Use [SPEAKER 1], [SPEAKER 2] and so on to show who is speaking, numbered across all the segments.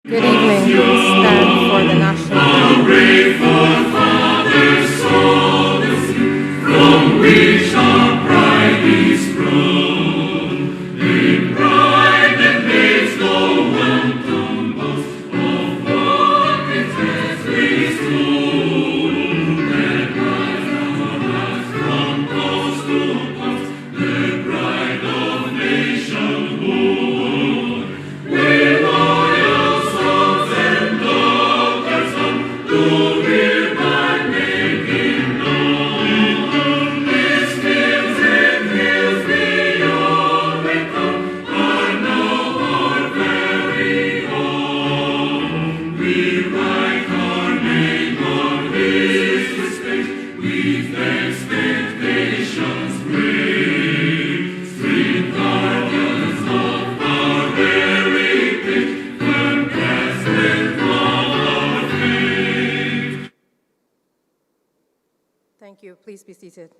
[SPEAKER 1] Good evening. Please stand for the national anthem.
[SPEAKER 2] Grateful fathers sow the seed from which our pride is grown. A pride that makes no one to boast of what it has restored. That rise our hearts from coast to coast, the pride of nationhood. We loyal sons and daughters to hear my name known. These fields and hills beyond recall are now our very own. We write our name on history's page with expectations great. Street guardians of our heritage, firm past and our faith.
[SPEAKER 1] Thank you. Please be seated.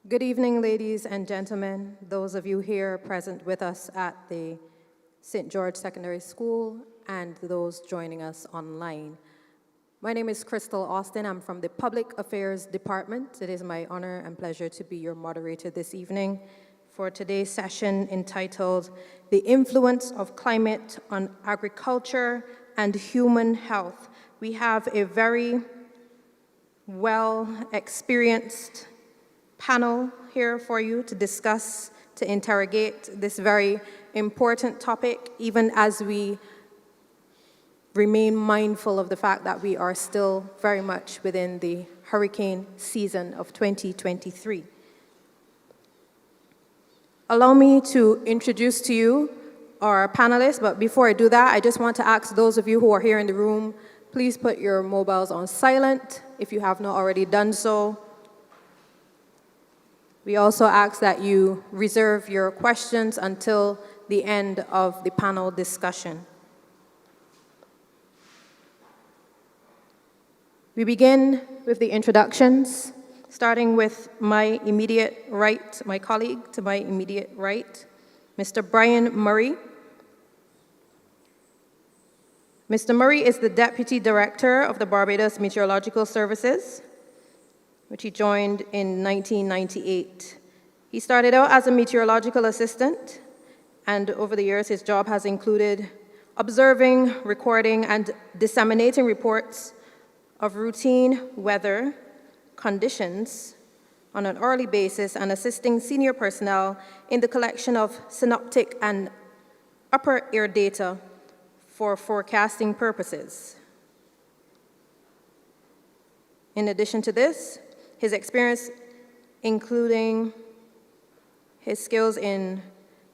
[SPEAKER 1] Good evening, ladies and gentlemen, those of you here present with us at the St. George Secondary School and those joining us online. My name is Crystal Austin. I'm from the Public Affairs Department. It is my honor and pleasure to be your moderator this evening for today's session entitled The Influence of Climate on Agriculture and Human Health. We have a very well-experienced panel here for you to discuss, to interrogate this very important topic, even as we remain mindful of the fact that we are still very much within the hurricane season of 2023. Allow me to introduce to you our panelists, but before I do that, I just want to ask those of you who are here in the room, please put your mobiles on silent if you have not already done so. We also ask that you reserve your questions until the end of the panel discussion. We begin with the introductions, starting with my immediate right, my colleague to my immediate right, Mr. Brian Murray. Mr. Murray is the Deputy Director of the Barbados Meteorological Services, which he joined in 1998. He started out as a meteorological assistant, and over the years his job has included observing, recording, and disseminating reports of routine weather conditions on an hourly basis and assisting senior personnel in the collection of synoptic and upper air data for forecasting purposes. In addition to this, his experience, including his skills in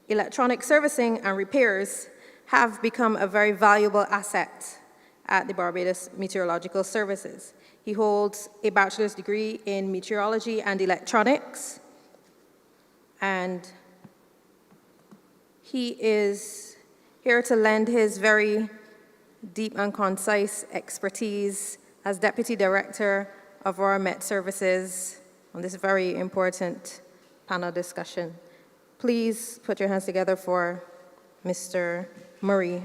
[SPEAKER 1] electronic servicing and repairs, have become a very valuable asset at the Barbados Meteorological Services. He holds a bachelor's degree in meteorology and electronics, and he is here to lend his very deep and concise expertise as Deputy Director of our Met Services on this very important panel discussion. Please put your hands together for Mr. Murray.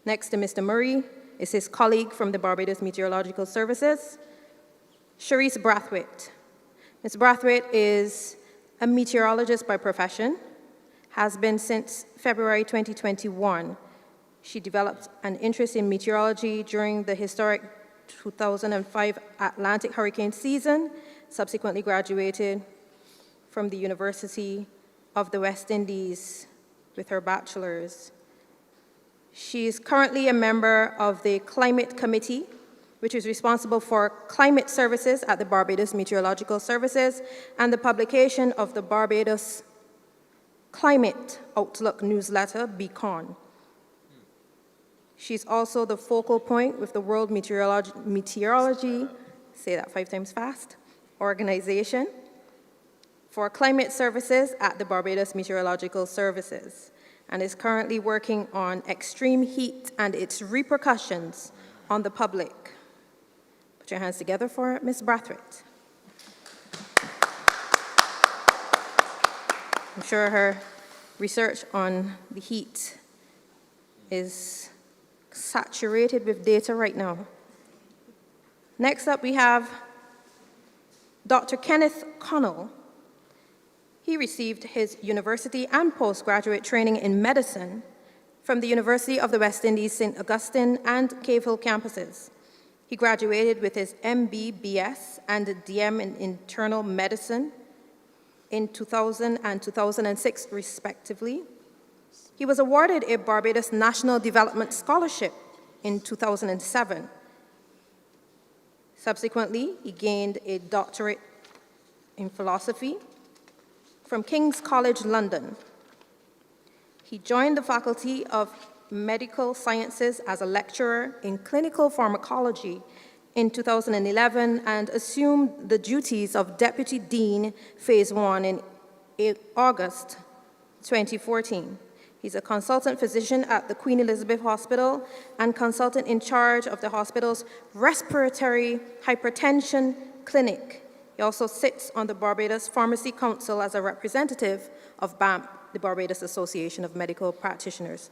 [SPEAKER 1] Next to Mr. Murray is his colleague from the Barbados Meteorological Services, Sharice Brathwaite. Ms. Brathwaite is a meteorologist by profession, has been since February 2021. She developed an interest in meteorology during the historic 2005 Atlantic hurricane season, subsequently graduated from the University of the West Indies with her bachelor's. She is currently a member of the Climate Committee which is responsible for climate services at the Barbados Meteorological Services and the publication of the Barbados Climate Outlook newsletter, Beacon. She's also the focal point with the World Meteorology, say that 5 times fast, organization for climate services at the Barbados Meteorological Services, and is currently working on extreme heat and its repercussions on the public. Put your hands together for Ms. Brathwaite. I'm sure her research on the heat is saturated with data right now. Next up, we have Dr. Kenneth Connell. He received his university and postgraduate training in medicine from the University of the West Indies, St. Augustine and Cave Hill campuses. He graduated with his MB.BS and a DM in internal medicine in 2000 and 2006, respectively. He was awarded a Barbados National Development Scholarship in 2007. Subsequently, he gained a doctorate in philosophy from King's College London. He joined the Faculty of Medical Sciences as a lecturer in clinical pharmacology in 2011 and assumed the duties of Deputy Dean Phase 1 in August 2014. He's a consultant physician at the Queen Elizabeth Hospital and consultant in charge of the hospital's respiratory hypertension clinic. He also sits on the Barbados Pharmacy Council as a representative of BAMP, the Barbados Association of Medical Practitioners.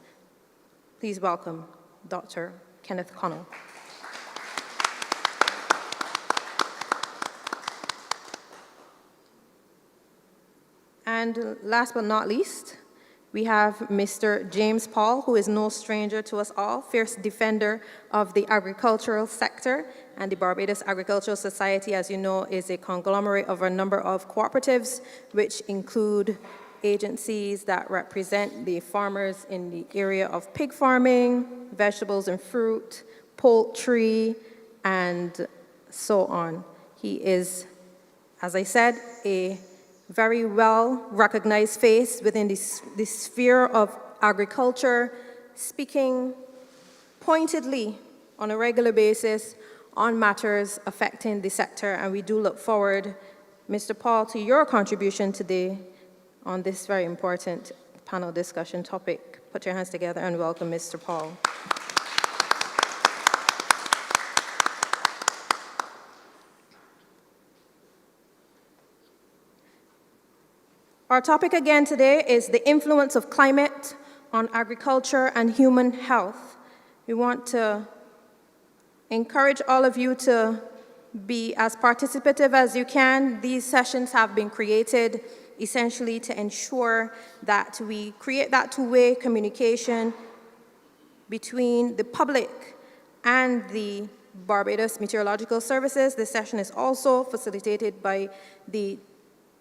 [SPEAKER 1] Please welcome Dr. Kenneth Connell. And last but not least, we have Mr. James Paul, who is no stranger to us all, fierce defender of the agricultural sector. And the Barbados Agricultural Society, as you know, is a conglomerate of a number of cooperatives, which include agencies that represent the farmers in the area of pig farming, vegetables and fruit, poultry, and so on. He is, as I said, a very well-recognized face within the sphere of agriculture, speaking pointedly on a regular basis on matters affecting the sector, and we do look forward, Mr. Paul, to your contribution today on this very important panel discussion topic. Put your hands together and welcome Mr. Paul. Our topic again today is the influence of climate on agriculture and human health. We want to encourage all of you to be as participative as you can. These sessions have been created essentially to ensure that we create that two-way communication between the public and the Barbados Meteorological Services. This session is also facilitated by the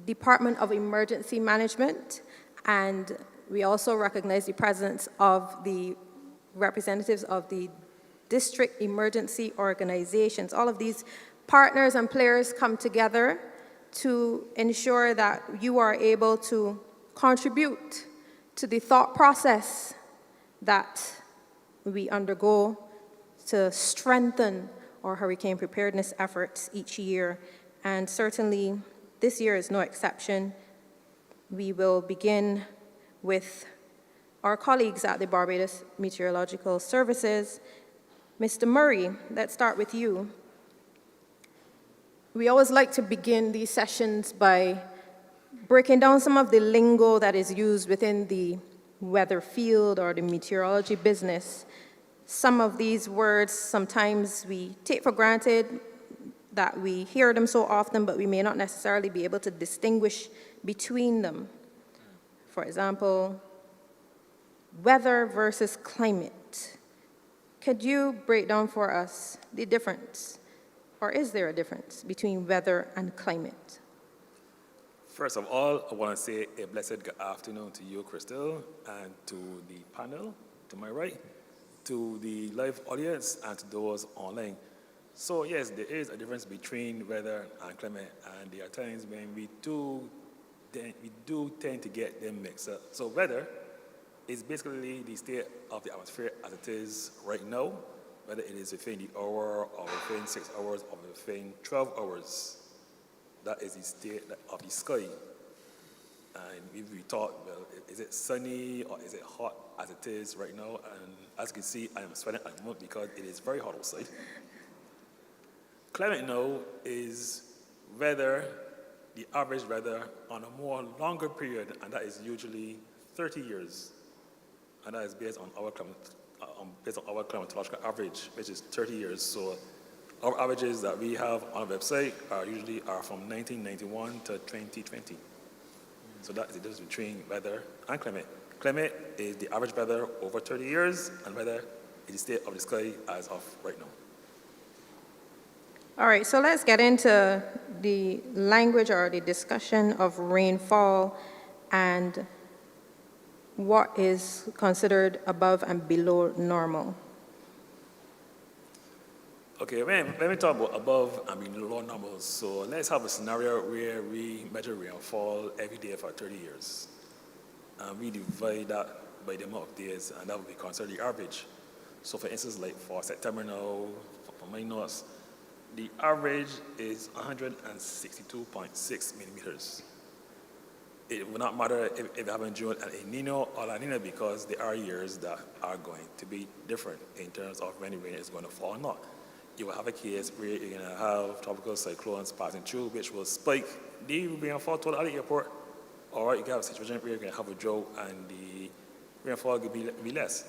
[SPEAKER 1] Department of Emergency Management, and we also recognize the presence of the representatives of the district emergency organizations. All of these partners and players come together to ensure that you are able to contribute to the thought process that we undergo to strengthen our hurricane preparedness efforts each year. And certainly, this year is no exception. We will begin with our colleagues at the Barbados Meteorological Services. Mr. Murray, let's start with you. We always like to begin these sessions by breaking down some of the lingo that is used within the weather field or the meteorology business. Some of these words sometimes we take for granted that we hear them so often, but we may not necessarily be able to distinguish between them. For example, weather versus climate. Could you break down for us the difference, or is there a difference between weather and climate?
[SPEAKER 3] First of all, I want to say a blessed good afternoon to you, Crystal, and to the panel to my right, to the live audience, and to those online. So yes, there is a difference between weather and climate, and there are times when we do tend to get them mixed up. So weather is basically the state of the atmosphere as it is right now, whether it is within the hour or within 6 hours or within 12 hours. That is the state of the sky. And if we thought, well, is it sunny or is it hot as it is right now? And as you can see, I am sweating at the moment because it is very hot outside. Climate now is weather, the average weather on a more longer period, and that is usually 30 years. And that is based on our climatological average, which is 30 years. So our averages that we have on our website are from 1991 to 2020. So that is the difference between weather and climate. Climate is the average weather over 30 years, and weather is the state of the sky as of right now.
[SPEAKER 1] All right, so let's get into the language or the discussion of rainfall and what is considered above and below normal.
[SPEAKER 3] Okay, when we talk about above and below normal, so let's have a scenario where we measure rainfall every day for 30 years. And we divide that by the amount of days, and that would be considered the average. So for instance, like for September now, for my notes, the average is 162.6 millimeters. It will not matter if we have in June an El Niño or La Niña, because there are years that are going to be different in terms of when the rain is going to fall or not. You will have a case where you're going to have tropical cyclones passing through, which will spike the rainfall total at the airport, or you can have a situation where you're going to have a drought and the rainfall will be less.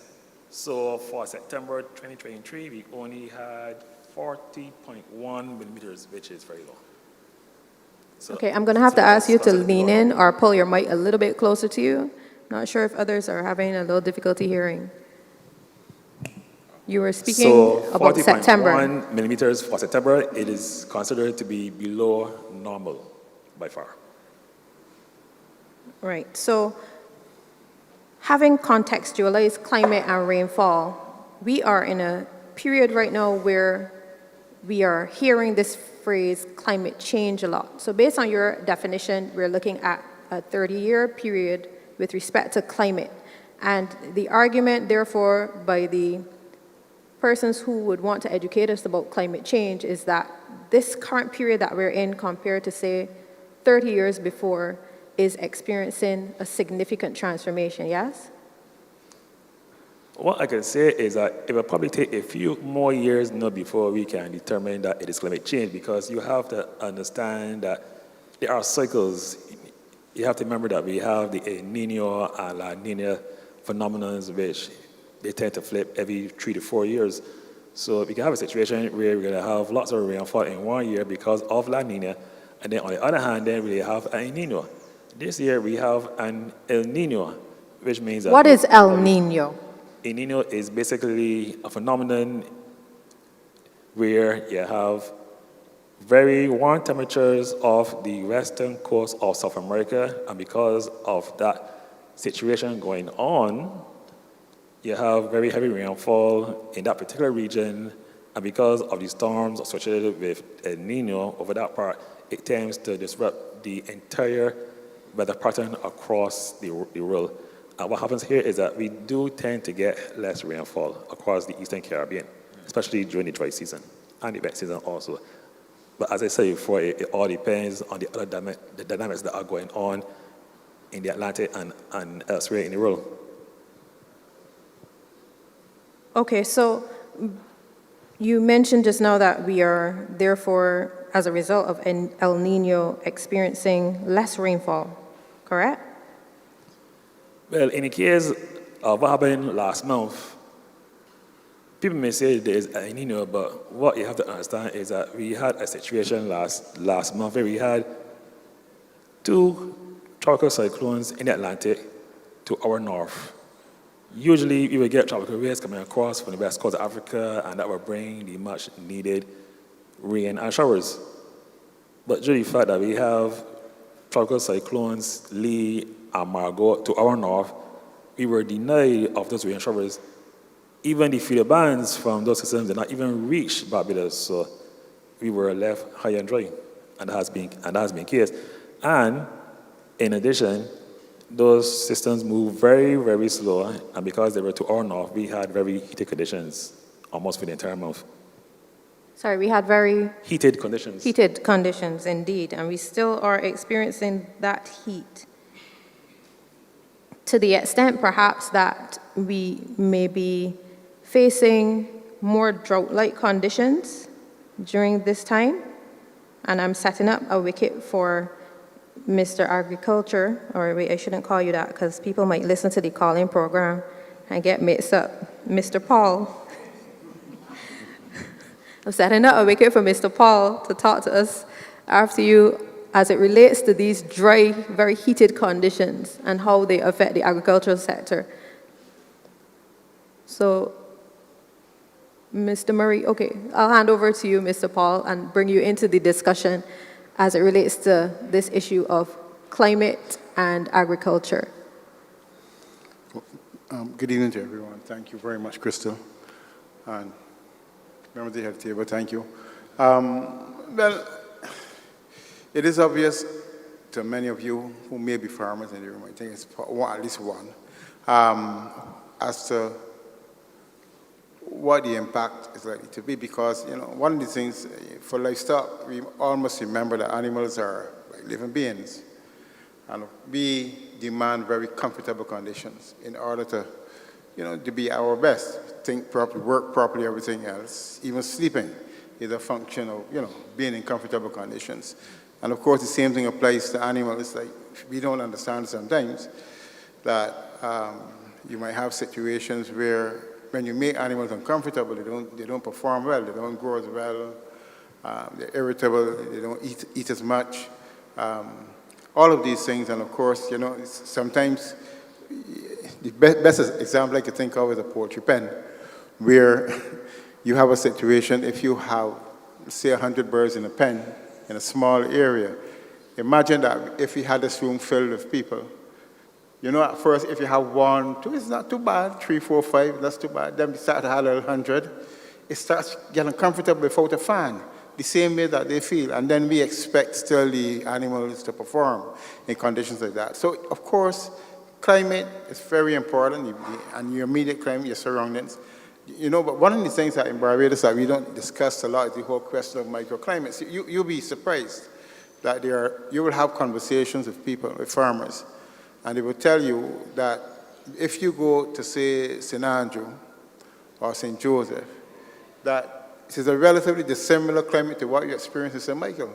[SPEAKER 3] So for September 2023, we only had 40.1 millimeters, which is very low. So,
[SPEAKER 1] Okay, I'm going to have to ask you to lean in or pull your mic a little bit closer to you. Not sure if others are having a little difficulty hearing. You were speaking about September.
[SPEAKER 3] 40.1 millimeters for September, it is considered to be below normal by far.
[SPEAKER 1] Right, so having contextualized climate and rainfall, we are in a period right now where we are hearing this phrase climate change a lot. So based on your definition, we're looking at a 30-year period with respect to climate. And the argument, therefore, by the persons who would want to educate us about climate change is that this current period that we're in compared to, say, 30 years before is experiencing a significant transformation, yes?
[SPEAKER 3] What I can say is that it will probably take a few more years now before we can determine that it is climate change, because you have to understand that there are cycles. You have to remember that we have the El Niño and La Niña phenomena, which they tend to flip every 3 to 4 years. So we can have a situation where we're going to have lots of rainfall in 1 year because of La Niña, and then on the other hand, then we have an El Niño. This year we have an El Niño, which means that...
[SPEAKER 1] What is El Niño?
[SPEAKER 3] El Niño is basically a phenomenon where you have very warm temperatures off the western coast of South America, and because of that situation going on, you have very heavy rainfall in that particular region, and because of the storms associated with El Niño over that part, it tends to disrupt the entire weather pattern across the world. And what happens here is that we do tend to get less rainfall across the Eastern Caribbean, especially during the dry season and the wet season also. But as I said before, it all depends on the other dynamics that are going on in the Atlantic and elsewhere in the world.
[SPEAKER 1] Okay, so you mentioned just now that we are, therefore, as a result of El Niño, experiencing less rainfall, correct?
[SPEAKER 3] Well, in the case of what happened last month, people may say there is El Niño, but what you have to understand is that we had a situation last month where we had 2 tropical cyclones in the Atlantic to our north. Usually, we would get tropical waves coming across from the west coast of Africa, and that would bring the much needed rain and showers. But due to the fact that we have tropical cyclones Lee and Margot to our north, we were denied of those rain showers even the feeder bands from those systems did not even reach Barbados, so we were left high and dry, and that has been the case. And in addition, those systems move very, very slow, and because they were to our north, we had very heated conditions almost for the entire month.
[SPEAKER 1] Sorry, we had very
[SPEAKER 3] Heated conditions.
[SPEAKER 1] heated conditions indeed, and we still are experiencing that heat to the extent perhaps that we may be facing more drought-like conditions during this time. And I'm setting up a wicket for Mr. Agriculture, or wait, I shouldn't call you that because people might listen to the calling program and get mixed up. Mr. Paul. I'm setting up a wicket for Mr. Paul to talk to us after you as it relates to these dry, very heated conditions and how they affect the agricultural sector. So, Mr. Murray, okay, I'll hand over to you, Mr. Paul, and bring you into the discussion as it relates to this issue of climate and agriculture.
[SPEAKER 4] Good evening to everyone. Thank you very much, Crystal. And members of the head table, thank you. Well, it is obvious to many of you who may be farmers in the room, I think it's at least one, as to what the impact is likely to be, because one of the things for livestock, we almost remember that animals are like living beings, and we demand very comfortable conditions in order to, to be our best, think properly, work properly, everything else. Even sleeping is a function of, being in comfortable conditions. And of course, the same thing applies to animals. Like we don't understand sometimes that you might have situations where when you make animals uncomfortable, they don't perform well, they don't grow as well, they're irritable, they don't eat as much. All of these things, and of course, sometimes the best example I could think of is a poultry pen, where you have a situation, if you have, say, 100 birds in a pen in a small area, imagine that if you had this room filled with people. At first, if you have 1, 2, it's not too bad, 3, 4, 5, that's too bad. Then you start to have 100, it starts getting comfortable without a fan, the same way that they feel. And then we expect still the animals to perform in conditions like that. So, of course, climate is very important, and your immediate climate, your surroundings. But one of the things that in Barbados that we don't discuss a lot is the whole question of microclimates. You'll be surprised that you will have conversations with people, with farmers, and they will tell you that if you go to, say, St. Andrew or St. Joseph, that it is a relatively dissimilar climate to what you experience in St. Michael,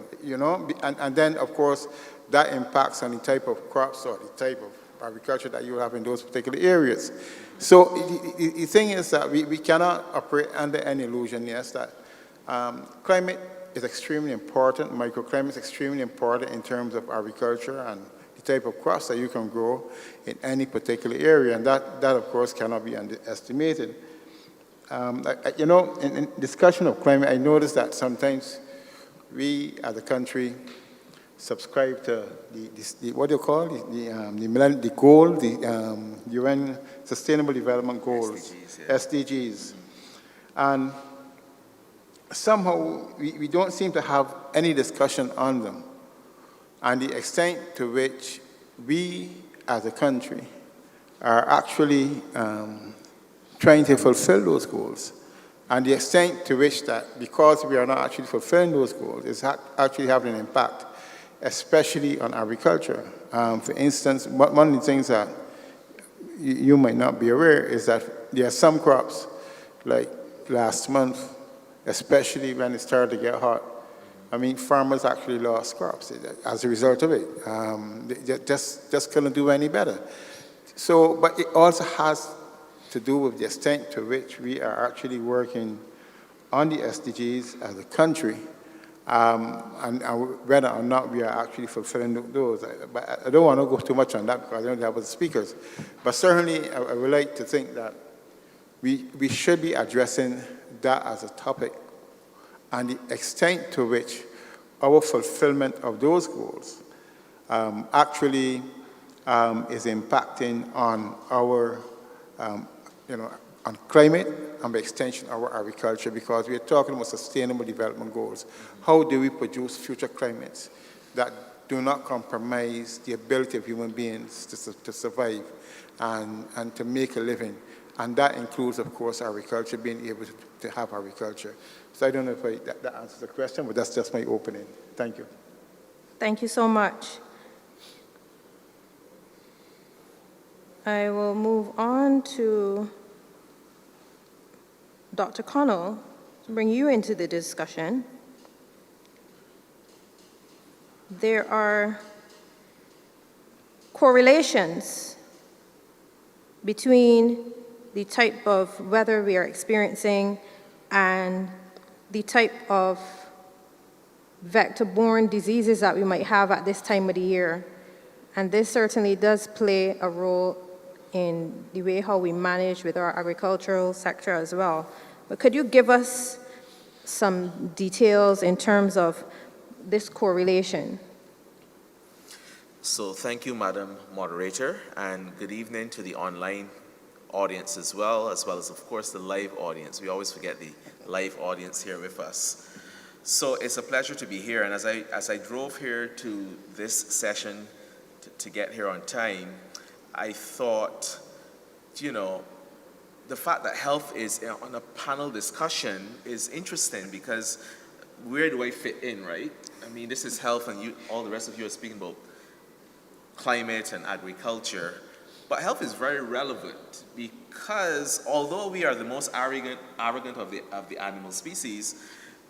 [SPEAKER 4] and then, of course, that impacts on the type of crops or the type of agriculture that you have in those particular areas. So the thing is that we cannot operate under any illusion, yes, that climate is extremely important, microclimate is extremely important in terms of agriculture and the type of crops that you can grow in any particular area, and that of course cannot be underestimated. In discussion of climate, I noticed that sometimes we as a country subscribe to what do you call the goal, the UN Sustainable Development Goals, SDGs, and somehow we don't seem to have any discussion on them, and the extent to which we as a country are actually trying to fulfill those goals, and the extent to which that because we are not actually fulfilling those goals is actually having an impact, especially on agriculture. For instance, one of the things that you might not be aware is that there are some crops, like last month, especially when it started to get hot, farmers actually lost crops as a result of it. They just couldn't do any better. So, but it also has to do with the extent to which we are actually working on the SDGs as a country, and whether or not we are actually fulfilling those. But I don't want to go too much on that because I don't have other speakers. But certainly, I would like to think that we should be addressing that as a topic, and the extent to which our fulfillment of those goals actually is impacting on our on climate and by extension our agriculture, because we are talking about sustainable development goals. How do we produce future climates that do not compromise the ability of human beings to survive and to make a living? And that includes, of course, agriculture, being able to have agriculture. So I don't know if that answers the question, but that's just my opening. Thank you.
[SPEAKER 1] Thank you so much. I will move on to Dr. Connell to bring you into the discussion. There are correlations between the type of weather we are experiencing and the type of vector-borne diseases that we might have at this time of the year. And this certainly does play a role in the way how we manage with our agricultural sector as well. But could you give us some details in terms of this correlation?
[SPEAKER 5] So thank you, Madam Moderator, and good evening to the online audience as well as, of course, the live audience. We always forget the live audience here with us. So it's a pleasure to be here, and as I drove here to this session to get here on time, I thought, the fact that health is on a panel discussion is interesting, because where do I fit in, right? I mean, this is health, and all the rest of you are speaking about climate and agriculture. But health is very relevant, because although we are the most arrogant of the animal species,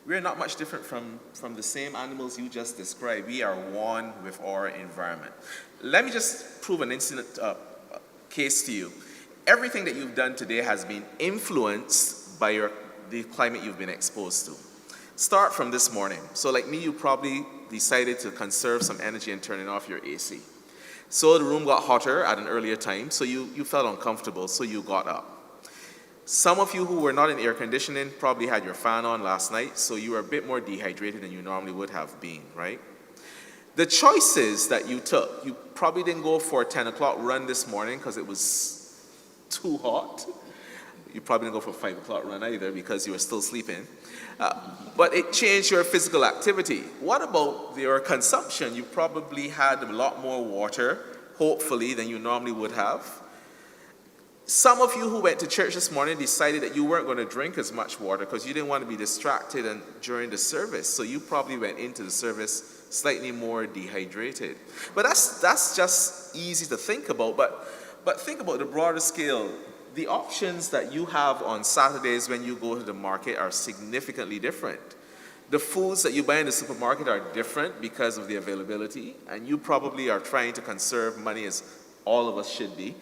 [SPEAKER 5] we're not much different from the same animals you just described. We are one with our environment. Let me just prove an incident case to you. Everything that you've done today has been influenced by the climate you've been exposed to. Start from this morning. So like me, you probably decided to conserve some energy and turning off your AC. So the room got hotter at an earlier time, so you felt uncomfortable, so you got up. Some of you who were not in air conditioning probably had your fan on last night, so you were a bit more dehydrated than you normally would have been, right? The choices that you took, you probably didn't go for a 10 o'clock run this morning because it was too hot. You probably didn't go for a 5 o'clock run either because you were still sleeping. But it changed your physical activity. What about your consumption? You probably had a lot more water, hopefully, than you normally would have. Some of you who went to church this morning decided that you weren't going to drink as much water because you didn't want to be distracted during the service. So you probably went into the service slightly more dehydrated. But that's just easy to think about. But think about the broader scale. The options that you have on Saturdays when you go to the market are significantly different. The foods that you buy in the supermarket are different because of the availability, and you probably are trying to conserve money, as all of us should be,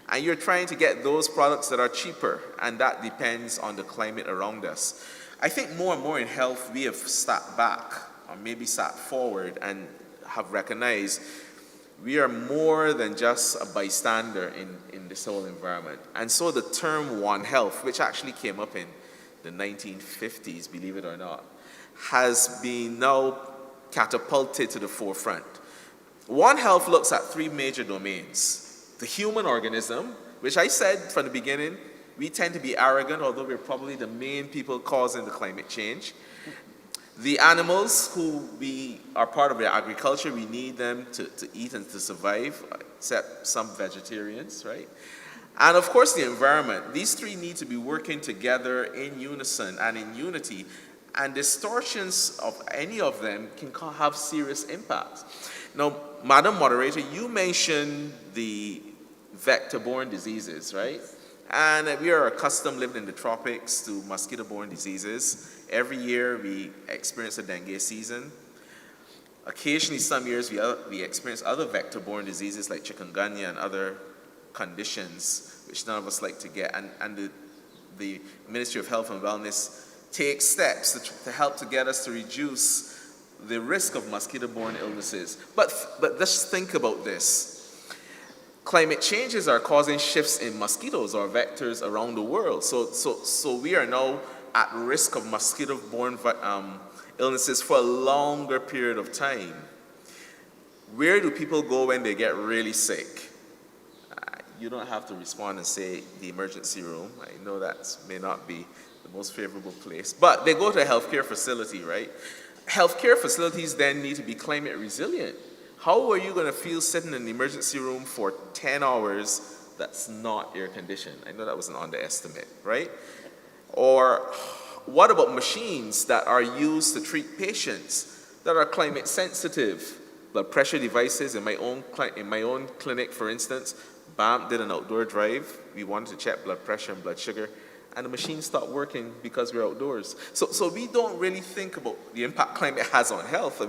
[SPEAKER 5] and you're trying to get those products that are cheaper, and that depends on the climate around us. I think more and more in health, we have sat back, or maybe sat forward, and have recognized we are more than just a bystander in this whole environment. And so the term One Health, which actually came up in the 1950s, believe it or not, has been now catapulted to the forefront. One Health looks at three major domains. The human organism, which I said from the beginning, we tend to be arrogant, although we're probably the main people causing the climate change. The animals who we are part of the agriculture, we need them to eat and to survive, except some vegetarians, right? And of course the environment. These three need to be working together in unison and in unity, and distortions of any of them can have serious impacts. Now, Madam Moderator, you mentioned the vector-borne diseases, right? And we are accustomed living in the tropics to mosquito-borne diseases. Every year we experience a dengue season. Occasionally, some years we experience other vector-borne diseases like chikungunya and other conditions, which none of us like to get. And the Ministry of Health and Wellness takes steps to help to get us to reduce the risk of mosquito-borne illnesses. But just think about this. Climate changes are causing shifts in mosquitoes or vectors around the world. So we are now at risk of mosquito-borne illnesses for a longer period of time. Where do people go when they get really sick? you don't have to respond and say the emergency room. I know that may not be the most favorable place, but they go to a healthcare facility, right? Healthcare facilities then need to be climate resilient. How are you going to feel sitting in the emergency room for 10 hours that's not air conditioned? I know that was an underestimate, right? Or what about machines that are used to treat patients that are climate sensitive? Blood pressure devices in my own clinic, for instance, BAM did an outdoor drive. We wanted to check blood pressure and blood sugar, and the machine stopped working because we're outdoors. So we don't really think about the impact climate has on health,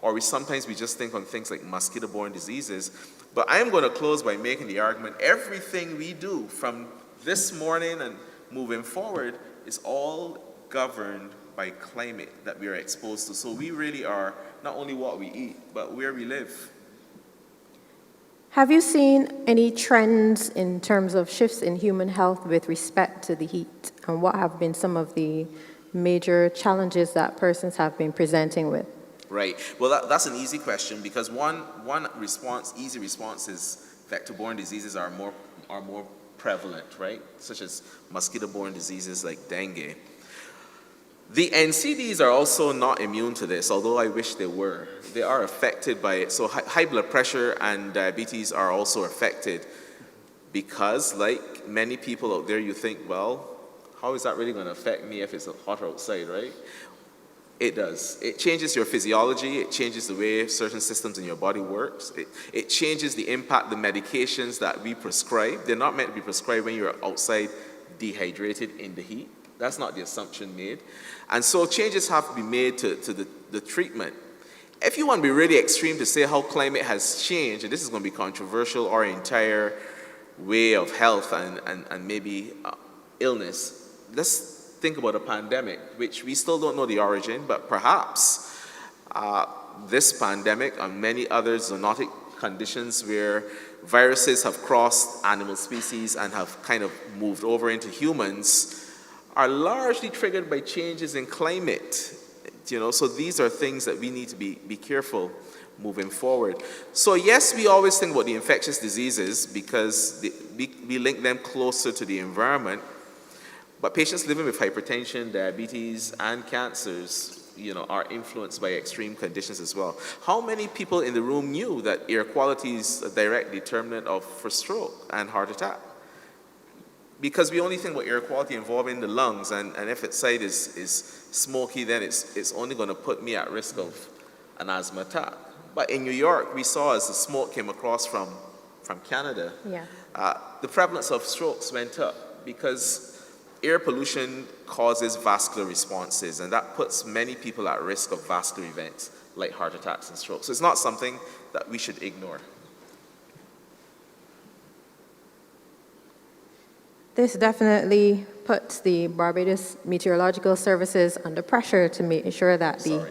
[SPEAKER 5] or sometimes we just think on things like mosquito-borne diseases. But I am going to close by making the argument, everything we do from this morning and moving forward is all governed by climate that we are exposed to. So we really are not only what we eat, but where we live.
[SPEAKER 1] Have you seen any trends in terms of shifts in human health with respect to the heat? And what have been some of the major challenges that persons have been presenting with?
[SPEAKER 5] Right. Well, that's an easy question, because one easy response is vector-borne diseases are more prevalent, right? Such as mosquito-borne diseases like dengue. The NCDs are also not immune to this, although I wish they were. They are affected by it. So high blood pressure and diabetes are also affected because, like many people out there, you think, well, how is that really going to affect me if it's hotter outside, right? It does. It changes your physiology. It changes the way certain systems in your body works. It changes the impact, the medications that we prescribe. They're not meant to be prescribed when you're outside dehydrated in the heat. That's not the assumption made. And so changes have to be made to the treatment. If you want to be really extreme to say how climate has changed, and this is going to be controversial, our entire way of health and maybe illness, let's think about a pandemic, which we still don't know the origin, but perhaps this pandemic and many other zoonotic conditions where viruses have crossed animal species and have kind of moved over into humans are largely triggered by changes in climate. So these are things that we need to be careful moving forward. So yes, we always think about the infectious diseases because we link them closer to the environment. But patients living with hypertension, diabetes, and cancers, are influenced by extreme conditions as well. How many people in the room knew that air quality is a direct determinant for stroke and heart attack? Because we only think about air quality involving the lungs, and if its side is smoky, then it's only going to put me at risk of an asthma attack. But in New York, we saw as the smoke came across from Canada, the prevalence of strokes went up because air pollution causes vascular responses, and that puts many people at risk of vascular events like heart attacks and strokes. So it's not something that we should ignore.
[SPEAKER 1] This definitely puts the Barbados Meteorological Services under pressure to make sure that the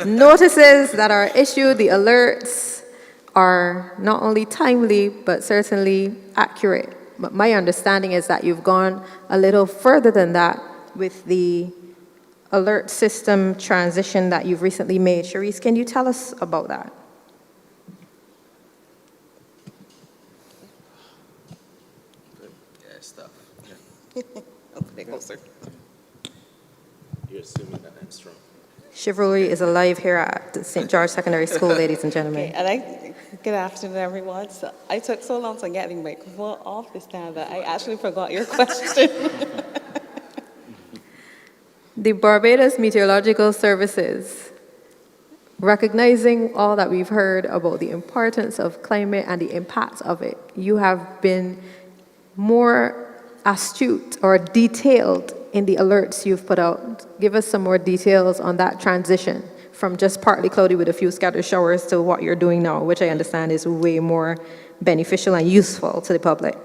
[SPEAKER 1] notices that are issued, the alerts, are not only timely, but certainly accurate. But my understanding is that you've gone a little further than that with the alert system transition that you've recently made. Sharice, can you tell us about that?
[SPEAKER 5] You're assuming that I'm strong.
[SPEAKER 1] Chivalry is alive here at St. George Secondary School, ladies and gentlemen.
[SPEAKER 6] Okay, good afternoon, everyone. So I took so long to get the microphone off this time that I actually forgot your question.
[SPEAKER 1] The Barbados Meteorological Services, recognizing all that we've heard about the importance of climate and the impacts of it, you have been more astute or detailed in the alerts you've put out. Give us some more details on that transition from just partly cloudy with a few scattered showers to what you're doing now, which I understand is way more beneficial and useful to the public.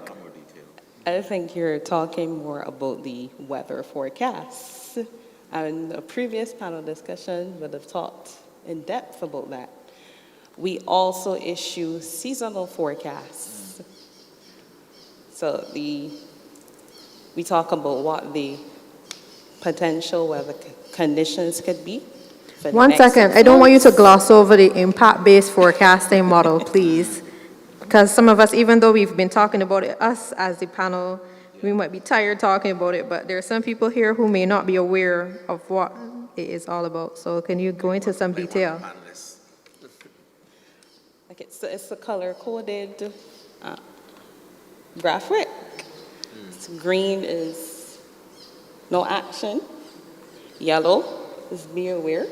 [SPEAKER 6] I think you're talking more about the weather forecasts. And a previous panel discussion would have talked in depth about that. We also issue seasonal forecasts. So we talk about what the potential weather conditions could be.
[SPEAKER 1] One second, I don't want you to gloss over the impact-based forecasting model, please. Because some of us, even though we've been talking about it, us as the panel, we might be tired talking about it, but there are some people here who may not be aware of what it is all about. So can you go into some detail?
[SPEAKER 5] Panelists.
[SPEAKER 6] Okay, so it's a color-coded graphic. So green is no action. Yellow is be aware.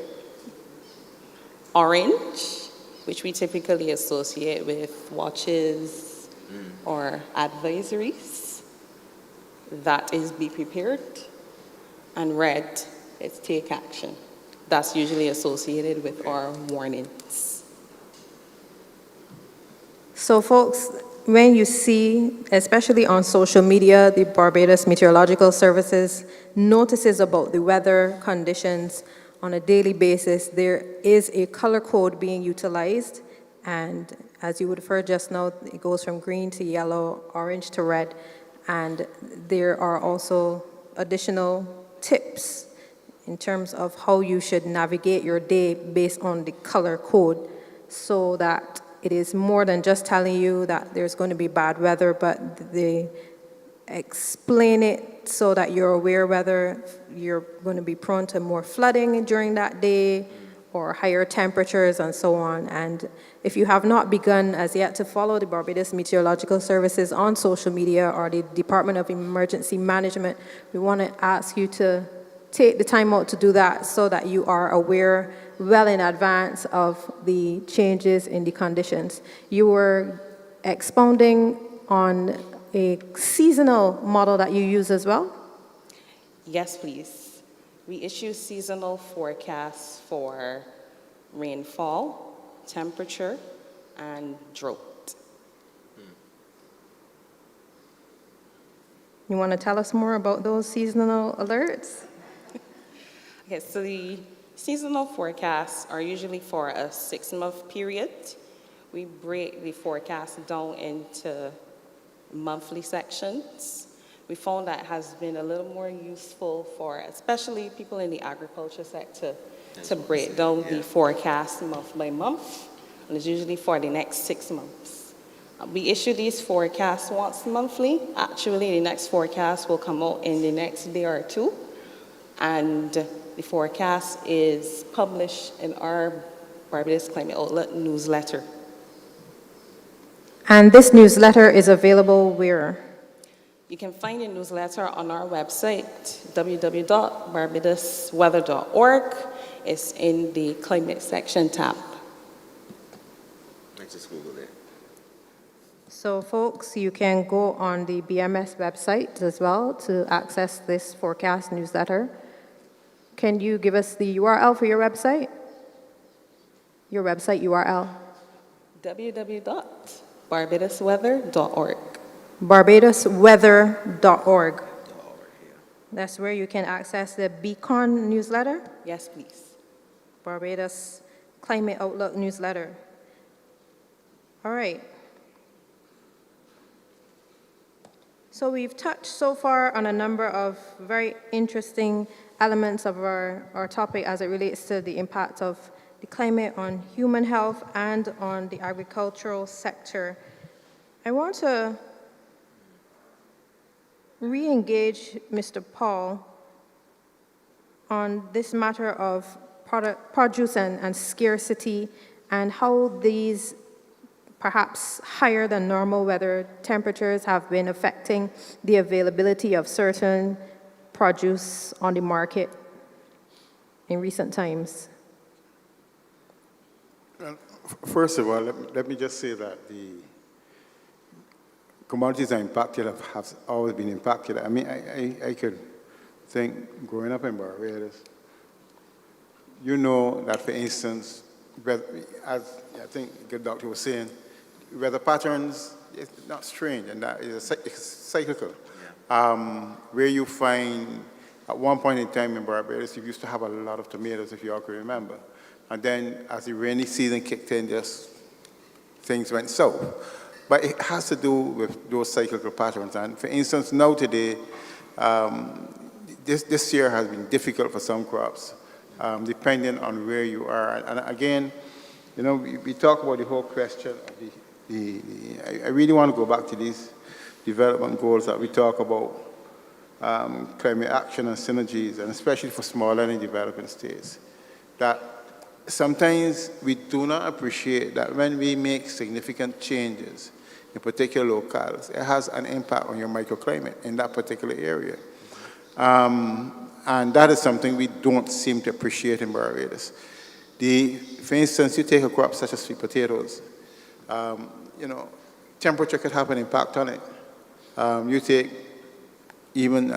[SPEAKER 6] Orange, which we typically associate with watches or advisories. That is be prepared. And red is take action. That's usually associated with our warnings.
[SPEAKER 1] So folks, when you see, especially on social media, the Barbados Meteorological Services notices about the weather conditions on a daily basis, there is a color code being utilized. And as you would have heard just now, it goes from green to yellow, orange to red. And there are also additional tips in terms of how you should navigate your day based on the color code, so that it is more than just telling you that there's going to be bad weather, but they explain it so that you're aware whether you're going to be prone to more flooding during that day or higher temperatures and so on. And if you have not begun as yet to follow the Barbados Meteorological Services on social media or the Department of Emergency Management, we want to ask you to take the time out to do that so that you are aware well in advance of the changes in the conditions. You were expounding on a seasonal model that you use as well?
[SPEAKER 6] Yes, please. We issue seasonal forecasts for rainfall, temperature, and drought.
[SPEAKER 1] You want to tell us more about those seasonal alerts?
[SPEAKER 6] Okay, so the seasonal forecasts are usually for a 6-month period. We break the forecast down into monthly sections. We found that has been a little more useful for especially people in the agriculture sector to break down the forecast month by month, and it's usually for the next 6 months. We issue these forecasts once monthly. Actually, the next forecast will come out in the next day or two, and the forecast is published in our Barbados Climate Outlook newsletter.
[SPEAKER 1] And this newsletter is available where?
[SPEAKER 6] You can find the newsletter on our website, www.barbadosweather.org. It's in the climate section tab.
[SPEAKER 5] I just Googled it.
[SPEAKER 1] So folks, you can go on the BMS website as well to access this forecast newsletter. Can you give us the URL for your website? Your website URL.
[SPEAKER 6] www.barbadosweather.org.
[SPEAKER 1] Barbadosweather.org. That's where you can access the Beacon newsletter,
[SPEAKER 6] Yes, please.
[SPEAKER 1] Barbados Climate Outlook newsletter. All right. So we've touched so far on a number of very interesting elements of our topic as it relates to the impact of the climate on human health and on the agricultural sector. I want to re-engage Mr. Paul on this matter of produce and scarcity, and how these perhaps higher than normal weather temperatures have been affecting the availability of certain produce on the market in recent times.
[SPEAKER 4] First of all, let me just say that the commodities are impacted, have always been impacted. I mean, I could think, growing up in Barbados, you know that, for instance, as I think the doctor was saying, weather patterns is not strange, and that is it's cyclical. Yeah. Where you find, at one point in time in Barbados, you used to have a lot of tomatoes, if you all can remember. And then as the rainy season kicked in, just things went south. But it has to do with those cyclical patterns. And for instance, now today, this year has been difficult for some crops, depending on where you are. And again, you know, we talk about the whole question of the I really want to go back to these development goals that we talk about, climate action and synergies, and especially for smaller and developing states, that sometimes we do not appreciate that when we make significant changes in particular locales, it has an impact on your microclimate in that particular area. And that is something we don't seem to appreciate in Barbados. For instance, you take a crop such as sweet potatoes, temperature could have an impact on it. You take even,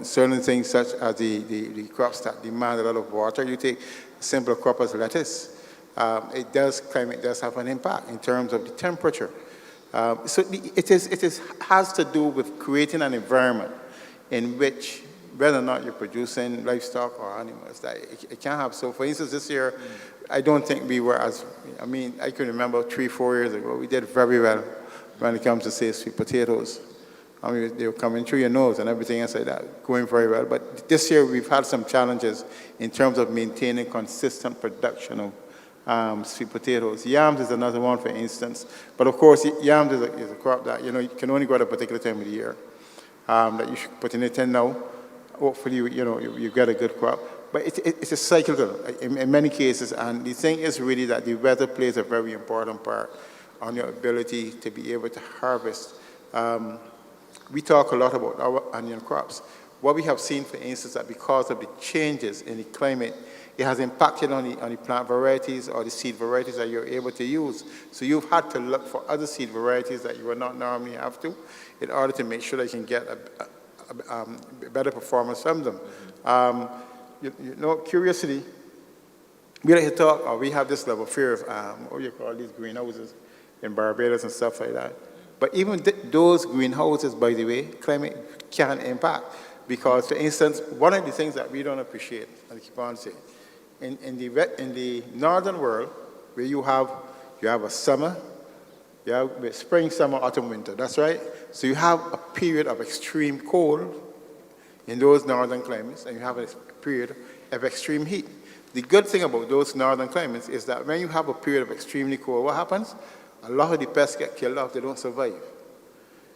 [SPEAKER 4] certain things such as the crops that demand a lot of water. You take a simple crop as lettuce. Climate does have an impact in terms of the temperature. So it has to do with creating an environment in which, whether or not you're producing livestock or animals, that it can have. So for instance, this year, I don't think we were I can remember 3-4 years ago, we did very well when it comes to, say, sweet potatoes. They were coming through your nose and everything else like that, going very well. But this year, we've had some challenges in terms of maintaining consistent production of sweet potatoes. Yams is another one, for instance. But of course, yams is a crop that, you can only grow at a particular time of the year, that you should put in it in now. Hopefully, you get a good crop. But it's a cycle in many cases, and the thing is really that the weather plays a very important part on your ability to be able to harvest. We talk a lot about our onion crops. What we have seen, for instance, that because of the changes in the climate, it has impacted on the plant varieties or the seed varieties that you're able to use. So you've had to look for other seed varieties that you would not normally have to in order to make sure that you can get a better performance from them. Curiously, we like to talk, or we have this level of fear of what you call these greenhouses in Barbados and stuff like that. But even those greenhouses, by the way, climate can impact. Because, for instance, one of the things that we don't appreciate, and I keep on saying, in the northern world, where you have a summer, you have spring, summer, autumn, winter, that's right? So you have a period of extreme cold in those northern climates, and you have a period of extreme heat. The good thing about those northern climates is that when you have a period of extremely cold, what happens? A lot of the pests get killed off, they don't survive.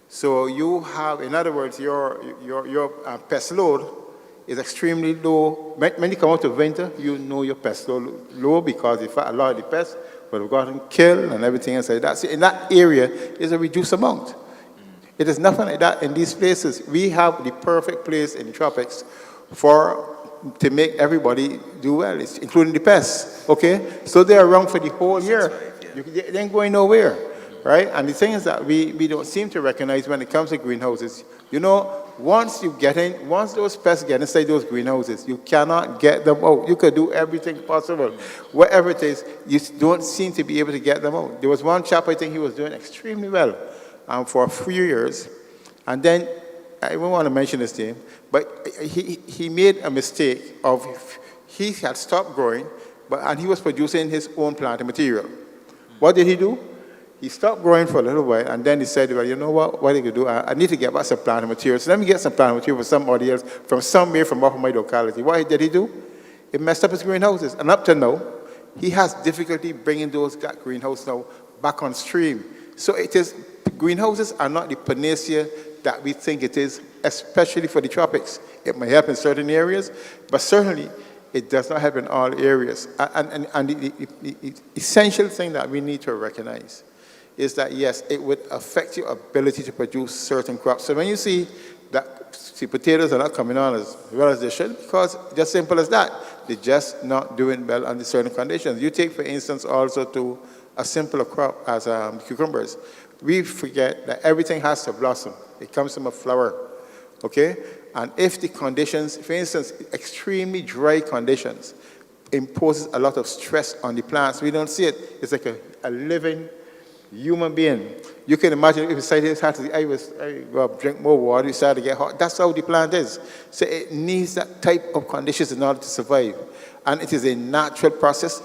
[SPEAKER 4] So you have, in other words, your pest load is extremely low. When you come out of winter, you know your pest load low because in fact a lot of the pests would have gotten killed and everything else like that. So in that area is a reduced amount. It is nothing like that in these places. We have the perfect place in the tropics to make everybody do well, including the pests, okay? So they're around for the whole year. They ain't going nowhere, right? And the thing is that we don't seem to recognize when it comes to greenhouses. Once those pests get inside those greenhouses, you cannot get them out. You could do everything possible. Whatever it is, you don't seem to be able to get them out. There was one chap, I think he was doing extremely well for a few years. And then, I don't want to mention his name, but he made a mistake he had stopped growing, and he was producing his own planting material. What did he do? He stopped growing for a little while, and then he said, well, you know what I could do? I need to get back some planting material. So let me get some planting material from somebody else, from somewhere from off of my locality. What did he do? It messed up his greenhouses. And up to now, he has difficulty bringing those greenhouses now back on stream. So greenhouses are not the panacea that we think it is, especially for the tropics. It may help in certain areas, but certainly it does not help in all areas. And the essential thing that we need to recognize is that, yes, it would affect your ability to produce certain crops. So when you see that sweet potatoes are not coming on as well as they should, because just simple as that, they're just not doing well under certain conditions. You take, for instance, also to a simpler crop as cucumbers. We forget that everything has to blossom. It comes from a flower, okay? And if the conditions, for instance, extremely dry conditions imposes a lot of stress on the plants, we don't see it. It's like a living human being. You can imagine if you say this, I go up, drink more water, you start to get hot. That's how the plant is. So it needs that type of conditions in order to survive. And it is a natural process.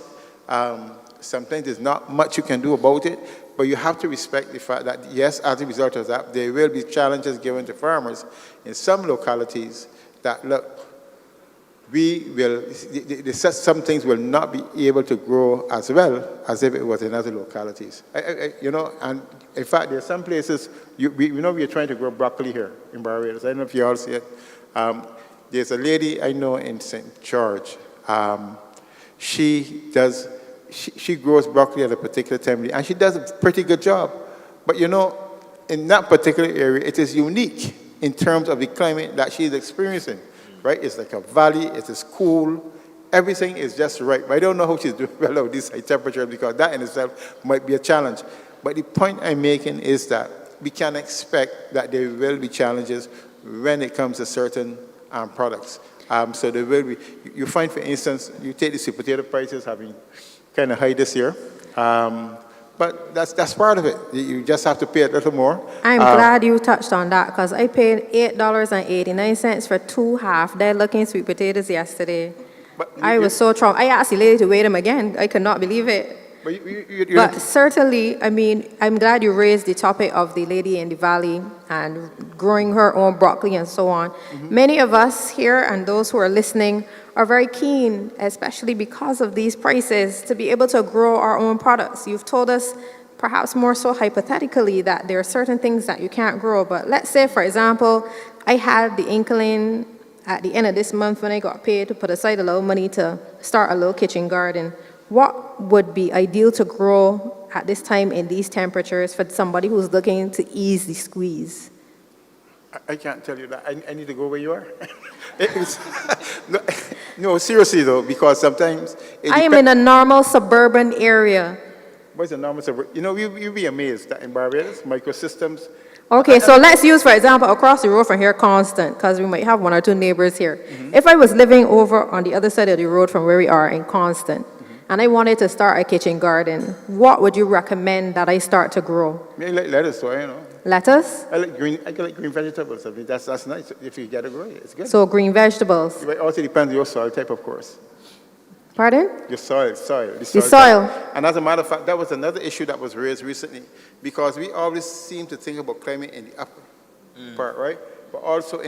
[SPEAKER 4] Sometimes there's not much you can do about it, but you have to respect the fact that, yes, as a result of that, there will be challenges given to farmers in some localities that, look, some things will not be able to grow as well as if it was in other localities. And in fact, there are some places, we know we are trying to grow broccoli here in Barbados. I don't know if you all see it. There's a lady I know in St. George. She grows broccoli at a particular time of the year, and she does a pretty good job. But in that particular area, it is unique in terms of the climate that she's experiencing, right? It's like a valley, it is cool, everything is just right. But I don't know how she's doing well with these high temperatures, because that in itself might be a challenge. But the point I'm making is that we can expect that there will be challenges when it comes to certain products. So there will be, you find, for instance, you take the sweet potato prices have been kind of high this year. But that's part of it. You just have to pay a little more.
[SPEAKER 1] I'm glad you touched on that, because I paid $8.89 for 2 half-dead-looking sweet potatoes yesterday. I was so traumatized. I asked the lady to weigh them again. I could not believe it. But certainly, I mean, I'm glad you raised the topic of the lady in the valley and growing her own broccoli and so on. Mm-hmm. Many of us here and those who are listening are very keen, especially because of these prices, to be able to grow our own products. You've told us, perhaps more so hypothetically, that there are certain things that you can't grow. But let's say, for example, I had the inkling at the end of this month when I got paid to put aside a little money to start a little kitchen garden. What would be ideal to grow at this time in these temperatures for somebody who's looking to ease the squeeze?
[SPEAKER 4] I can't tell you that. I need to go where you are. No, seriously though, because sometimes...
[SPEAKER 1] I am in a normal suburban area.
[SPEAKER 4] What's a normal suburban? You'll be amazed that in Barbados, microsystems...
[SPEAKER 1] Okay, so let's use, for example, across the road from here, Constant, because we might have 1 or 2 neighbors here. Mm-hmm. If I was living over on the other side of the road from where we are in Constant, and I wanted to start a kitchen garden, what would you recommend that I start to grow?
[SPEAKER 4] Maybe like lettuce,
[SPEAKER 1] Lettuce?
[SPEAKER 4] I like green vegetables. I mean, that's nice. If you get to grow it, it's good.
[SPEAKER 1] So green vegetables.
[SPEAKER 4] It also depends on your soil type, of course.
[SPEAKER 1] Pardon?
[SPEAKER 4] Your soil.
[SPEAKER 1] The soil.
[SPEAKER 4] And as a matter of fact, that was another issue that was raised recently, because we always seem to think about climate in the upper part, right? But also,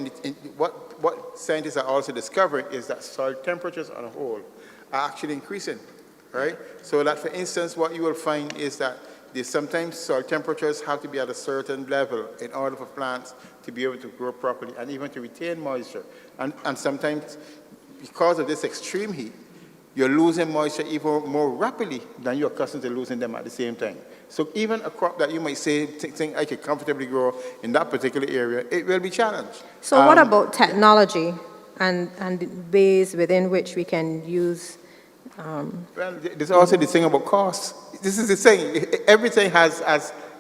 [SPEAKER 4] what scientists are also discovering is that soil temperatures on a whole are actually increasing. Right? So that, for instance, what you will find is that sometimes soil temperatures have to be at a certain level in order for plants to be able to grow properly and even to retain moisture. And sometimes, because of this extreme heat, you're losing moisture even more rapidly than you're accustomed to losing them at the same time. So even a crop that you might say, think I could comfortably grow in that particular area, it will be challenged.
[SPEAKER 1] So what about technology and the ways within which we can use...
[SPEAKER 4] Well, there's also the thing about cost. This is the thing. Everything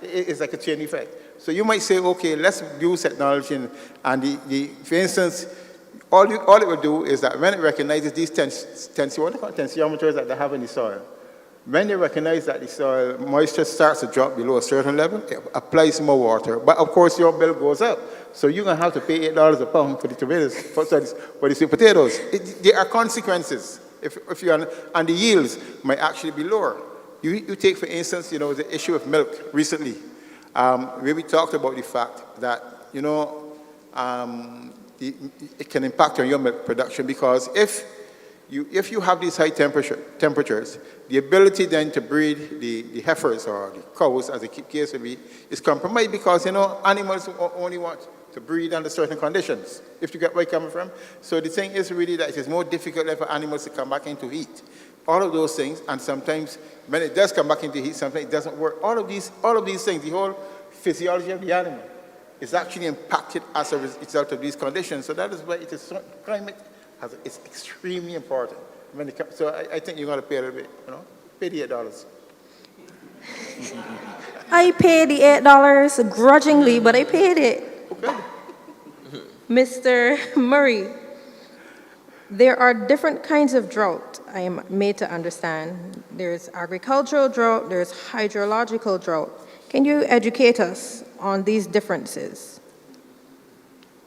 [SPEAKER 4] is like a chain effect. So you might say, okay, let's use technology, and for instance, all it will do is that when it recognizes these tensiometers that they have in the soil, when they recognize that the soil moisture starts to drop below a certain level, it applies more water. But of course, your bill goes up. So you're going to have to pay $8 a pound for the tomatoes, for the sweet potatoes. There are consequences. If you're and the yields might actually be lower. You take, for instance, the issue of milk recently, where we talked about the fact that, it can impact on your milk production, because if you have these high temperatures, the ability then to breed the heifers or the cows, as the case would be, is compromised, because, animals only want to breed under certain conditions, if you get where I'm coming from. So the thing is really that it is more difficult for animals to come back into heat. All of those things, and sometimes when it does come back into heat, sometimes it doesn't work. All of these things, the whole physiology of the animal is actually impacted as a result of these conditions. So that is why climate is extremely important. So I think you're going to pay a little bit, pay the $8.
[SPEAKER 1] I paid the $8 grudgingly, but I paid it.
[SPEAKER 4] Okay.
[SPEAKER 1] Mr. Murray, there are different kinds of drought, I am made to understand. There's agricultural drought, there's hydrological drought. Can you educate us on these differences?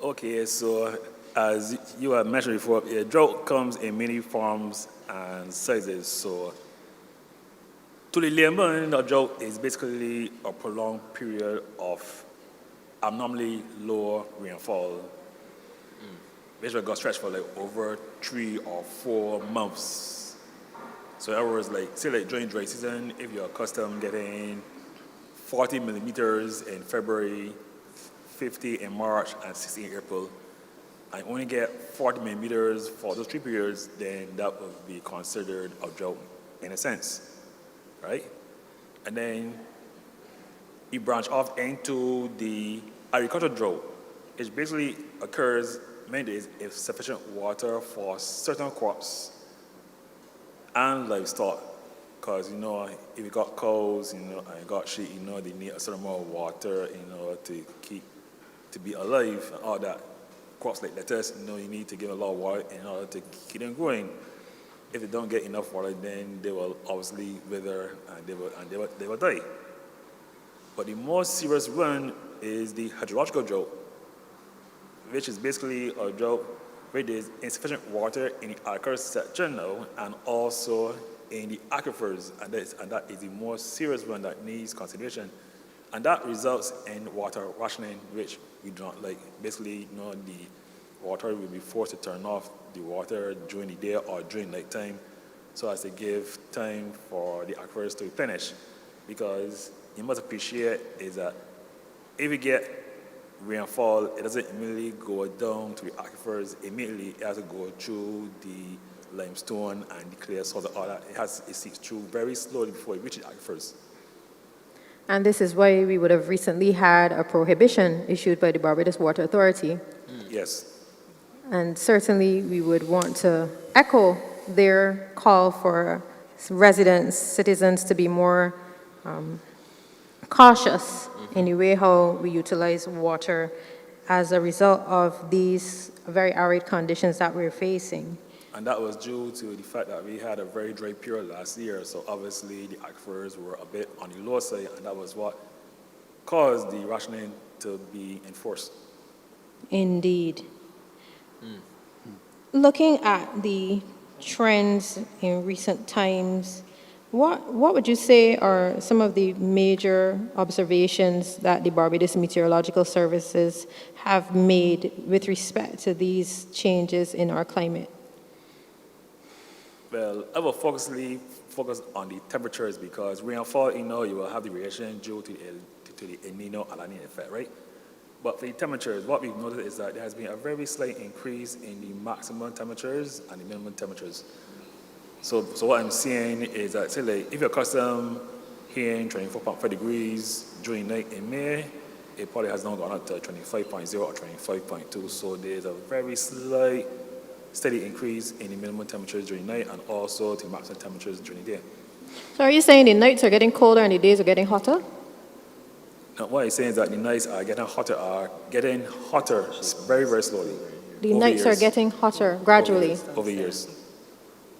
[SPEAKER 1] Okay,
[SPEAKER 3] so as you have mentioned before, a drought comes in many forms and sizes. So to the layman, a drought is basically a prolonged period of abnormally low rainfall. which will go stretch for like over 3 or 4 months. So in other words, like, say like during dry season, if you're accustomed getting 40 millimeters in February, 50 in March, and 60 in April, and only get 40 millimeters for those 3 periods, then that would be considered a drought in a sense, right? And then you branch off into the agricultural drought, which basically occurs many days if sufficient water for certain crops and livestock. Because, you know, if you got cows, you know, and you got sheep, you know, they need a certain amount of water, you know, to be alive and all that. Crops like lettuce, you know, you need to give a lot of water in order to keep them growing. If they don't get enough water, then they will obviously wither and they will die. But the most serious one is the hydrological drought, which is basically a drought where there's insufficient water in the agricultural sector now and also in the aquifers, and that is the most serious one that needs consideration. And that results in water rationing, which we don't like. Basically, you know, the water will be forced to turn off the water during the day or during nighttime so as to give time for the aquifers to replenish. Because you must appreciate is that if you get rainfall, it doesn't immediately go down to the aquifers. Immediately, it has to go through the limestone and the clay soils and all that. It seeps through very slowly before it reaches the aquifers.
[SPEAKER 1] And this is why we would have recently had a prohibition issued by the Barbados Water Authority.
[SPEAKER 3] Yes.
[SPEAKER 1] And certainly we would want to echo their call for residents, citizens to be more cautious in the way how we utilize water as a result of these very arid conditions that we're facing.
[SPEAKER 3] And that was due to the fact that we had a very dry period last year, so obviously the aquifers were a bit on the low side, and that was what caused the rationing to be enforced.
[SPEAKER 1] Indeed. Looking at the trends in recent times, what would you say are some of the major observations that the Barbados Meteorological Services have made with respect to these changes in our climate?
[SPEAKER 3] Well, I will focus on the temperatures because rainfall, you know, you will have the variation due to the El Niño and La Niña effect, right? But for the temperatures, what we've noticed is that there has been a very slight increase in the maximum temperatures and the minimum temperatures. So what I'm seeing is that, say, like, if you're accustomed hearing 24.5 degrees during night in May, it probably has now gone up to 25.0 or 25.2. So there's a very slight, steady increase in the minimum temperatures during night and also the maximum temperatures during the day.
[SPEAKER 1] So are you saying the nights are getting colder and the days are getting hotter?
[SPEAKER 3] Now, what I'm saying is that the nights are getting hotter very, very slowly.
[SPEAKER 1] The nights are getting hotter gradually.
[SPEAKER 3] Over years.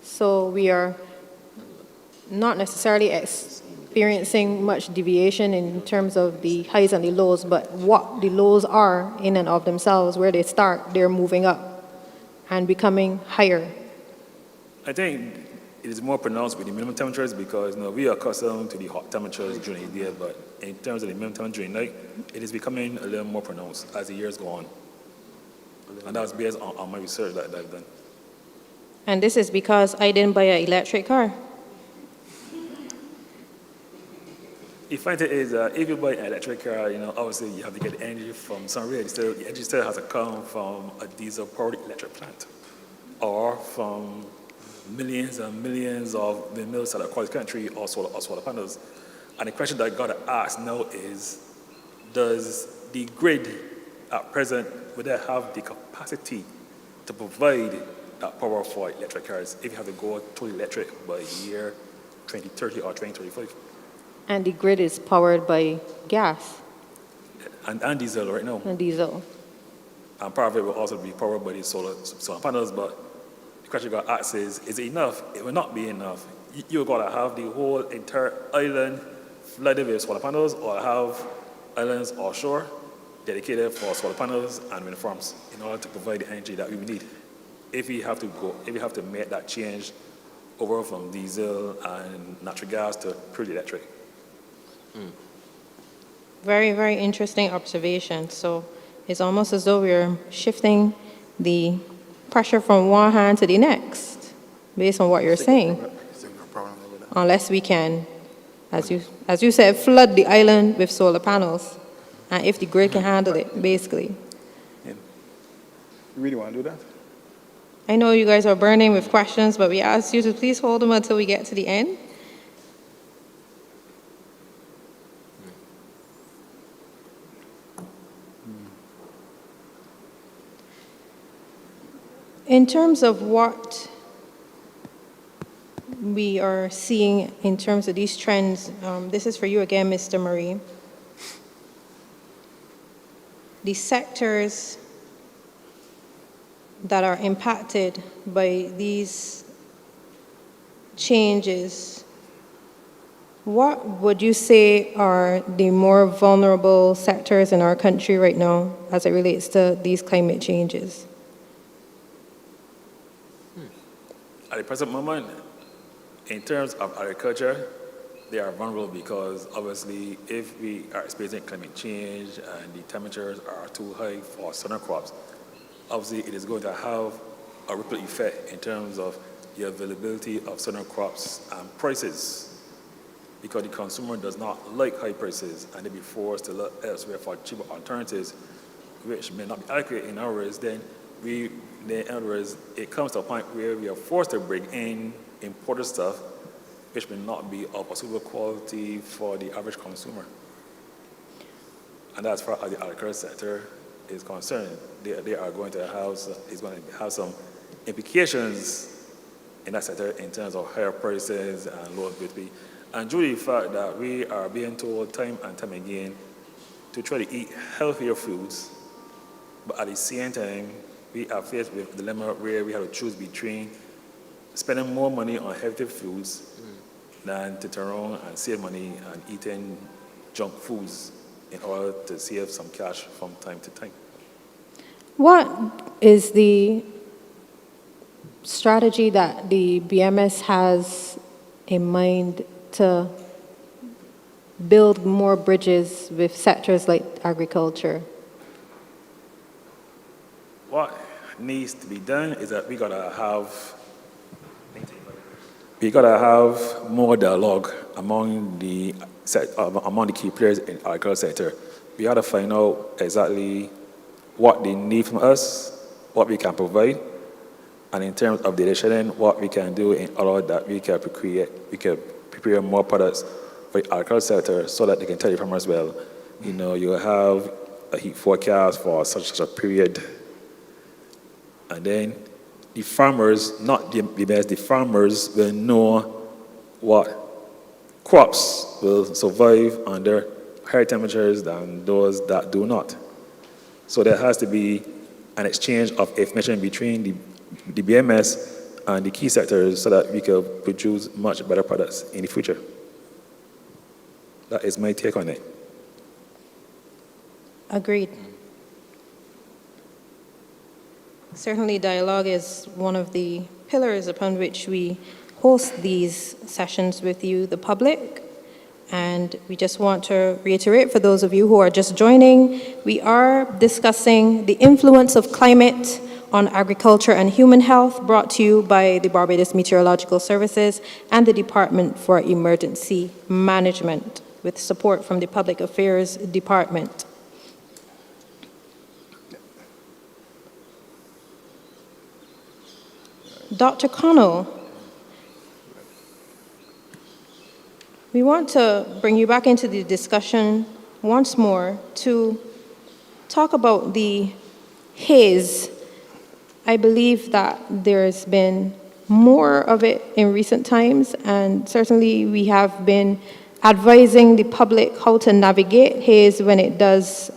[SPEAKER 1] So we are not necessarily experiencing much deviation in terms of the highs and the lows, but what the lows are in and of themselves, where they start, they're moving up and becoming higher.
[SPEAKER 3] I think it is more pronounced with the minimum temperatures because, you know, we are accustomed to the hot temperatures during the day, but in terms of the minimum temperature during night, it is becoming a little more pronounced as the years go on. And that was based on my research that I've done.
[SPEAKER 1] And this is because I didn't buy an electric car.
[SPEAKER 3] The funny thing is that if you buy an electric car, you know, obviously you have to get the energy from somewhere. The energy still has to come from a diesel-powered electric plant or from millions and millions of windmills that are across the country or solar panels. And the question that I got to ask now is, does the grid at present, would they have the capacity to provide that power for electric cars if you have to go totally electric by year 2030 or 2035?
[SPEAKER 1] And the grid is powered by gas
[SPEAKER 3] And diesel right now.
[SPEAKER 1] and diesel.
[SPEAKER 3] And part of it will also be powered by the solar panels, but the question you got to ask is it enough? It will not be enough. You've got to have the whole entire island flooded with solar panels or have islands offshore dedicated for solar panels and wind farms in order to provide the energy that we need. If we have to make that change over from diesel and natural gas to purely electric.
[SPEAKER 1] Very, very interesting observation. So it's almost as though we're shifting the pressure from one hand to the next, based on what you're saying. Unless we can, as you said, flood the island with solar panels, and if the grid can handle it, basically.
[SPEAKER 4] You really want to do that?
[SPEAKER 1] I know you guys are burning with questions, but we ask you to please hold them until we get to the end. In terms of what we are seeing in terms of these trends, this is for you again, Mr. Murray. The sectors that are impacted by these changes, what would you say are the more vulnerable sectors in our country right now as it relates to these climate changes?
[SPEAKER 3] At the present moment, in terms of agriculture, they are vulnerable because obviously if we are experiencing climate change and the temperatures are too high for certain crops, obviously it is going to have a ripple effect in terms of the availability of certain crops and prices, because the consumer does not like high prices and they be forced to look elsewhere for cheaper alternatives, which may not be adequate. In other words, then it comes to a point where we are forced to bring in imported stuff which may not be of a suitable quality for the average consumer. And as far as the agricultural sector is concerned, they are going to have some implications in that sector in terms of higher prices and lower availability. And due to the fact that we are being told time and time again to try to eat healthier foods, but at the same time, we are faced with a dilemma where we have to choose between spending more money on healthy foods than to turn around and save money and eating junk foods in order to save some cash from time to time.
[SPEAKER 1] What is the strategy that the BMS has in mind to build more bridges with sectors like agriculture?
[SPEAKER 3] What needs to be done is that we gotta have more dialogue among the key players in the agricultural sector. We have to find out exactly what they need from us, what we can provide, and in terms of dehydration, what we can do in order that we can prepare more products for the agricultural sector so that they can tell the farmers, well, you have a heat forecast for such a period. And then the farmers, not the best, the farmers will know what crops will survive under higher temperatures than those that do not. So there has to be an exchange of information between the BMS and the key sectors so that we can produce much better products in the future. That is my take on it.
[SPEAKER 1] Agreed. Certainly, dialogue is one of the pillars upon which we host these sessions with you, the public. And we just want to reiterate for those of you who are just joining, we are discussing the influence of climate on agriculture and human health, brought to you by the Barbados Meteorological Services and the Department for Emergency Management, with support from the Public Affairs Department. Dr. Connell, we want to bring you back into the discussion once more to talk about the haze. I believe that there's been more of it in recent times, and certainly we have been advising the public how to navigate haze when it does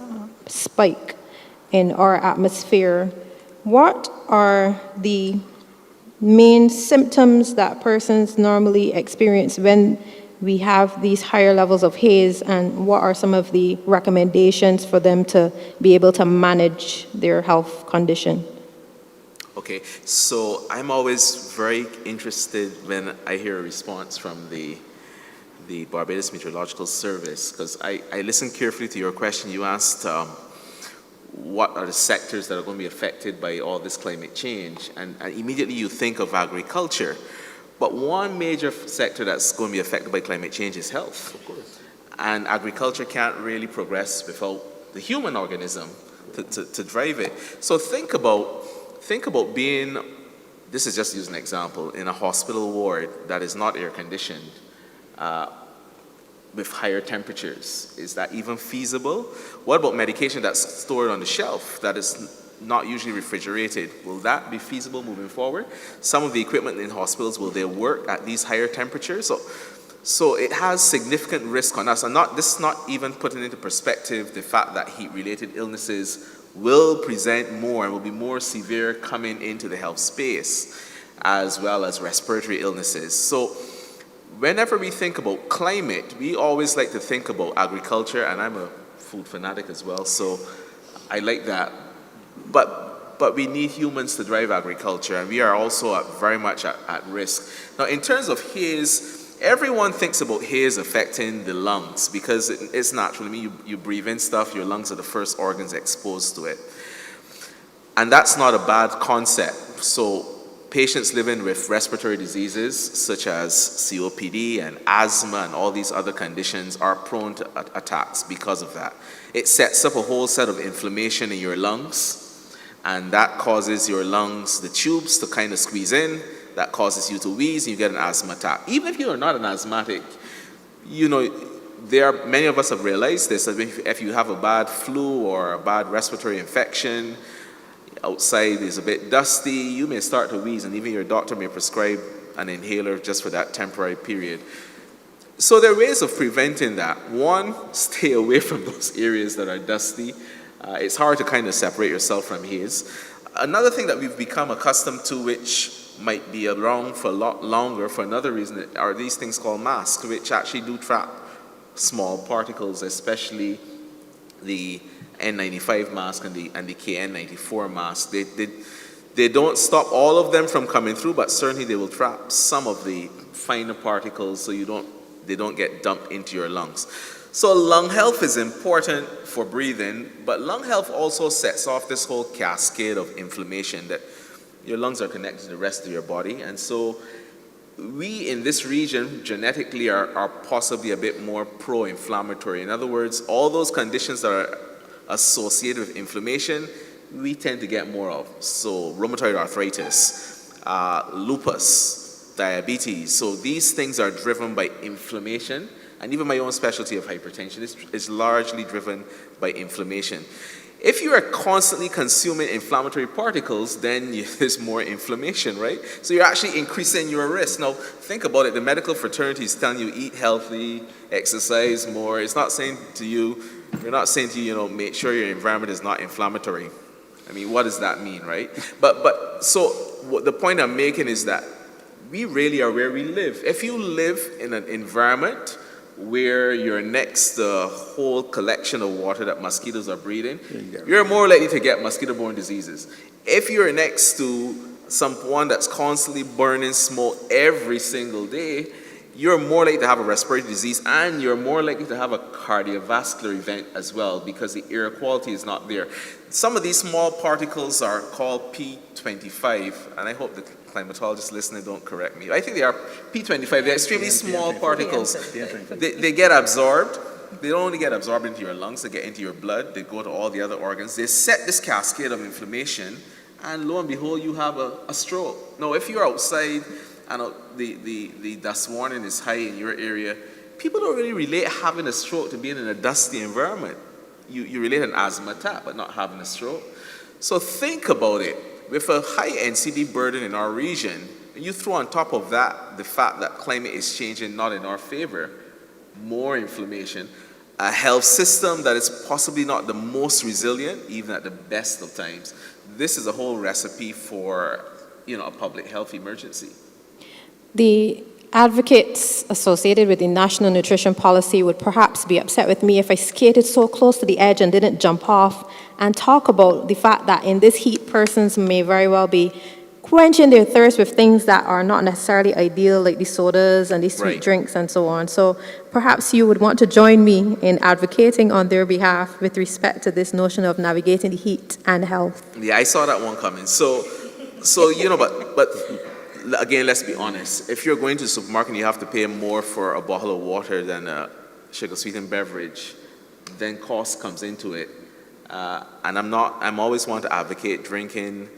[SPEAKER 1] spike in our atmosphere. What are the main symptoms that persons normally experience when we have these higher levels of haze, and what are some of the recommendations for them to be able to manage their health condition?
[SPEAKER 5] Okay, so I'm always very interested when I hear a response from the Barbados Meteorological Service, because I listened carefully to your question. You asked, what are the sectors that are going to be affected by all this climate change, and immediately you think of agriculture. But one major sector that's going to be affected by climate change is health. Of course. And agriculture can't really progress without the human organism to drive it. So think about being, this is just using an example, in a hospital ward that is not air conditioned, with higher temperatures. Is that even feasible? What about medication that's stored on the shelf that is not usually refrigerated? Will that be feasible moving forward? Some of the equipment in hospitals, will they work at these higher temperatures? So it has significant risk on us. And this is not even putting into perspective the fact that heat-related illnesses will present more and will be more severe coming into the health space, as well as respiratory illnesses. So whenever we think about climate, we always like to think about agriculture, and I'm a food fanatic as well, so I like that. But we need humans to drive agriculture, and we are also very much at risk. Now, in terms of haze, everyone thinks about haze affecting the lungs because it's natural. I mean, you breathe in stuff, your lungs are the first organs exposed to it. And that's not a bad concept. So patients living with respiratory diseases such as COPD and asthma and all these other conditions are prone to attacks because of that. It sets up a whole set of inflammation in your lungs, and that causes your lungs, the tubes, to kind of squeeze in. That causes you to wheeze, and you get an asthma attack. Even if you are not an asthmatic, many of us have realized this, that if you have a bad flu or a bad respiratory infection, outside is a bit dusty, you may start to wheeze, and even your doctor may prescribe an inhaler just for that temporary period. So there are ways of preventing that. One, stay away from those areas that are dusty. It's hard to kind of separate yourself from haze. Another thing that we've become accustomed to, which might be around for a lot longer for another reason, are these things called masks, which actually do trap small particles, especially the N95 mask and the KN94 mask. They don't stop all of them from coming through, but certainly they will trap some of the finer particles so they don't get dumped into your lungs. So lung health is important for breathing, but lung health also sets off this whole cascade of inflammation that your lungs are connected to the rest of your body. And so we in this region genetically are possibly a bit more pro-inflammatory. In other words, all those conditions that are associated with inflammation, we tend to get more of. So rheumatoid arthritis, lupus, diabetes. So these things are driven by inflammation. And even my own specialty of hypertension is largely driven by inflammation. If you are constantly consuming inflammatory particles, then there's more inflammation, right? So you're actually increasing your risk. Now, think about it. The medical fraternity is telling you eat healthy, exercise more. It's not saying to you, we're not saying to you, make sure your environment is not inflammatory. I mean, what does that mean, right? So the point I'm making is that we really are where we live. If you live in an environment where you're next to a whole collection of water that mosquitoes are breeding, you're more likely to get mosquito-borne diseases. If you're next to someone that's constantly burning smoke every single day, you're more likely to have a respiratory disease, and you're more likely to have a cardiovascular event as well because the air quality is not there. Some of these small particles are called P25, and I hope the climatologists listening don't correct me. I think they are P25. They're extremely small particles. They get absorbed. They don't only get absorbed into your lungs, they get into your blood, they go to all the other organs. They set this cascade of inflammation, and lo and behold, you have a stroke. Now, if you're outside and the dust warning is high in your area, people don't really relate having a stroke to being in a dusty environment. You relate an asthma attack, but not having a stroke. So think about it. With a high NCD burden in our region, and you throw on top of that the fact that climate is changing not in our favor, more inflammation, a health system that is possibly not the most resilient, even at the best of times. This is a whole recipe for, a public health emergency.
[SPEAKER 1] The advocates associated with the National Nutrition Policy would perhaps be upset with me if I skated so close to the edge and didn't jump off and talk about the fact that in this heat, persons may very well be quenching their thirst with things that are not necessarily ideal, like these sodas and these sweet
[SPEAKER 5] Right.
[SPEAKER 1] drinks and so on. So perhaps you would want to join me in advocating on their behalf with respect to this notion of navigating the heat and health.
[SPEAKER 5] Yeah, I saw that one coming. So but again, let's be honest. If you're going to the supermarket and you have to pay more for a bottle of water than a sugar-sweetened beverage, then cost comes into it. And I'm always want to advocate drinking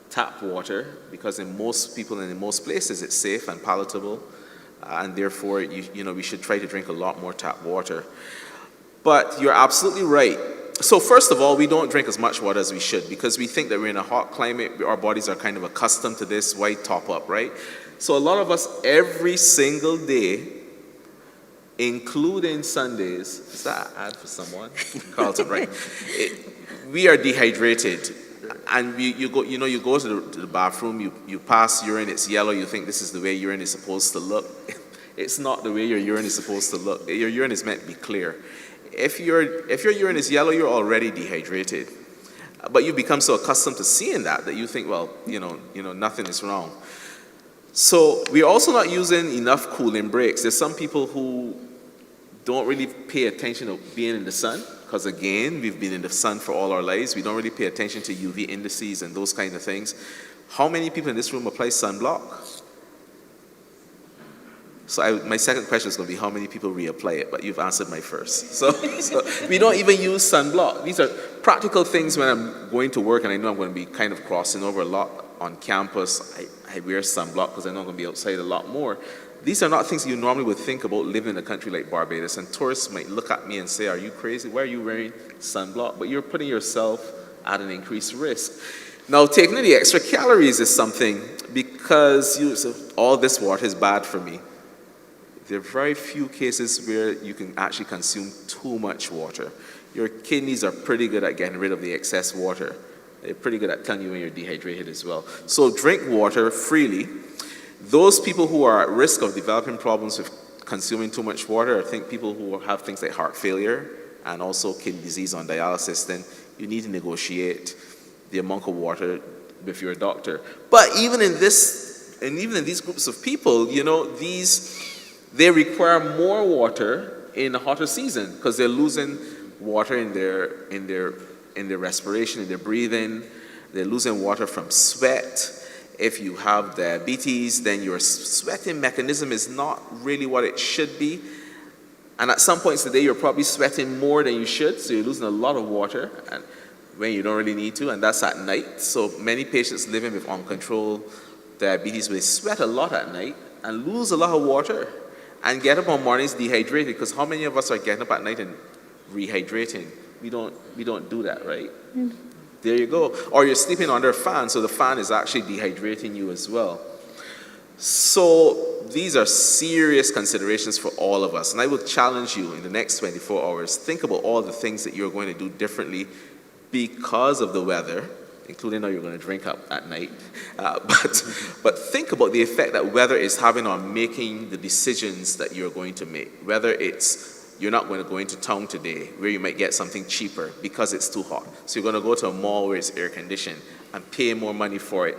[SPEAKER 5] tap water, because in most people and in most places it's safe and palatable, and therefore we should try to drink a lot more tap water. But you're absolutely right. So first of all, we don't drink as much water as we should because we think that we're in a hot climate. Our bodies are kind of accustomed to this. Why top up, right? So a lot of us every single day, including Sundays, is that an ad for someone? Carlton, right? We are dehydrated. And you go to the bathroom, you pass urine, it's yellow, you think this is the way urine is supposed to look. It's not the way your urine is supposed to look. Your urine is meant to be clear. If your urine is yellow, you're already dehydrated. But you become so accustomed to seeing that you think, well, nothing is wrong. So we're also not using enough cooling breaks. There's some people who don't really pay attention to being in the sun, because again, we've been in the sun for all our lives. We don't really pay attention to UV indices and those kind of things. How many people in this room apply sunblock? So my second question is going to be how many people reapply it, but you've answered my first. So we don't even use sunblock. These are practical things when I'm going to work, and I know I'm going to be kind of crossing over a lot on campus. I wear sunblock because I know I'm going to be outside a lot more. These are not things you normally would think about living in a country like Barbados, and tourists might look at me and say, are you crazy? Why are you wearing sunblock? But you're putting yourself at an increased risk. Now, taking the extra calories is something, because all this water is bad for me. There are very few cases where you can actually consume too much water. Your kidneys are pretty good at getting rid of the excess water. They're pretty good at telling you when you're dehydrated as well. So drink water freely. Those people who are at risk of developing problems with consuming too much water, I think people who have things like heart failure and also kidney disease on dialysis, then you need to negotiate the amount of water with your doctor. But even in these groups of people, they require more water in the hotter season because they're losing water in their respiration, in their breathing. They're losing water from sweat. If you have diabetes, then your sweating mechanism is not really what it should be. And at some points today, you're probably sweating more than you should, so you're losing a lot of water and when you don't really need to, and that's at night. So many patients living with uncontrolled diabetes, they sweat a lot at night and lose a lot of water and get up on mornings dehydrated, because how many of us are getting up at night and rehydrating? We don't do that, right? Mm. There you go. Or you're sleeping under a fan, so the fan is actually dehydrating you as well. So these are serious considerations for all of us. And I will challenge you in the next 24 hours, think about all the things that you're going to do differently because of the weather, including how you're going to drink up at night. But think about the effect that weather is having on making the decisions that you're going to make. Whether it's you're not going to go into town today where you might get something cheaper because it's too hot. So you're going to go to a mall where it's air conditioned and pay more money for it.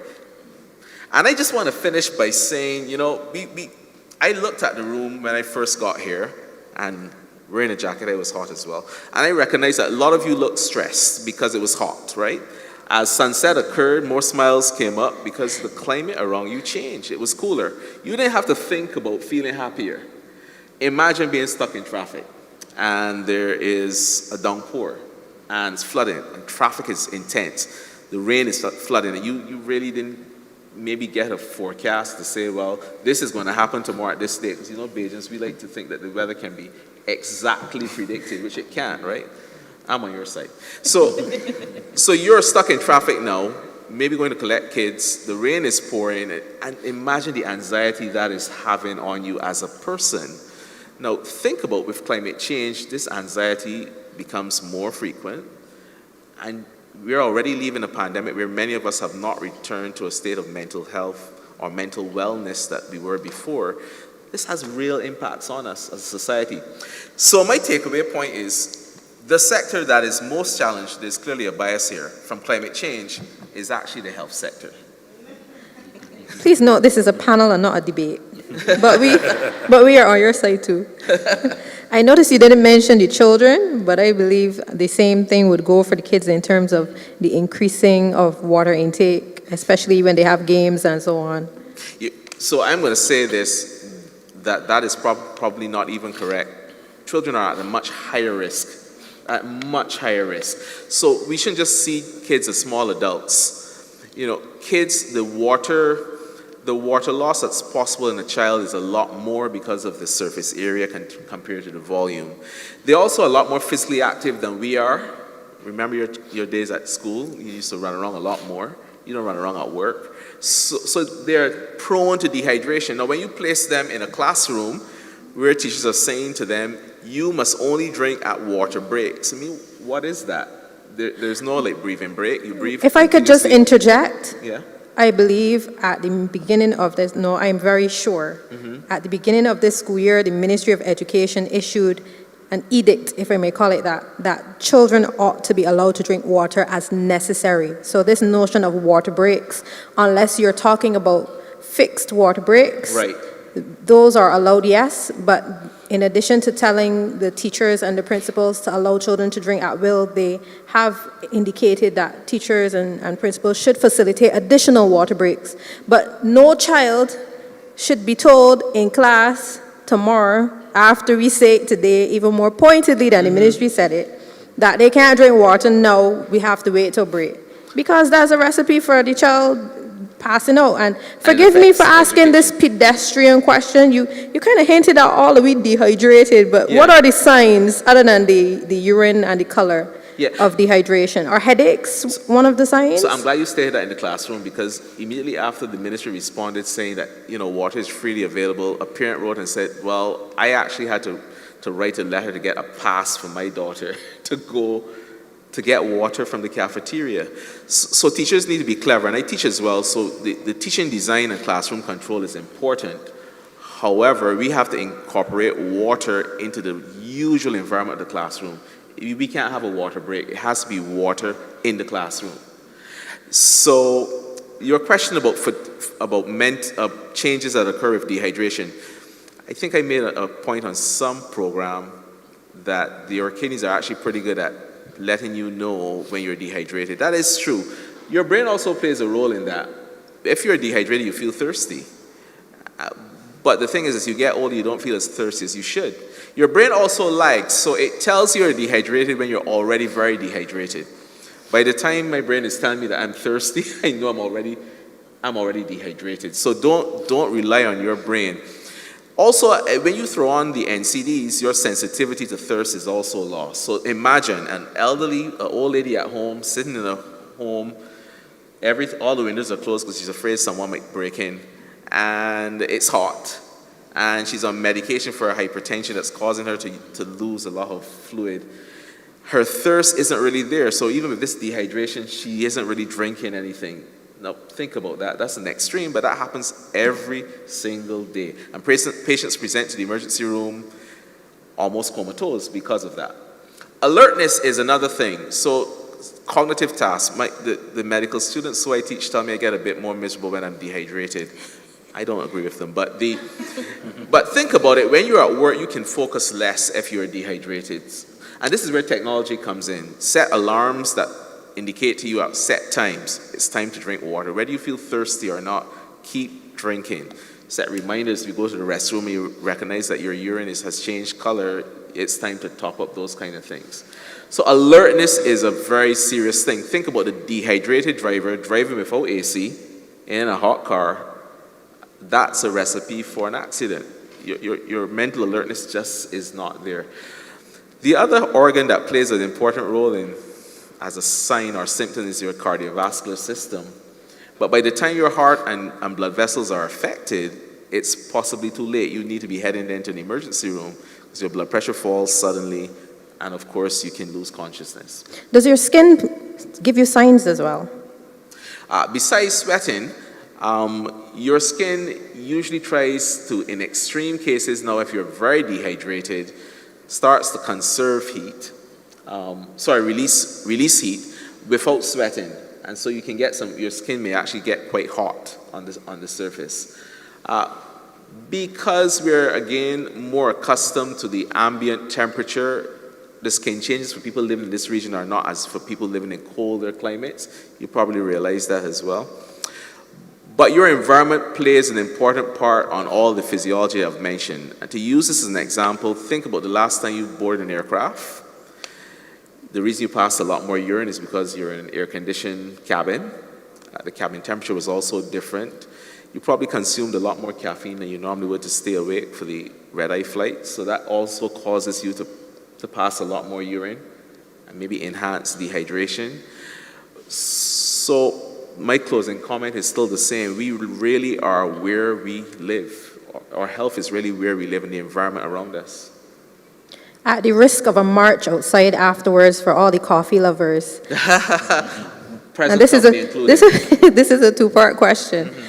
[SPEAKER 5] And I just want to finish by saying, I looked at the room when I first got here, and wearing a jacket, I was hot as well. And I recognized that a lot of you looked stressed because it was hot, right? As sunset occurred, more smiles came up because the climate around you changed. It was cooler. You didn't have to think about feeling happier. Imagine being stuck in traffic and there is a downpour and it's flooding and traffic is intense. The rain is flooding and you really didn't maybe get a forecast to say, well, this is going to happen tomorrow at this date. Because Bajans, we like to think that the weather can be exactly predicted, which it can, right? I'm on your side. So you're stuck in traffic now, maybe going to collect kids, the rain is pouring, and imagine the anxiety that is having on you as a person. Now, think about with climate change, this anxiety becomes more frequent, and we're already leaving a pandemic where many of us have not returned to a state of mental health or mental wellness that we were before. This has real impacts on us as a society. So my takeaway point is, the sector that is most challenged, there's clearly a bias here from climate change, is actually the health sector.
[SPEAKER 1] Please note this is a panel and not a debate. but we are on your side too. I noticed you didn't mention the children, but I believe the same thing would go for the kids in terms of the increasing of water intake, especially when they have games and so on.
[SPEAKER 5] So I'm going to say this, that is probably not even correct. Children are at a much higher risk, So we shouldn't just see kids as small adults. You know, kids, the water loss that's possible in a child is a lot more because of the surface area compared to the volume. They're also a lot more physically active than we are. Remember your days at school? You used to run around a lot more. You don't run around at work. So they're prone to dehydration. Now, when you place them in a classroom where teachers are saying to them, you must only drink at water breaks. I mean, what is that? There's no like breathing break. You breathe.
[SPEAKER 1] If I could just interject.
[SPEAKER 5] Yeah.
[SPEAKER 1] I believe at the beginning of this, no, I'm very sure, at the beginning of this school year, the Ministry of Education issued an edict, if I may call it that, that children ought to be allowed to drink water as necessary. So this notion of water breaks, unless you're talking about fixed water breaks,
[SPEAKER 5] right,
[SPEAKER 1] those are allowed, yes, but in addition to telling the teachers and the principals to allow children to drink at will, they have indicated that teachers and principals should facilitate additional water breaks. But no child should be told in class tomorrow, after we say it today, even more pointedly than the ministry said it, that they can't drink water. No, we have to wait till break. Because that's a recipe for the child passing out. And forgive me for asking this pedestrian question. You kind of hinted at all of we dehydrated, but what are the signs other than the urine and the color of dehydration? Are headaches one of the signs?
[SPEAKER 5] So I'm glad you stated that in the classroom, because immediately after the ministry responded saying that, you know, water is freely available, a parent wrote and said, well, I actually had to write a letter to get a pass for my daughter to go to get water from the cafeteria. So teachers need to be clever, and I teach as well, so the teaching design and classroom control is important. However, we have to incorporate water into the usual environment of the classroom. We can't have a water break. It has to be water in the classroom. So your question about changes that occur with dehydration, I think I made a point on some program that the Orkidneys are actually pretty good at letting you know when you're dehydrated. That is true. Your brain also plays a role in that. If you're dehydrated, you feel thirsty. But the thing is, as you get older, you don't feel as thirsty as you should. Your brain also lags, so it tells you you're dehydrated when you're already very dehydrated. By the time my brain is telling me that I'm thirsty, I know I'm already dehydrated. So don't rely on your brain. Also, when you throw on the NCDs, your sensitivity to thirst is also lost. So imagine an old lady at home, sitting in a home, all the windows are closed because she's afraid someone might break in, and it's hot, and she's on medication for hypertension that's causing her to lose a lot of fluid. Her thirst isn't really there, so even with this dehydration, she isn't really drinking anything. Now, think about that. That's an extreme, but that happens every single day. And patients present to the emergency room almost comatose because of that. Alertness is another thing. So, cognitive tasks. The medical students who I teach tell me I get a bit more miserable when I'm dehydrated. I don't agree with them, but think about it. When you're at work, you can focus less if you're dehydrated. And this is where technology comes in. Set alarms that indicate to you at set times, it's time to drink water. Whether you feel thirsty or not, keep drinking. Set reminders, if you go to the restroom and you recognize that your urine has changed color, it's time to top up those kind of things. So alertness is a very serious thing. Think about the dehydrated driver driving without AC in a hot car. That's a recipe for an accident. Your mental alertness just is not there. The other organ that plays an important role as a sign or symptom is your cardiovascular system. But by the time your heart and blood vessels are affected, it's possibly too late. You need to be heading into an emergency room because your blood pressure falls suddenly, and of course, you can lose consciousness.
[SPEAKER 1] Does your skin give you signs as well?
[SPEAKER 5] Besides sweating, your skin usually tries to, in extreme cases, now if you're very dehydrated, starts to conserve heat. Release heat without sweating. And so you can get your skin may actually get quite hot on the surface. Because we're, again, more accustomed to the ambient temperature, the skin changes for people living in this region are not as for people living in colder climates. You probably realize that as well. But your environment plays an important part on all the physiology I've mentioned. And to use this as an example, think about the last time you boarded an aircraft. The reason you passed a lot more urine is because you're in an air-conditioned cabin. The cabin temperature was also different. You probably consumed a lot more caffeine than you normally would to stay awake for the red-eye flight. So that also causes you to pass a lot more urine and maybe enhance dehydration. So my closing comment is still the same. We really are where we live. Our health is really where we live in the environment around us.
[SPEAKER 1] At the risk of a march outside afterwards for all the coffee lovers. And this is a two-part question. Mm-hmm.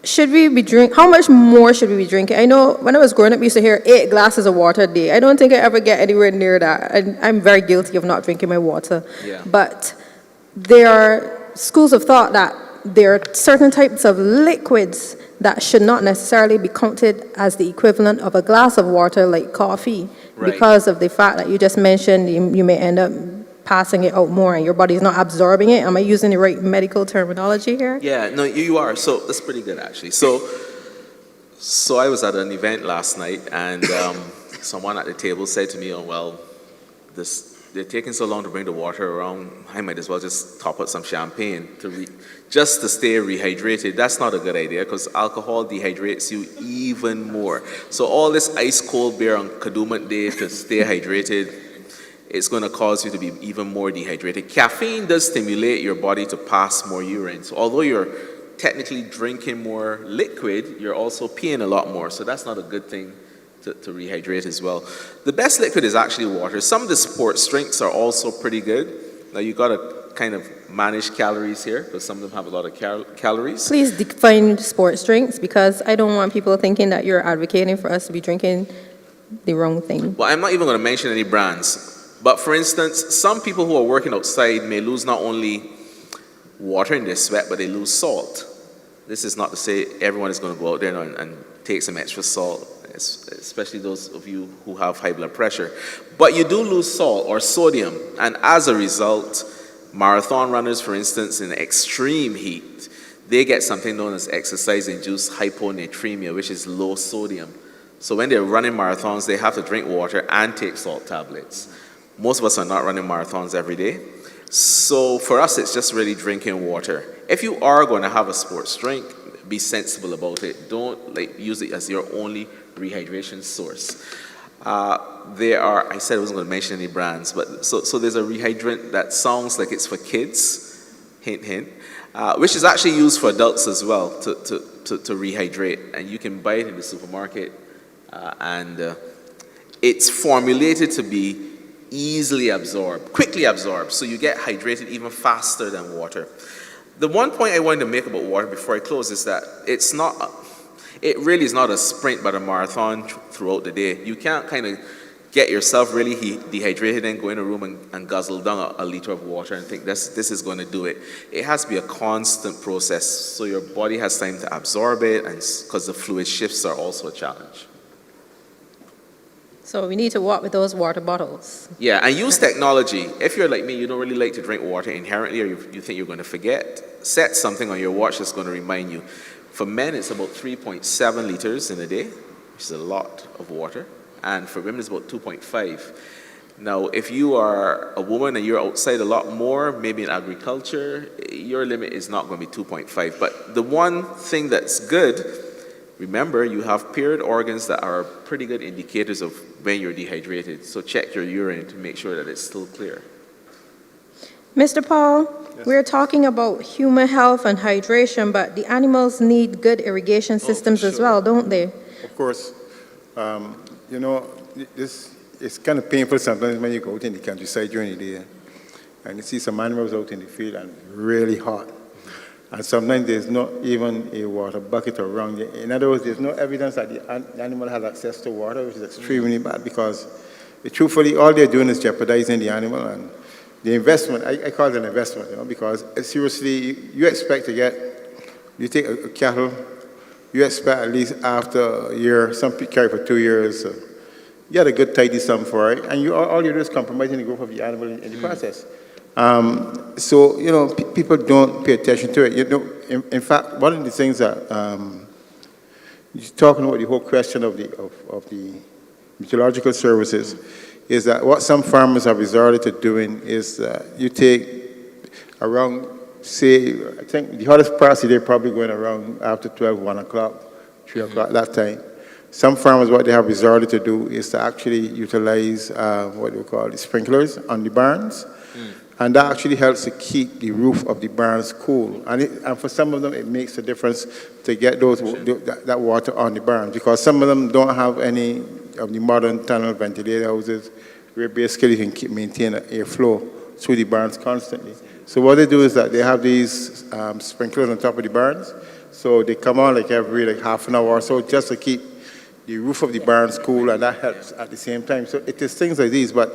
[SPEAKER 1] Should we be how much more should we be drinking? I know when I was growing up, we used to hear 8 glasses of water a day. I don't think I ever get anywhere near that. I'm very guilty of not drinking my water.
[SPEAKER 5] Yeah.
[SPEAKER 1] But there are schools of thought that there are certain types of liquids that should not necessarily be counted as the equivalent of a glass of water, like coffee,
[SPEAKER 5] right,
[SPEAKER 1] because of the fact that you just mentioned you may end up passing it out more and your body's not absorbing it. Am I using the right medical terminology here?
[SPEAKER 5] Yeah, no, you are. So that's pretty good, actually. So I was at an event last night, and someone at the table said to me, "Oh, well, they're taking so long to bring the water around. I might as well just top up some champagne just to stay rehydrated." That's not a good idea because alcohol dehydrates you even more. So all this ice cold beer on Kadooment Day to stay hydrated, it's going to cause you to be even more dehydrated. Caffeine does stimulate your body to pass more urine. So although you're technically drinking more liquid, you're also peeing a lot more. So that's not a good thing to rehydrate as well. The best liquid is actually water. Some of the sports drinks are also pretty good. Now you got to kind of manage calories here because some of them have a lot of calories.
[SPEAKER 1] Please define sports drinks because I don't want people thinking that you're advocating for us to be drinking the wrong thing.
[SPEAKER 5] Well, I'm not even going to mention any brands. But for instance, some people who are working outside may lose not only water in their sweat, but they lose salt. This is not to say everyone is going to go out there and take some extra salt, especially those of you who have high blood pressure. But you do lose salt or sodium, and as a result, marathon runners, for instance, in extreme heat, they get something known as exercise-induced hyponatremia, which is low sodium. So when they're running marathons, they have to drink water and take salt tablets. Most of us are not running marathons every day. So for us, it's just really drinking water. If you are going to have a sports drink, be sensible about it. Don't use it as your only rehydration source. I said I wasn't going to mention any brands, but so there's a rehydrant that sounds like it's for kids, hint, hint, which is actually used for adults as well to rehydrate. And you can buy it in the supermarket. And it's formulated to be easily absorbed, quickly absorbed, so you get hydrated even faster than water. The one point I wanted to make about water before I close is that it really is not a sprint but a marathon throughout the day. You can't kind of get yourself really dehydrated and go in a room and guzzle down a liter of water and think this is going to do it. It has to be a constant process so your body has time to absorb it, and because the fluid shifts are also a challenge.
[SPEAKER 1] So we need to walk with those water bottles.
[SPEAKER 5] Yeah, and use technology. If you're like me, you don't really like to drink water inherently, or you think you're going to forget, set something on your watch that's going to remind you. For men, it's about 3.7 liters in a day, which is a lot of water. And for women, it's about 2.5. Now, if you are a woman and you're outside a lot more, maybe in agriculture, your limit is not going to be 2.5. But the one thing that's good, remember, you have paired organs that are pretty good indicators of when you're dehydrated. So check your urine to make sure that it's still clear.
[SPEAKER 1] Mr. Paul, yes. We're talking about human health and hydration, but the animals need good irrigation systems as well, don't they?
[SPEAKER 4] Of course. This is kind of painful sometimes when you go out in the countryside during the day and you see some animals out in the field and really hot. And sometimes there's not even a water bucket around you. In other words, there's no evidence that the animal has access to water, which is extremely bad because truthfully, all they're doing is jeopardizing the animal. And the investment, I call it an investment, because seriously, you expect to get, you take a cattle, you expect at least after a year, some people carry for 2 years, you get a good tidy sum for it, and all you do is compromising the growth of the animal in the process. So, people don't pay attention to it. In fact, one of the things that, you're talking about the whole question of the meteorological services, is that what some farmers have resorted to doing is you take around, say, I think the hottest parts they're probably going around after 12, 1 o'clock, 3 o'clock, that time. Some farmers, what they have resorted to do is to actually utilize what we call the sprinklers on the barns. And that actually helps to keep the roof of the barns cool. And for some of them, it makes a difference to get that water on the barns, because some of them don't have any of the modern tunnel ventilated houses where basically you can maintain an airflow through the barns constantly. So what they do is that they have these sprinklers on top of the barns. So they come on every half an hour or so just to keep the roof of the barns cool, and that helps at the same time. So it is things like these, but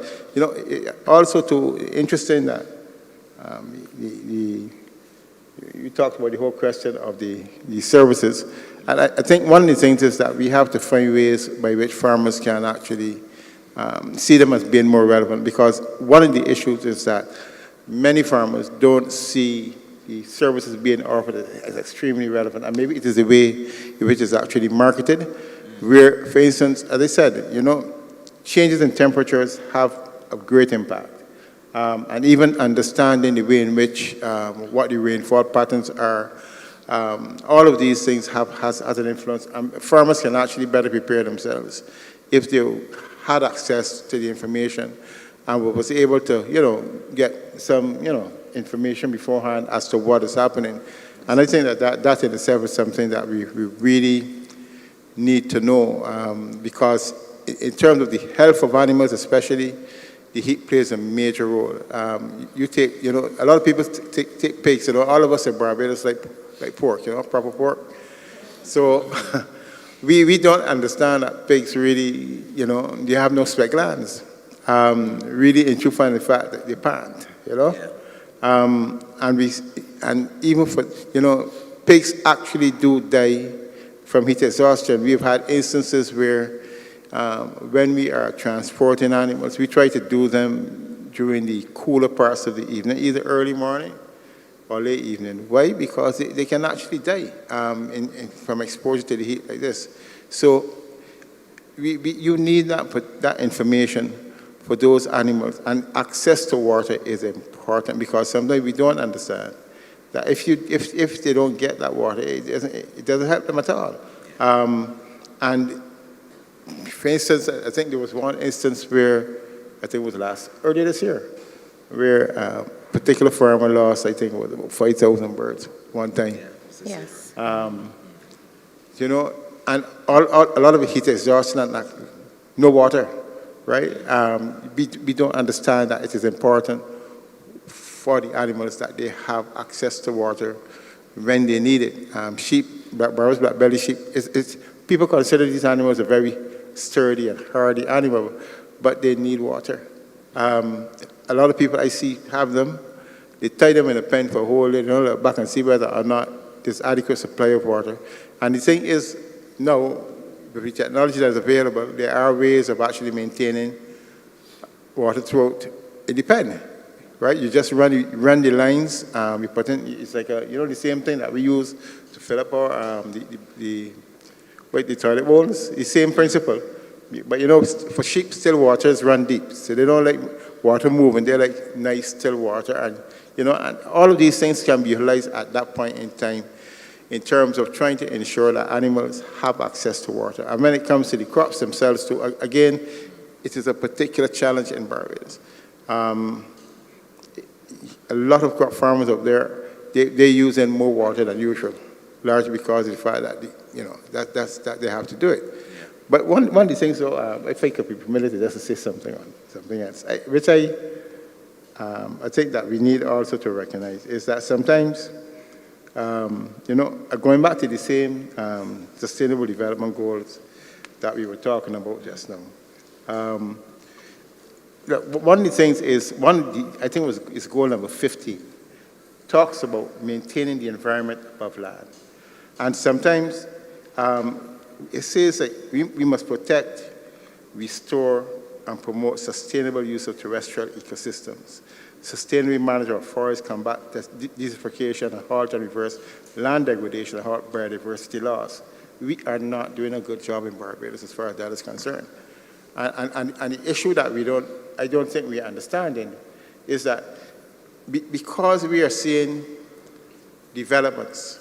[SPEAKER 4] also interesting that you talked about the whole question of the services, and I think one of the things is that we have to find ways by which farmers can actually see them as being more relevant, because one of the issues is that many farmers don't see the services being offered as extremely relevant, and maybe it is the way in which it's actually marketed. Where, for instance, as I said, changes in temperatures have a great impact. And even understanding the way in which what the rainfall patterns are, all of these things has an influence. Farmers can actually better prepare themselves if they had access to the information and was able to, get some, information beforehand as to what is happening. And I think that in itself is something that we really need to know, because in terms of the health of animals especially, the heat plays a major role. You take, a lot of people take pigs, all of us in Barbados like pork, proper pork. So we don't understand that pigs really, they have no sweat glands. Really, in truth and in fact, that they pant, and even for, pigs actually do die from heat exhaustion. We've had instances where when we are transporting animals, we try to do them during the cooler parts of the evening, either early morning or late evening. Why? Because they can actually die from exposure to the heat like this. So you need that information for those animals, and access to water is important, because sometimes we don't understand that if they don't get that water, it doesn't help them at all. And for instance, I think there was one instance where, I think it was earlier this year, where a particular farmer lost, I think it was about 5,000 birds one time.
[SPEAKER 1] Yes.
[SPEAKER 4] And a lot of it heat exhaustion and no water, right? We don't understand that it is important for the animals that they have access to water when they need it. Sheep, Barbados black-bellied sheep, people consider these animals a very sturdy and hardy animal, but they need water. A lot of people I see have them, they tie them in a pen for a whole day, look back and see whether or not there's adequate supply of water. And the thing is, now, with the technology that is available, there are ways of actually maintaining water throughout in the pen. Right, you just run the lines. You put in, it's like the same thing that we use to fill up our the toilet bowls. The same principle, but for sheep, still waters run deep, so they don't like water moving. They like nice still water, and and all of these things can be utilized at that point in time, in terms of trying to ensure that animals have access to water. And when it comes to the crops themselves, too, again, it is a particular challenge in Barbados. A lot of crop farmers up there, they're using more water than usual, largely because of the fact that that they have to do it. But one of the things, though, if I could be permitted just to say something else, which I think that we need also to recognize, is that sometimes, going back to the same sustainable development goals that we were talking about just now, look, one of the things is, I think it's goal number 50, talks about maintaining the environment above land. And sometimes it says that we must protect, restore, and promote sustainable use of terrestrial ecosystems, sustainably manage our forests, combat desertification, and halt and reverse land degradation, and halt biodiversity loss. We are not doing a good job in Barbados as far as that is concerned. And the issue that I don't think we are understanding is that because we are seeing developments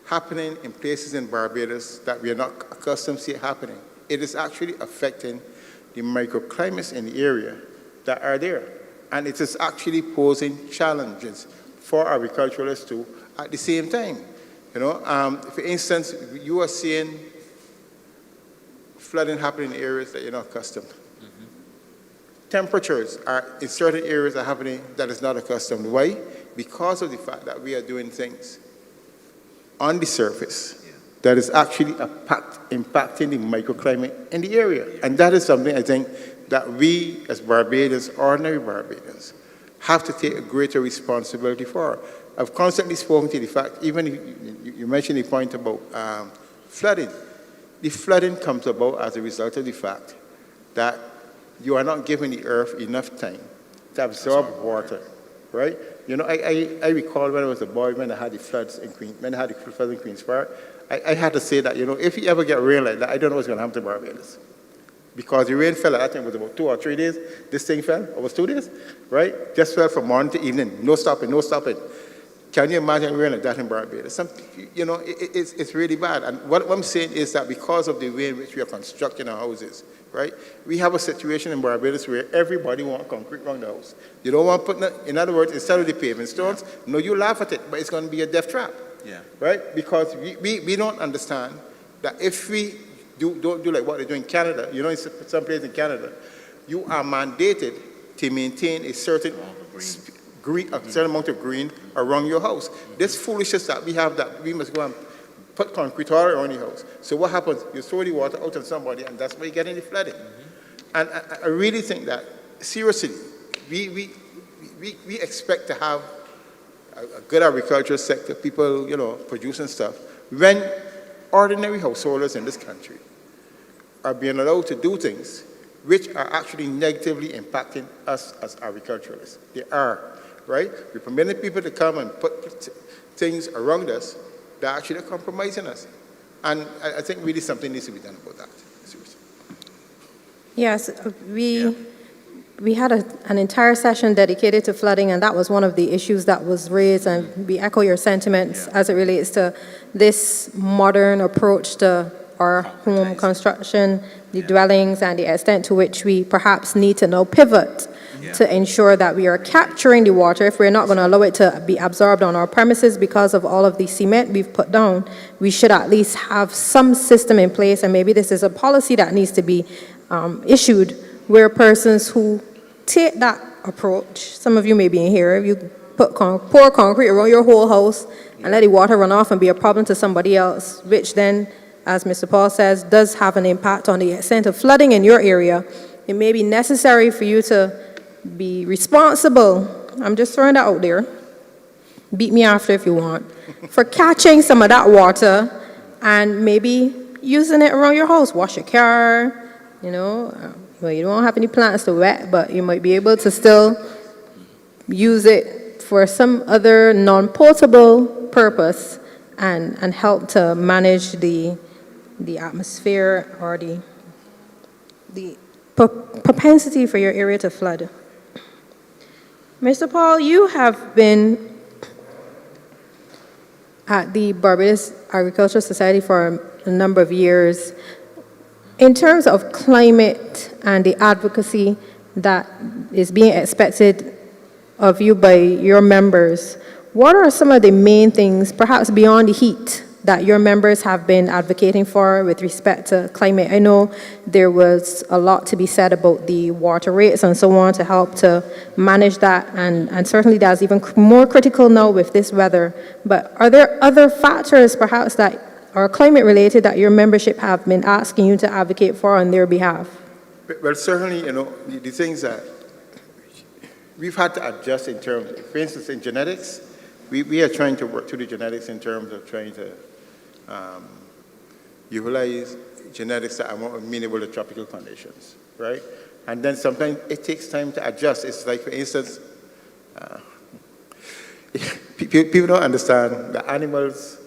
[SPEAKER 4] happening in places in Barbados that we are not accustomed to see happening, it is actually affecting the microclimates in the area that are there. And it is actually posing challenges for agriculturalists too at the same time. You know, for instance, you are seeing flooding happening in areas that you're not accustomed. Mm-hmm. Temperatures are in certain areas are happening that is not accustomed. Why? Because of the fact that we are doing things on the surface that is actually impacting the microclimate in the area. And that is something I think that we as Barbadians, ordinary Barbadians, have to take a greater responsibility for. I've constantly spoken to the fact, even you mentioned the point about flooding. The flooding comes about as a result of the fact that you are not giving the earth enough time to absorb water, right? You know, I recall when I was a boy, when I had the floods in Queen's Park, I had to say that, you know, if you ever get rain like that, I don't know what's going to happen to Barbados. Because the rain fell, I think it was about 2 or 3 days. This thing fell, it was 2 days, right? Just fell from morning to evening, no stopping, no stopping. Can you imagine rain like that in Barbados? You know, it's really bad. And what I'm saying is that because of the way in which we are constructing our houses, right, we have a situation in Barbados where everybody wants concrete around the house. You don't want to put, in other words, instead of the paving stones, no, you laugh at it, but it's going to be a death trap. Yeah. Right? Because we don't understand that if we don't do like what they do in Canada, you know, in some places in Canada, you are mandated to maintain a certain amount of green around your house. This foolishness that we have, that we must go and put concrete all around your house. So what happens? You throw the water out on somebody, and that's where you get into flooding. And I really think that, seriously, we expect to have a good agricultural sector, people, you know, producing stuff, when ordinary householders in this country are being allowed to do things which are actually negatively impacting us as agriculturalists. They are, right? We're permitting people to come and put things around us that actually are compromising us. And I think really something needs to be done about that. Seriously.
[SPEAKER 1] Yes, we had an entire session dedicated to flooding, and that was one of the issues that was raised, and we echo your sentiments as it relates to this modern approach to our home construction, the dwellings, and the extent to which we perhaps need to now pivot to ensure that we are capturing the water. If we're not going to allow it to be absorbed on our premises because of all of the cement we've put down, we should at least have some system in place, and maybe this is a policy that needs to be issued, where persons who take that approach, some of you may be in here, you pour concrete around your whole house and let the water run off and be a problem to somebody else, which then, as Mr. Paul says, does have an impact on the extent of flooding in your area. It may be necessary for you to be responsible, I'm just throwing that out there, beat me after if you want, for catching some of that water and maybe using it around your house. Wash your car, you know, well, you don't have any plants to wet, but you might be able to still use it for some other non-potable purpose and help to manage the atmosphere or the propensity for your area to flood. Mr. Paul, you have been at the Barbados Agricultural Society for a number of years. In terms of climate and the advocacy that is being expected of you by your members, what are some of the main things, perhaps beyond the heat, that your members have been advocating for with respect to climate? I know there was a lot to be said about the water rates and so on to help to manage that, and certainly that's even more critical now with this weather. But are there other factors perhaps that are climate related that your membership have been asking you to advocate for on their behalf?
[SPEAKER 4] Well, certainly, you know, the things that we've had to adjust in terms, for instance, in genetics, we are trying to work through the genetics in terms of trying to utilize genetics that are more amenable to tropical conditions, right? And then sometimes it takes time to adjust. It's like, for instance, people don't understand that animals,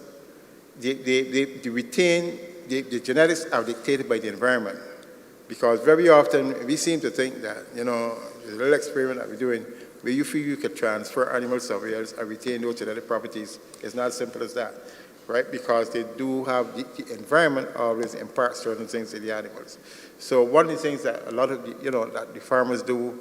[SPEAKER 4] they retain, the genetics are dictated by the environment. Because very often we seem to think that, you know, the little experiment that we're doing, where you feel you could transfer animals somewhere else and retain those genetic properties, it's not as simple as that, right? Because they do have, the environment always imparts certain things to the animals. So one of the things that a lot of the, you know, that the farmers do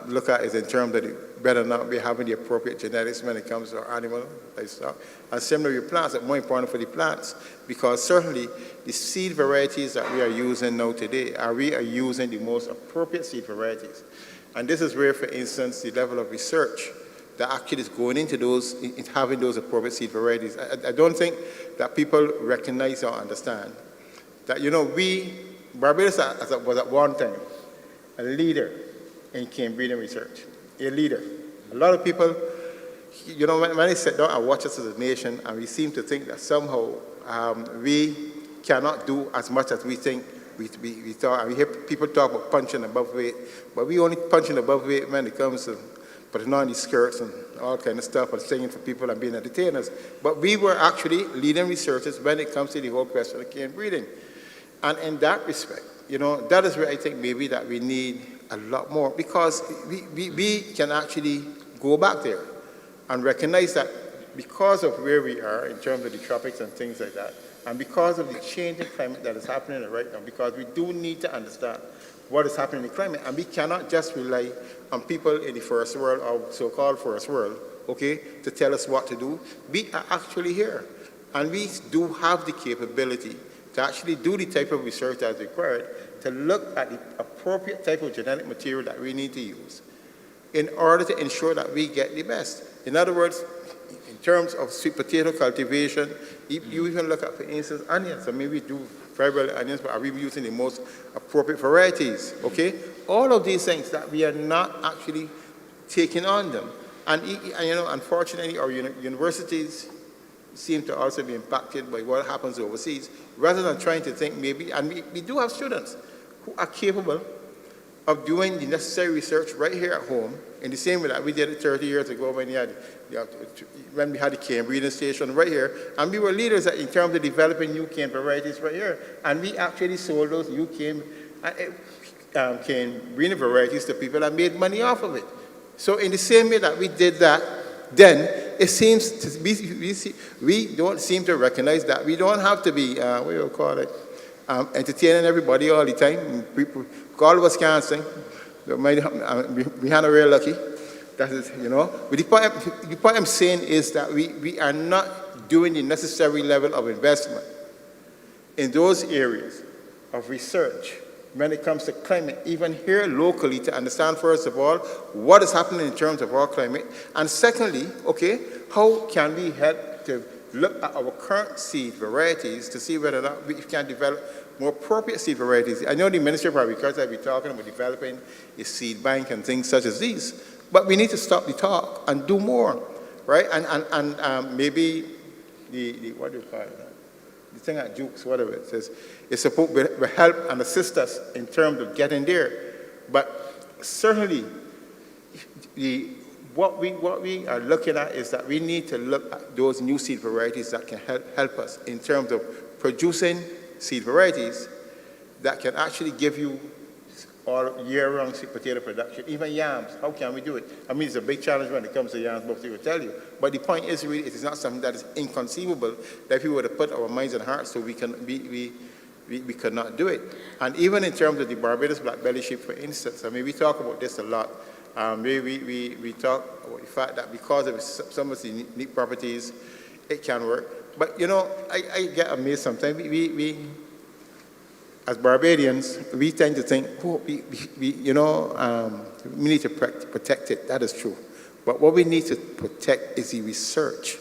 [SPEAKER 4] look at is in terms of whether or not we're having the appropriate genetics when it comes to our animal livestock. And similarly with plants, it's more important for the plants, because certainly the seed varieties that we are using now today, we are using the most appropriate seed varieties. And this is where, for instance, the level of research that actually is going into those, in having those appropriate seed varieties. I don't think that people recognize or understand that, you know, Barbados was at one time a leader in cane breeding research, a leader. A lot of people, you know, when they sit down and watch us as a nation, and we seem to think that somehow we cannot do as much as we think we thought. And we hear people talk about punching above weight, but we only punching above weight when it comes to putting on these skirts and all kind of stuff and singing for people and being entertainers. But we were actually leading researchers when it comes to the whole question of cane breeding. And in that respect, you know, that is where I think maybe that we need a lot more, because we can actually go back there and recognize that because of where we are in terms of the tropics and things like that, and because of the changing climate that is happening right now, because we do need to understand what is happening in the climate, and we cannot just rely on people in the first world or so-called first world, okay, to tell us what to do. We are actually here, and we do have the capability to actually do the type of research that is required to look at the appropriate type of genetic material that we need to use in order to ensure that we get the best. In other words, in terms of sweet potato cultivation, you even look at, for instance, onions. I mean, we do very well onions, but are we using the most appropriate varieties, okay? All of these things that we are not actually taking on them. And you know, unfortunately, our universities seem to also be impacted by what happens overseas, rather than trying to think maybe, and we do have students who are capable of doing the necessary research right here at home, in the same way that we did it 30 years ago when we had the cane breeding station right here, and we were leaders in terms of developing new cane varieties right here, and we actually sold those new cane breeding varieties to people and made money off of it. So in the same way that we did that, then it seems to be, we don't seem to recognize that we don't have to be, what do you call it, entertaining everybody all the time. People, all of us can't sing. We had a real lucky. That is, you know. But the point I'm saying is that we are not doing the necessary level of investment in those areas of research when it comes to climate, even here locally, to understand, first of all, what is happening in terms of our climate, and secondly, okay, how can we help to look at our current seed varieties to see whether or not we can develop more appropriate seed varieties. I know the Ministry of Agriculture will be talking about developing a seed bank and things such as these, but we need to stop the talk and do more, right? And maybe the what do you call it? The thing at Jukes, whatever it says, it's supposed to help and assist us in terms of getting there. But certainly, what we are looking at is that we need to look at those new seed varieties that can help us in terms of producing seed varieties that can actually give you all year-round sweet potato production, even yams. How can we do it? I mean, it's a big challenge when it comes to yams, both will tell you. But the point is really, it is not something that is inconceivable that if we were to put our minds and hearts so we could not do it. And even in terms of the Barbados black belly sheep, for instance, I mean, we talk about this a lot. We talk about the fact that because of some of the unique properties, it can work. But, you know, I get amazed sometimes. We as Barbadians, we tend to think, oh, we need to protect it. That is true. But what we need to protect is the research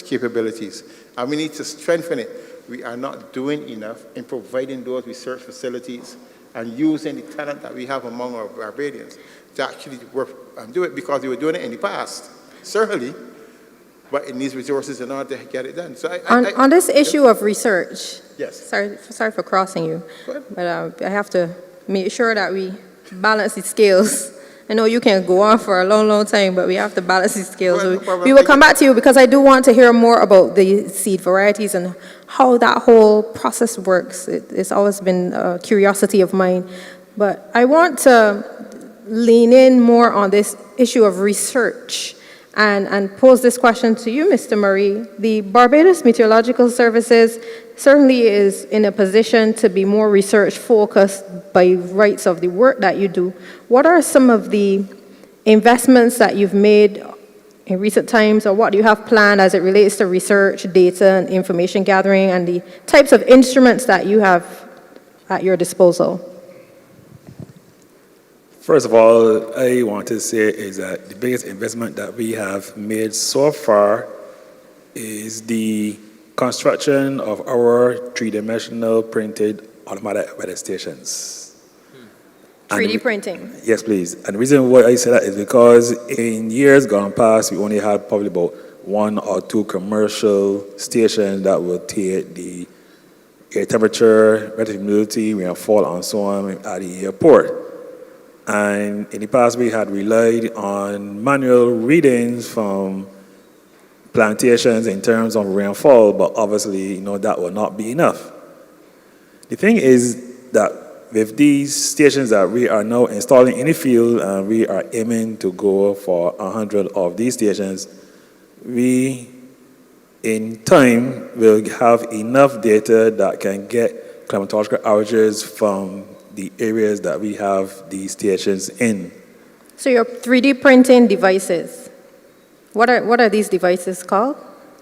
[SPEAKER 4] capabilities, and we need to strengthen it. We are not doing enough in providing those research facilities and using the talent that we have among our Barbadians to actually work and do it, because we were doing it in the past, certainly, but it needs resources in order to get it done. So
[SPEAKER 1] On this issue of research,
[SPEAKER 4] yes.
[SPEAKER 1] sorry for crossing you,
[SPEAKER 4] Go ahead.
[SPEAKER 1] but I have to make sure that we balance the scales. I know you can go on for a long, long time, but we have to balance the scales.
[SPEAKER 4] Well, no
[SPEAKER 1] So
[SPEAKER 4] problem.
[SPEAKER 1] we will come back to you, because I do want to hear more about the seed varieties and how that whole process works. It's always been a curiosity of mine. But I want to lean in more on this issue of research and pose this question to you, Mr. Murray. The Barbados Meteorological Services certainly is in a position to be more research-focused by rights of the work that you do. What are some of the investments that you've made in recent times, or what do you have planned as it relates to research, data, and information gathering, and the types of instruments that you have at your disposal?
[SPEAKER 3] First of all, I want to say is that the biggest investment that we have made so far is the construction of our three-dimensional printed automatic weather stations.
[SPEAKER 1] 3D printing.
[SPEAKER 3] Yes, please. And the reason why I say that is because in years gone past, we only had probably about 1 or 2 commercial stations that would take the air temperature, relative humidity, rainfall, and so on at the airport. And in the past, we had relied on manual readings from plantations in terms of rainfall, but obviously, that will not be enough. The thing is that with these stations that we are now installing in the field, and we are aiming to go for 100 of these stations, we, in time, will have enough data that can get climatological averages from the areas that we have these stations in.
[SPEAKER 1] So your 3D printing devices, what are these devices called?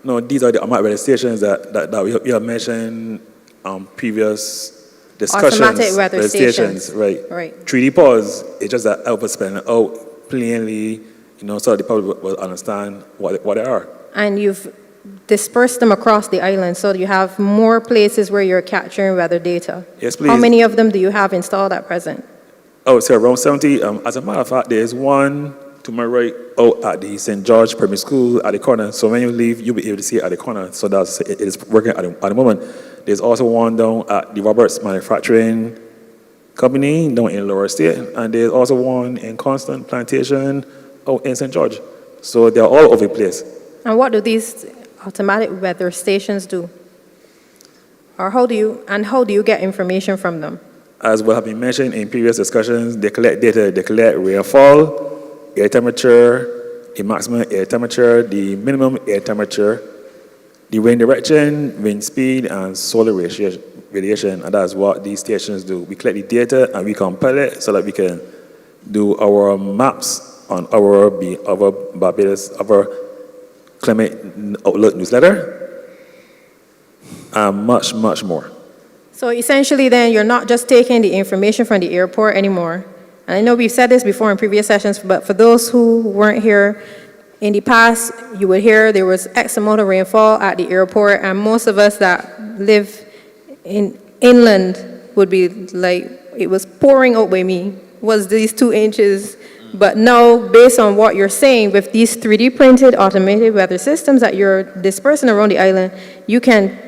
[SPEAKER 3] No, these are the automatic weather stations that we have mentioned on previous discussions.
[SPEAKER 1] Automatic weather stations.
[SPEAKER 3] Right. 3D pause, it's just that help us spell it out plainly, so the public will understand what they are.
[SPEAKER 1] And you've dispersed them across the island, so you have more places where you're capturing weather data.
[SPEAKER 3] Yes, please.
[SPEAKER 1] How many of them do you have installed at present?
[SPEAKER 3] Oh, so around 70. As a matter of fact, there's one to my right out at the St. George Primary School at the corner. So when you leave, you'll be able to see it at the corner. So it is working at the moment. There's also one down at the Roberts Manufacturing Company down in Lower State, and there's also one in Constant Plantation out in St. George. So they're all over the place.
[SPEAKER 1] And what do these automatic weather stations do? Or how do you get information from them?
[SPEAKER 3] As will have been mentioned in previous discussions, they collect data. They collect rainfall, air temperature, the maximum air temperature, the minimum air temperature, the wind direction, wind speed, and solar radiation. And that's what these stations do. We collect the data and we compile it so that we can do our maps on our Barbados, our Climate Outlook newsletter, and much, much more.
[SPEAKER 1] So essentially then, you're not just taking the information from the airport anymore. And I know we've said this before in previous sessions, but for those who weren't here, in the past, you would hear there was X amount of rainfall at the airport, and most of us that live inland would be like, it was pouring out by me, was these 2 inches. But now, based on what you're saying, with these 3D printed automated weather systems that you're dispersing around the island, you can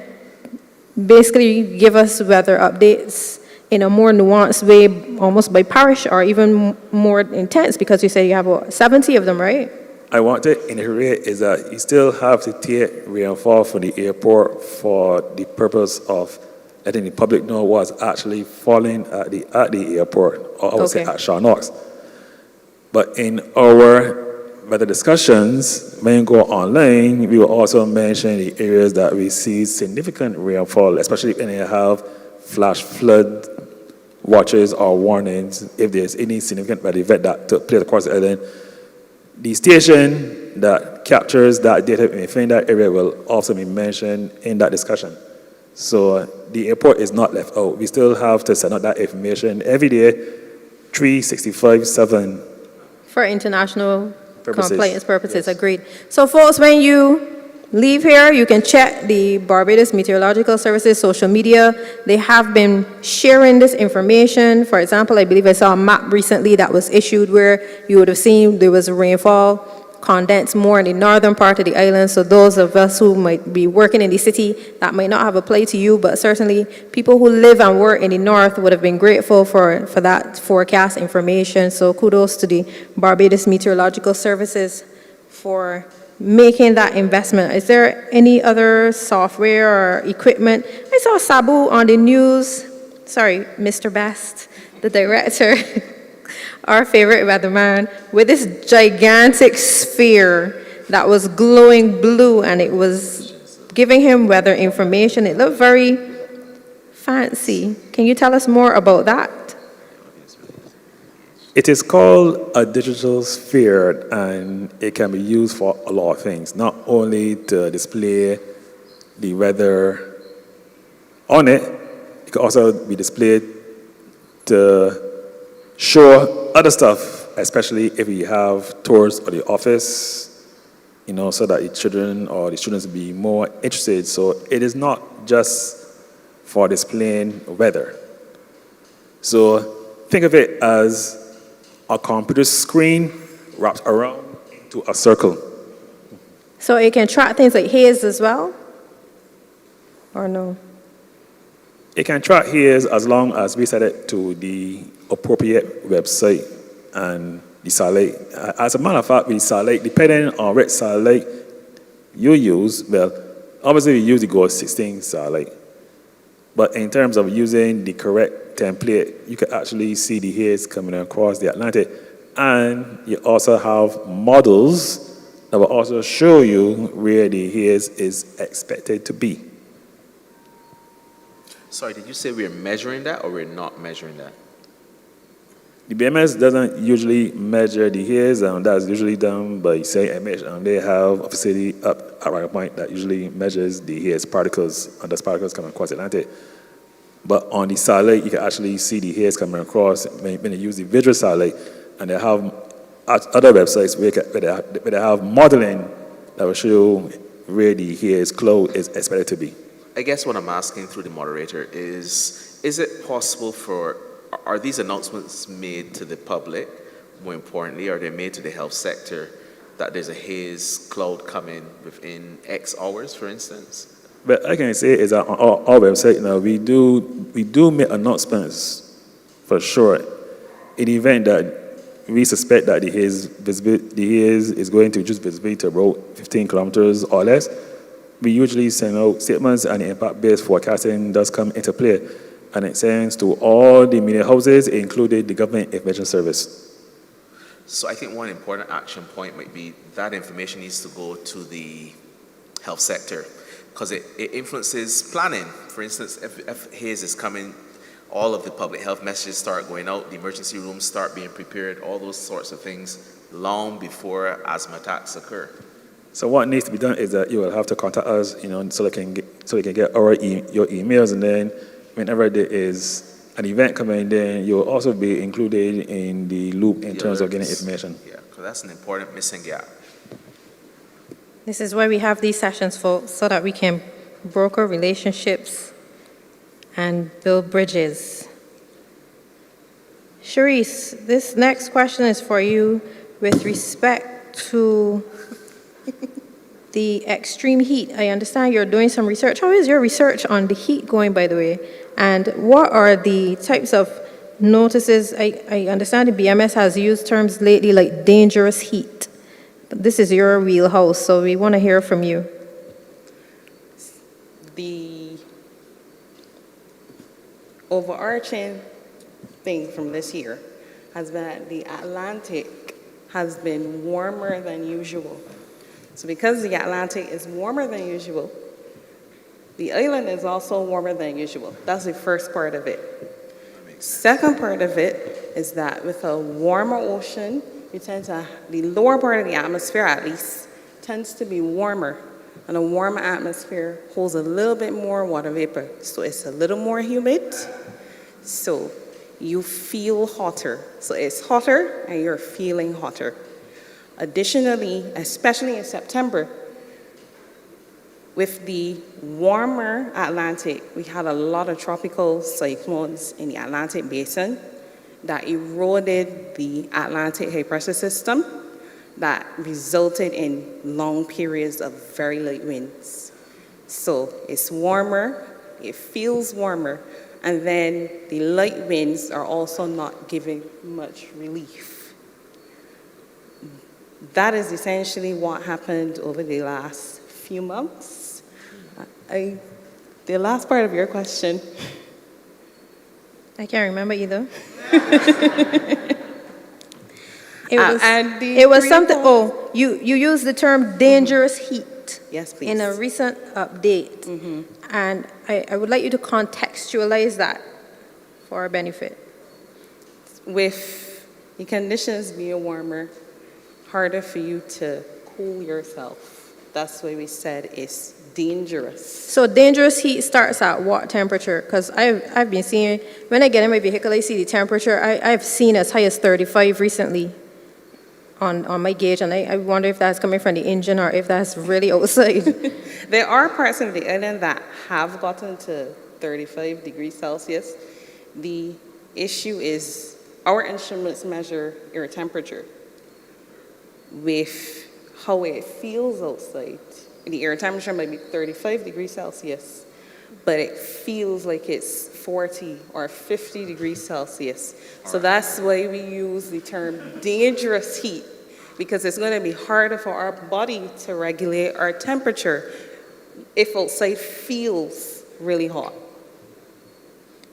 [SPEAKER 1] basically give us weather updates in a more nuanced way, almost by parish or even more intense, because you say you have 70 of them, right?
[SPEAKER 3] I want to reiterate is that you still have to take rainfall from the airport for the purpose of letting the public know what's actually falling at the airport, or I would say at Shawnox. But in our weather discussions, when you go online, we will also mention the areas that we see significant rainfall, especially when you have flash flood watches or warnings, if there's any significant weather event that took place across the island. The station that captures that data within that area will also be mentioned in that discussion. So the airport is not left out. We still have to send out that information every day, 365/7.
[SPEAKER 1] For international
[SPEAKER 3] Purposes.
[SPEAKER 1] compliance purposes,
[SPEAKER 3] Yes.
[SPEAKER 1] agreed. So folks, when you leave here, you can check the Barbados Meteorological Services social media. They have been sharing this information. For example, I believe I saw a map recently that was issued where you would have seen there was rainfall condensed more in the northern part of the island. So those of us who might be working in the city, that might not have applied to you, but certainly people who live and work in the north would have been grateful for that forecast information. So kudos to the Barbados Meteorological Services for making that investment. Is there any other software or equipment? I saw Sabu on the news. Sorry, Mr. Best, the director, our favorite weatherman, with this gigantic sphere that was glowing blue, and it was giving him weather information. It looked very fancy. Can you tell us more about that?
[SPEAKER 3] It is called a digital sphere, and it can be used for a lot of things, not only to display the weather on it, it can also be displayed to show other stuff, especially if you have tours of the office, so that the children or the students will be more interested. So it is not just for displaying weather. So think of it as a computer screen wrapped around into a circle.
[SPEAKER 1] So it can track things like haze as well? Or no?
[SPEAKER 3] It can track haze as long as we set it to the appropriate website and the satellite. As a matter of fact, the satellite, depending on which satellite you use, well, obviously we use the GOES 16 satellite. But in terms of using the correct template, you can actually see the haze coming across the Atlantic. And you also have models that will also show you where the haze is expected to be.
[SPEAKER 5] Sorry, did you say we're measuring that or we're not measuring that?
[SPEAKER 3] The BMS doesn't usually measure the haze, and that's usually done by CIMH, and they have a facility up at Rock Point that usually measures the haze particles, and those particles coming across the Atlantic. But on the satellite, you can actually see the haze coming across when you use the visual satellite, and they have other websites where they have modeling that will show where the haze cloud is expected to be.
[SPEAKER 5] I guess what I'm asking through the moderator is it possible are these announcements made to the public, more importantly, are they made to the health sector that there's a haze cloud coming within X hours, for instance?
[SPEAKER 3] But I can say is that on our website now, we do make announcements for sure. In the event that we suspect that the haze is going to reduce visibility to about 15 kilometers or less, we usually send out statements, and the impact-based forecasting does come into play. And it sends to all the media houses, including the Government Information Service.
[SPEAKER 5] So I think one important action point might be that information needs to go to the health sector, because it influences planning. For instance, if haze is coming, all of the public health messages start going out, the emergency rooms start being prepared, all those sorts of things, long before asthma attacks occur.
[SPEAKER 3] So what needs to be done is that you will have to contact us, so they can get your emails, and then whenever there is an event coming, then you'll also be included in the loop in terms of getting information.
[SPEAKER 5] Yeah, because that's an important missing gap.
[SPEAKER 1] This is why we have these sessions, folks, so that we can broker relationships and build bridges. Sharice, this next question is for you with respect to the extreme heat. I understand you're doing some research. How is your research on the heat going, by the way? And what are the types of notices? I understand the BMS has used terms lately like dangerous heat. But this is your wheelhouse, so we want to hear from you.
[SPEAKER 6] The overarching thing from this year has been that the Atlantic has been warmer than usual. So because the Atlantic is warmer than usual, the island is also warmer than usual. That's the first part of it. Second part of it is that with a warmer ocean, the lower part of the atmosphere at least, tends to be warmer. And a warmer atmosphere holds a little bit more water vapor. So it's a little more humid. So you feel hotter. So it's hotter and you're feeling hotter. Additionally, especially in September, With the warmer Atlantic, we had a lot of tropical cyclones in the Atlantic basin that eroded the Atlantic high pressure system that resulted in long periods of very light winds. So it's warmer, it feels warmer, and then the light winds are also not giving much relief. That is essentially what happened over the last few months. The last part of your question.
[SPEAKER 1] I can't remember either.
[SPEAKER 6] And
[SPEAKER 1] It was something, oh, you used the term dangerous heat.
[SPEAKER 6] Yes, please.
[SPEAKER 1] In a recent update. And I would like you to contextualize that for our benefit.
[SPEAKER 6] With the conditions being warmer, harder for you to cool yourself. That's why we said it's dangerous.
[SPEAKER 1] So dangerous heat starts at what temperature? Because I've been seeing, when I get in my vehicle, I see the temperature. I've seen as high as 35 recently on my gauge, and I wonder if that's coming from the engine or if that's really outside.
[SPEAKER 6] There are parts of the island that have gotten to 35 degrees Celsius. The issue is our instruments measure air temperature with how it feels outside. The air temperature might be 35 degrees Celsius, but it feels like it's 40 or 50 degrees Celsius. So that's why we use the term dangerous heat, because it's going to be harder for our body to regulate our temperature if outside feels really hot.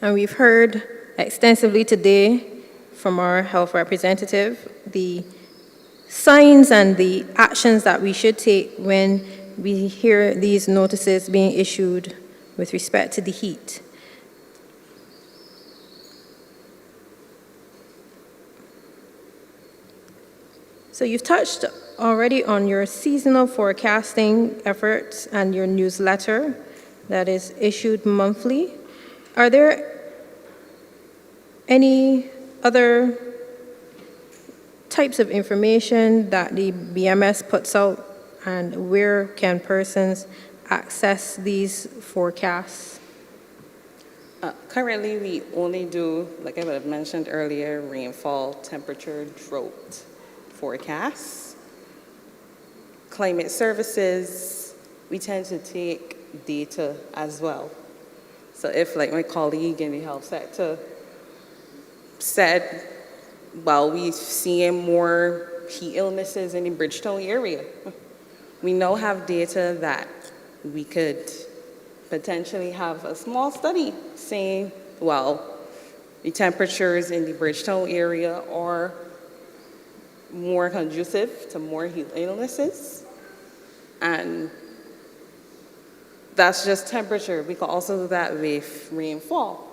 [SPEAKER 1] And we've heard extensively today from our health representative the signs and the actions that we should take when we hear these notices being issued with respect to the heat. So you've touched already on your seasonal forecasting efforts and your newsletter that is issued monthly. Are there any other types of information that the BMS puts out, and where can persons access these forecasts?
[SPEAKER 6] Currently, we only do, like I would have mentioned earlier, rainfall, temperature, drought forecasts. Climate services, we tend to take data as well. So if, like my colleague in the health sector said, well, we're seeing more heat illnesses in the Bridgetown area, we now have data that we could potentially have a small study saying, well, the temperatures in the Bridgetown area are more conducive to more heat illnesses. And that's just temperature. We can also do that with rainfall.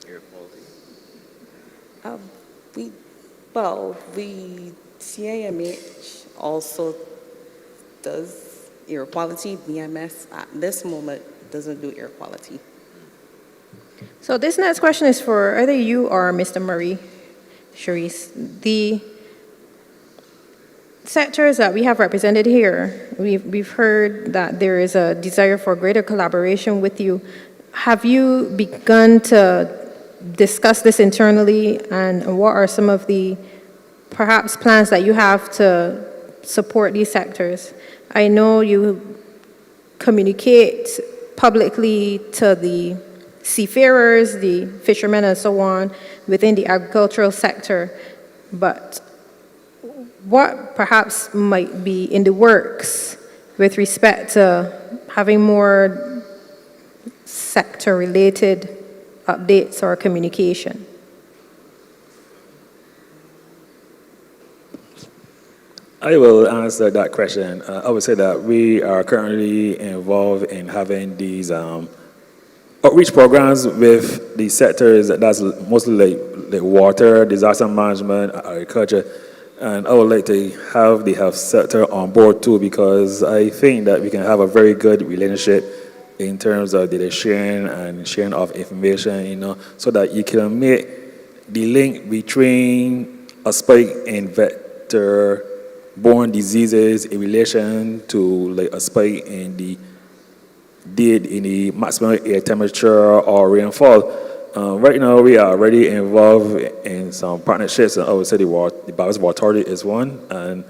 [SPEAKER 5] Air quality.
[SPEAKER 6] The CIMH also does air quality. BMS at this moment doesn't do air quality.
[SPEAKER 1] So this next question is for either you or Mr. Murray, Sharice. The sectors that we have represented here, we've heard that there is a desire for greater collaboration with you. Have you begun to discuss this internally, and what are some of the perhaps plans that you have to support these sectors? I know you communicate publicly to the seafarers, the fishermen, and so on within the agricultural sector, but what perhaps might be in the works with respect to having more sector-related updates or communication?
[SPEAKER 3] I will answer that question. I would say that we are currently involved in having these outreach programs with the sectors that's mostly like water, disaster management, agriculture, and I would like to have the health sector on board too, because I think that we can have a very good relationship in terms of data sharing and sharing of information, so that you can make the link between a spike in vector borne diseases in relation to like a spike in the maximum air temperature or rainfall. Right now, we are already involved in some partnerships, and I would say the Barbados Water Authority is one, and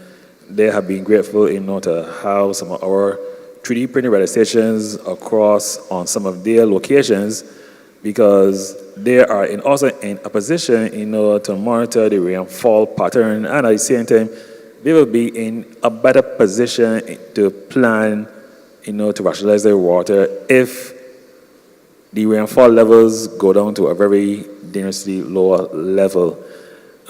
[SPEAKER 3] they have been grateful, to have some of our 3D printed weather stations across on some of their locations, because they are also in a position, to monitor the rainfall pattern, and at the same time, they will be in a better position to plan, to rationalize their water if the rainfall levels go down to a very dangerously lower level.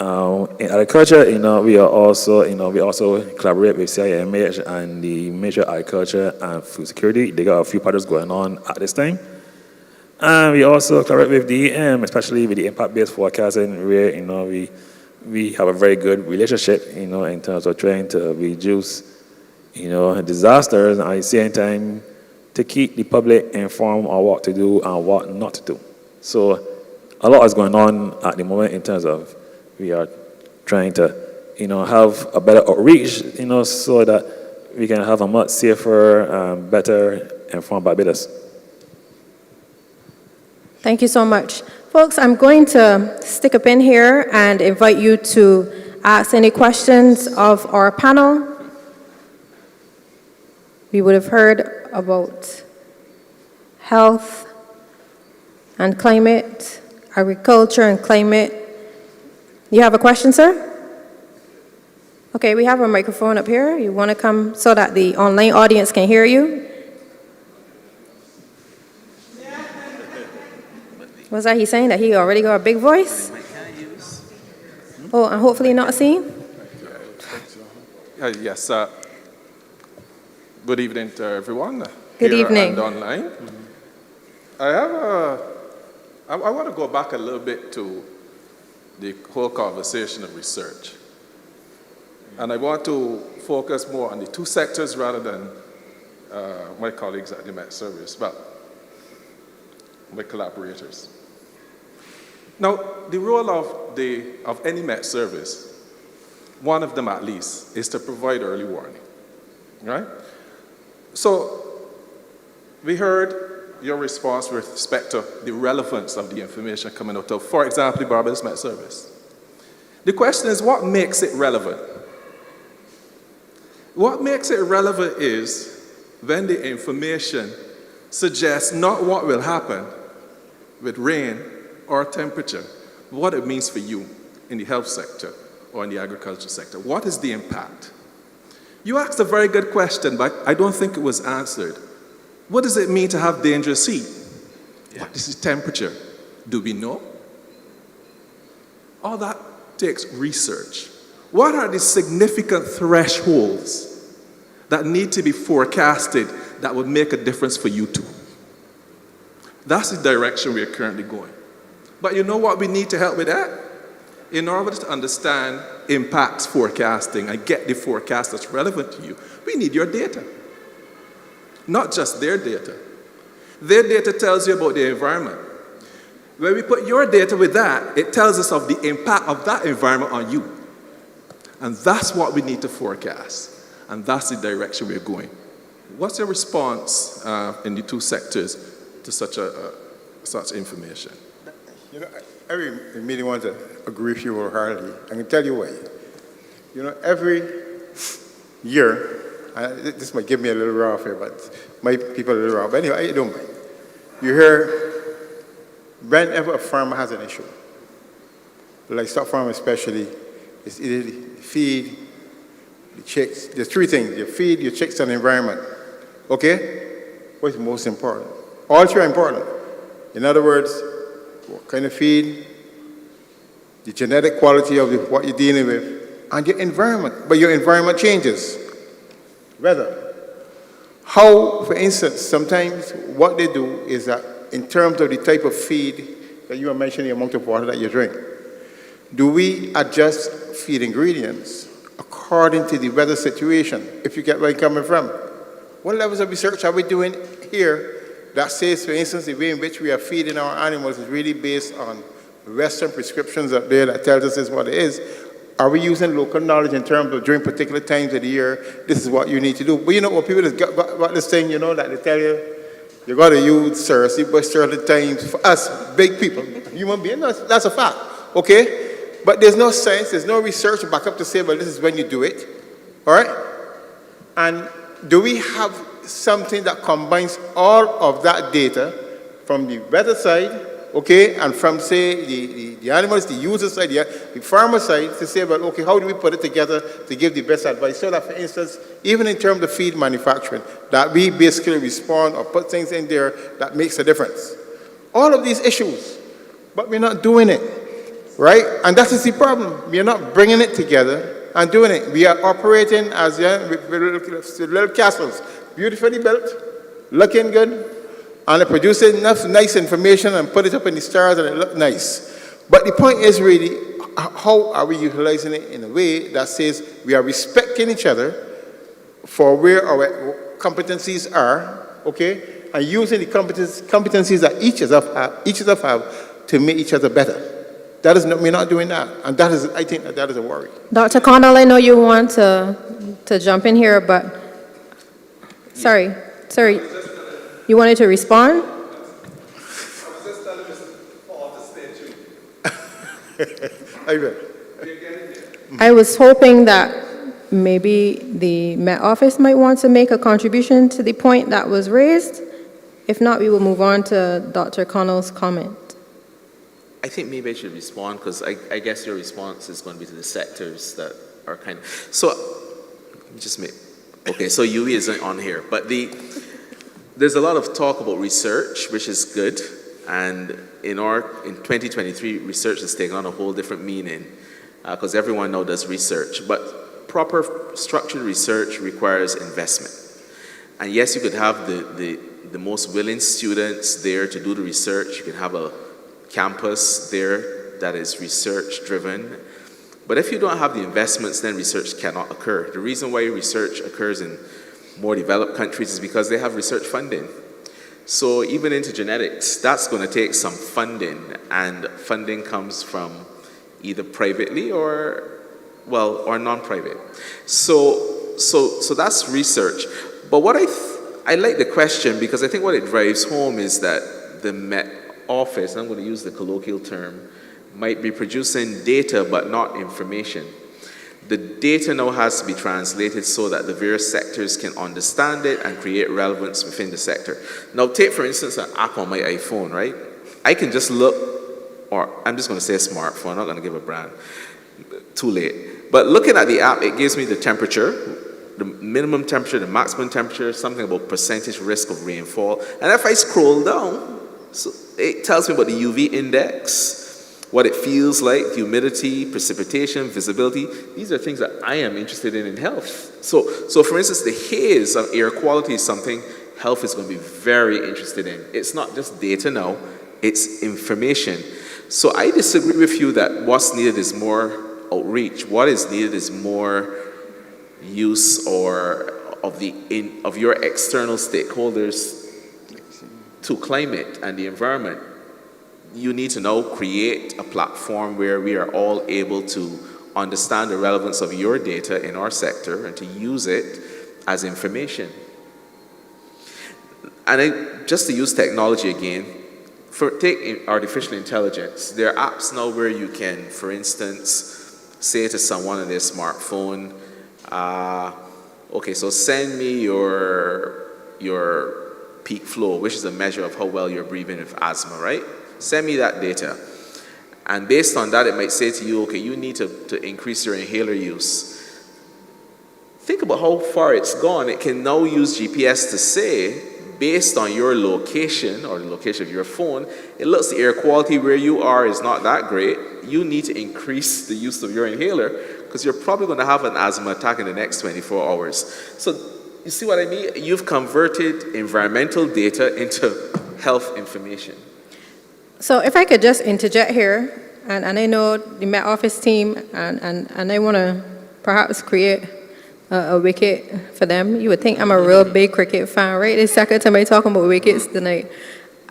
[SPEAKER 3] In agriculture, we also collaborate with CIMH and the Ministry of Agriculture and Food Security. They got a few projects going on at this time. And we also collaborate with DEM, especially with the impact-based forecasting, where, we have a very good relationship, in terms of trying to reduce, disasters, and at the same time, to keep the public informed on what to do and what not to do. So a lot is going on at the moment in terms of we are trying to, have a better outreach, so that we can have a much safer, better informed Barbados.
[SPEAKER 1] Thank you so much. Folks, I'm going to stick a pin here and invite you to ask any questions of our panel. We would have heard about health and climate, agriculture and climate. You have a question, sir? Okay, we have a microphone up here. You want to come so that the online audience can hear you? Was that he saying that he already got a big voice? Oh, and hopefully not seen?
[SPEAKER 7] Yes. Good evening to everyone.
[SPEAKER 1] Good
[SPEAKER 7] here
[SPEAKER 1] evening.
[SPEAKER 7] And online. I want to go back a little bit to the whole conversation of research. And I want to focus more on the two sectors rather than my colleagues at the Met Service, but my collaborators. Now, the role of any Met Service, one of them at least, is to provide early warning, right? So, we heard your response with respect to the relevance of the information coming out of, for example, the Barbados Met Service. The question is, what makes it relevant? What makes it relevant is when the information suggests not what will happen with rain or temperature, but what it means for you in the health sector or in the agriculture sector. What is the impact? You asked a very good question, but I don't think it was answered. What does it mean to have dangerous heat? Yeah. What is the temperature? Do we know? All that takes research. What are the significant thresholds that need to be forecasted that would make a difference for you too? That's the direction we are currently going. But you know what we need to help with that? In order to understand impacts forecasting and get the forecast that's relevant to you, we need your data. Not just their data. Their data tells you about the environment. When we put your data with that, it tells us of the impact of that environment on you. And that's what we need to forecast. And that's the direction we're going. What's your response in the two sectors to such information?
[SPEAKER 4] I really want to agree with you wholeheartedly. I can tell you why. Every year, this might give me a little rough here, but my people a little rough. But anyway, I don't mind. You hear, whenever a farmer has an issue, livestock farm especially, it's either the feed, the chicks. There's three things: your feed, your chicks, and the environment. Okay? What's most important? All three are important. In other words, what kind of feed, the genetic quality of what you're dealing with, and your environment. But your environment changes. Weather. How, for instance, sometimes what they do is that in terms of the type of feed that you are mentioning, the amount of water that you drink, do we adjust feed ingredients according to the weather situation, if you get where I'm coming from? What levels of research are we doing here that says, for instance, the way in which we are feeding our animals is really based on Western prescriptions up there that tells us this is what it is, Are we using local knowledge in terms of during particular times of the year, this is what you need to do? But you know what, people just got this thing, you know, that they tell you, you got to use scarcity, but certain times, for us, big people, human beings, that's a fact, okay? But there's no science, there's no research to back up to say, well, this is when you do it, all right? And do we have something that combines all of that data from the weather side, okay, and from, say, the animals, the user side, the farmer side, to say, well, okay, how do we put it together to give the best advice? So that, for instance, even in terms of feed manufacturing, that we basically respond or put things in there that makes a difference. All of these issues, but we're not doing it, right? And that is the problem. We are not bringing it together and doing it. We are operating as with little castles, beautifully built, looking good, and it produces enough nice information and put it up in the stars and it looks nice. But the point is really, how are we utilizing it in a way that says we are respecting each other for where our competencies are, okay, and using the competencies that each of us have to make each other better. That is not, we're not doing that, and that is, I think that is a worry.
[SPEAKER 1] Dr. Connell, I know you want to jump in here, but sorry. You wanted to respond? I was hoping that maybe the Met Office might want to make a contribution to the point that was raised. If not, we will move on to Dr. Connell's comment.
[SPEAKER 5] I think maybe I should respond because I guess your response is going to be to the sectors that are kind of, so let me just make, okay, so UV isn't on here, but there's a lot of talk about research, which is good, and in 2023, research has taken on a whole different meaning, because everyone now does research, but proper structured research requires investment. And yes, you could have the most willing students there to do the research, you can have a campus there that is research driven, but if you don't have the investments, then research cannot occur. The reason why research occurs in more developed countries is because they have research funding. So even into genetics, that's going to take some funding, and funding comes from either privately or non-private. So that's research. But what I like the question because I think what it drives home is that the Met Office, and I'm going to use the colloquial term, might be producing data but not information. The data now has to be translated so that the various sectors can understand it and create relevance within the sector. Now take, for instance, an app on my iPhone, right? I can just look, or I'm just going to say a smartphone, I'm not going to give a brand, too late. But looking at the app, it gives me the temperature, the minimum temperature, the maximum temperature, something about percentage risk of rainfall. And if I scroll down, so it tells me about the UV index, what it feels like, humidity, precipitation, visibility. These are things that I am interested in health. So for instance, the haze of air quality is something health is going to be very interested in. It's not just data now, it's information. So I disagree with you that what's needed is more outreach. What is needed is more use of your external stakeholders to climate and the environment. You need to now create a platform where we are all able to understand the relevance of your data in our sector and to use it as information. And just to use technology again, take artificial intelligence. There are apps now where you can, for instance, say to someone on their smartphone, okay, so send me your peak flow, which is a measure of how well you're breathing with asthma, right? Send me that data. And based on that, it might say to you, okay, you need to increase your inhaler use. Think about how far it's gone. It can now use GPS to say, based on your location or the location of your phone, it looks the air quality where you are is not that great. You need to increase the use of your inhaler because you're probably going to have an asthma attack in the next 24 hours. So you see what I mean? You've converted environmental data into health information.
[SPEAKER 1] So if I could just interject here, and I know the Met Office team, and I want to perhaps create a wicket for them. You would think I'm a real big cricket fan, right? The second time I talking about wickets tonight.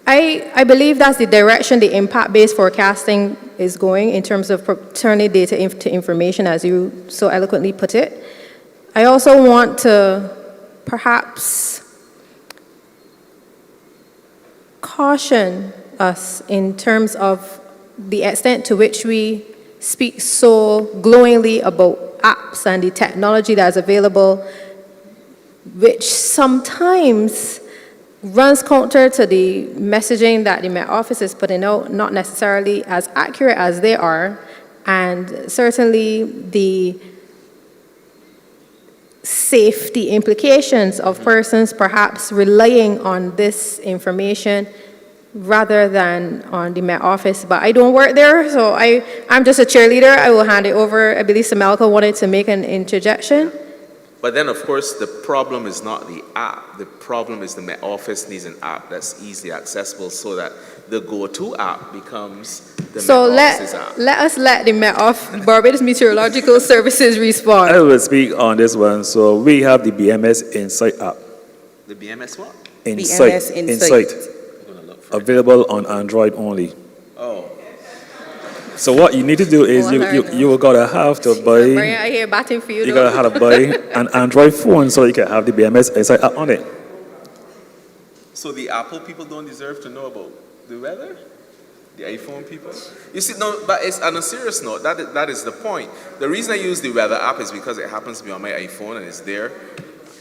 [SPEAKER 1] I believe that's the direction the impact-based forecasting is going in terms of turning data into information, as you so eloquently put it. I also want to perhaps caution us in terms of the extent to which we speak so glowingly about apps and the technology that is available, which sometimes runs counter to the messaging that the Met Office is putting out, not necessarily as accurate as they are, and certainly the safety implications of persons perhaps relying on this information rather than on the Met Office. But I don't work there, so I'm just a cheerleader. I will hand it over. I believe Samelka wanted to make an interjection.
[SPEAKER 5] But then, of course, the problem is not the app. The problem is the Met Office needs an app that's easily accessible so that the go-to app becomes the Met Office's app.
[SPEAKER 1] Let the Barbados Meteorological Services respond.
[SPEAKER 3] I will speak on this one. So we have the BMS Insight app.
[SPEAKER 5] The BMS what?
[SPEAKER 6] BMS Insight.
[SPEAKER 3] Available on Android only.
[SPEAKER 5] Oh.
[SPEAKER 3] So what you need to do is you gotta have to buy.
[SPEAKER 1] Brian, I hear batting for you.
[SPEAKER 3] You gotta have to buy an Android phone so you can have the BMS Insight app on it.
[SPEAKER 5] So the Apple people don't deserve to know about the weather? The iPhone people? You see, no, but it's on a serious note, that is the point. The reason I use the weather app is because it happens to be on my iPhone and it's there.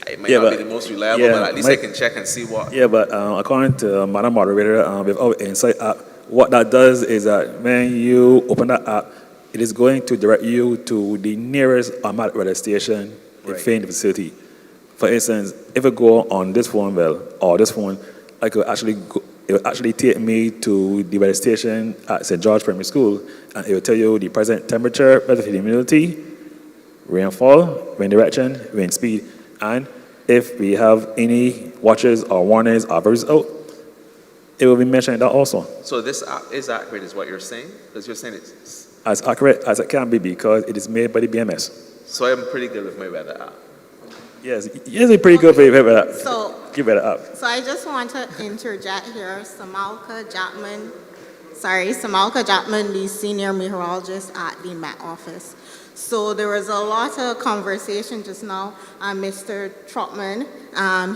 [SPEAKER 5] It might not be the most reliable, but at least I can check and see what.
[SPEAKER 3] Yeah, but according to Madam Moderator, with our Insight app, what that does is that when you open that app, it is going to direct you to the nearest automatic weather station within the facility. For instance, if I go on this phone, or this phone, I could actually it will actually take me to the weather station at St. George Primary School, and it will tell you the present temperature, relative humidity, rainfall, wind direction, wind speed, and if we have any watches or warnings or advisories out, it will be mentioned that also.
[SPEAKER 5] So this app is accurate, is what you're saying? Because you're saying it's
[SPEAKER 3] as accurate as it can be because it is made by the BMS.
[SPEAKER 5] So I'm pretty good with my weather app.
[SPEAKER 3] Yes, it's pretty good for your weather app. Give it up.
[SPEAKER 8] So I just want to interject here. Samalka Jatman, the senior meteorologist at the Met Office. So there was a lot of conversation just now. Mr. Trotman,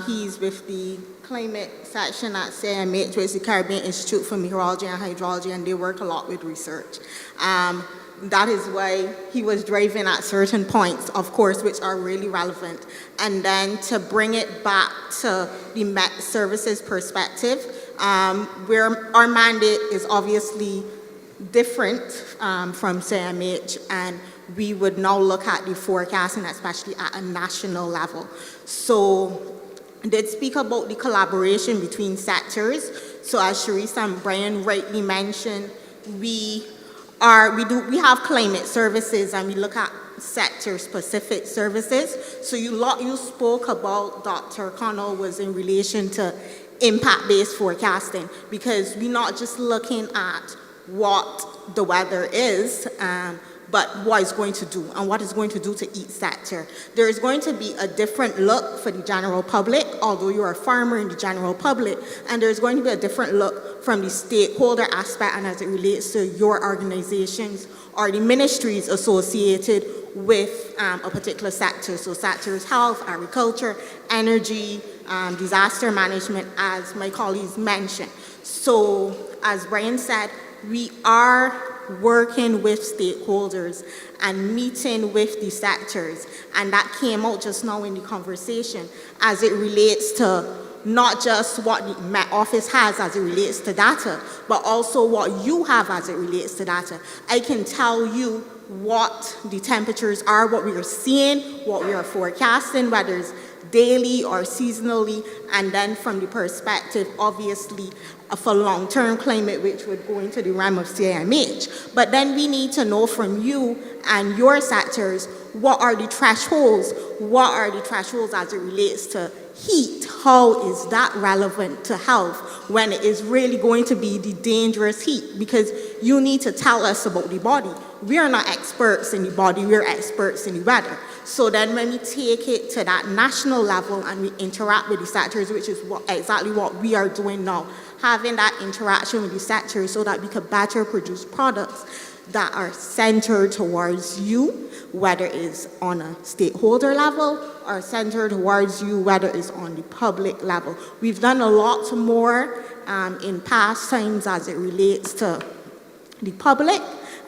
[SPEAKER 8] he's with the climate section at CMH, which is the Caribbean Institute for Meteorology and Hydrology, and they work a lot with research. That is why he was driving at certain points, of course, which are really relevant. And then to bring it back to the Met Services perspective, where our mandate is obviously different from CMH, and we would now look at the forecasting, especially at a national level. So I did speak about the collaboration between sectors. So as Sharice and Brian rightly mentioned, we have climate services and we look at sector-specific services. So you spoke about, Dr. Connell, was in relation to impact-based forecasting, because we're not just looking at what the weather is, but what it's going to do and what it's going to do to each sector. There is going to be a different look for the general public, although you're a farmer in the general public, and there's going to be a different look from the stakeholder aspect and as it relates to your organizations or the ministries associated with a particular sector. So sectors, health, agriculture, energy, disaster management, as my colleagues mentioned. So as Brian said, we are working with stakeholders and meeting with the sectors, and that came out just now in the conversation as it relates to not just what the Met Office has as it relates to data, but also what you have as it relates to data. I can tell you what the temperatures are, what we are seeing, what we are forecasting, whether it's daily or seasonally, and then from the perspective, obviously, for long-term climate, which would go into the realm of CMH. But then we need to know from you and your sectors, what are the thresholds? What are the thresholds as it relates to heat? How is that relevant to health when it is really going to be the dangerous heat? Because you need to tell us about the body. We are not experts in the body, we're experts in the weather. So then when we take it to that national level and we interact with the sectors, which is exactly what we are doing now, having that interaction with the sectors so that we can better produce products that are centered towards you, whether it's on a stakeholder level or centered towards you, whether it's on the public level. We've done a lot more in past times as it relates to the public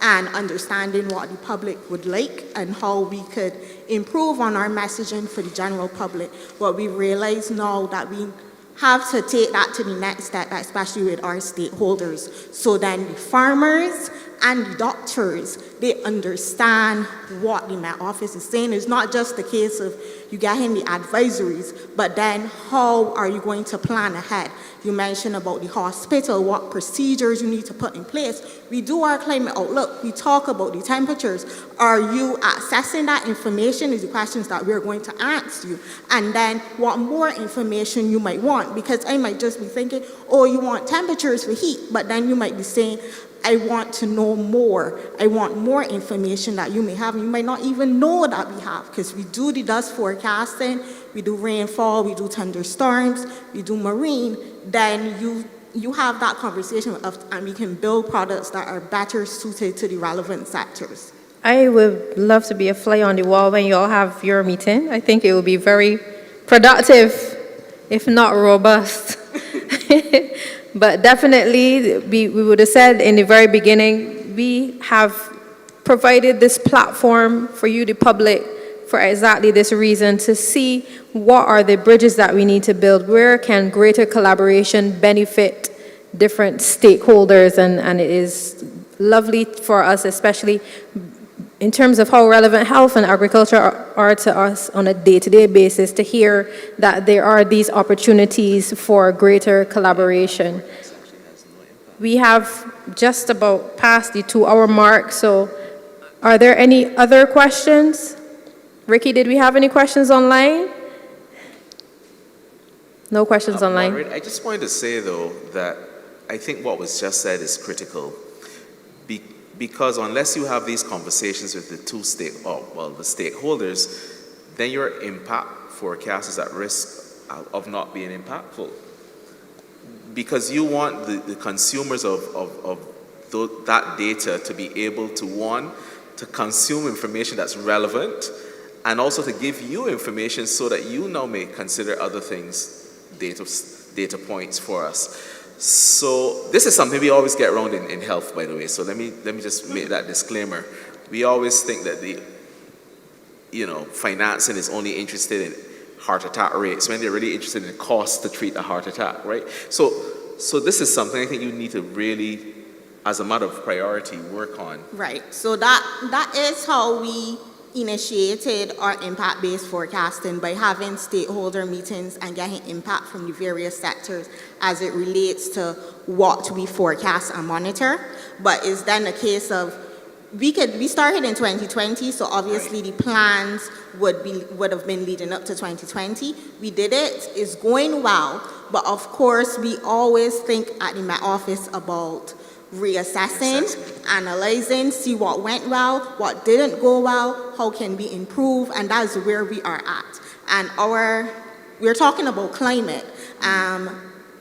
[SPEAKER 8] and understanding what the public would like and how we could improve on our messaging for the general public. But we realize now that we have to take that to the next step, especially with our stakeholders. So then the farmers and the doctors, they understand what the Met Office is saying. It's not just the case of you getting the advisories, but then how are you going to plan ahead? You mentioned about the hospital, what procedures you need to put in place. We do our climate outlook. We talk about the temperatures. Are you accessing that information is the questions that we're going to ask you. And then what more information you might want, because I might just be thinking, oh, you want temperatures for heat, but then you might be saying, I want to know more. I want more information that you may have. You might not even know that we have, because we do the dust forecasting, we do rainfall, we do thunderstorms, we do marine. Then you have that conversation with us, and we can build products that are better suited to the relevant sectors.
[SPEAKER 1] I would love to be a fly on the wall when you all have your meeting. I think it will be very productive, if not robust. But definitely, we would have said in the very beginning, we have provided this platform for you, the public, for exactly this reason, to see what are the bridges that we need to build, where can greater collaboration benefit different stakeholders, and it is lovely for us, especially in terms of how relevant health and agriculture are to us on a day-to-day basis, to hear that there are these opportunities for greater collaboration. We have just about passed the 2-hour mark, so are there any other questions? Ricky, did we have any questions online? No questions online.
[SPEAKER 5] Margaret, I just wanted to say, though, that I think what was just said is critical. Because unless you have these conversations with the the stakeholders, then your impact forecast is at risk of not being impactful. Because you want the consumers of that data to be able to, one, to consume information that's relevant, and also to give you information so that you now may consider other things, data points for us. So this is something we always get around in health, by the way. So let me just make that disclaimer. We always think that financing is only interested in heart attack rates when they're really interested in the cost to treat a heart attack, right? So this is something I think you need to really, as a matter of priority, work on.
[SPEAKER 8] Right. So that is how we initiated our impact-based forecasting, by having stakeholder meetings and getting impact from the various sectors as it relates to what we forecast and monitor. But it's then a case of, we started in 2020, so obviously the plans would have been leading up to 2020. We did it, it's going well, but of course we always think at the Met Office about reassessing, analyzing, see what went well, what didn't go well, how can we improve, and that's where we are at. And we're talking about climate,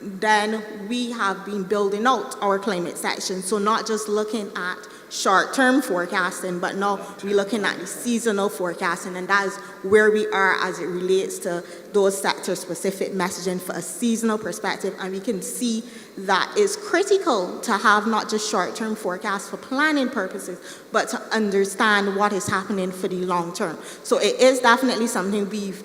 [SPEAKER 8] then we have been building out our climate section, so not just looking at short-term forecasting, but now we're looking at the seasonal forecasting, and that is where we are as it relates to those sector-specific messaging for a seasonal perspective. And we can see that it's critical to have not just short-term forecasts for planning purposes, but to understand what is happening for the long term. So it is definitely something we've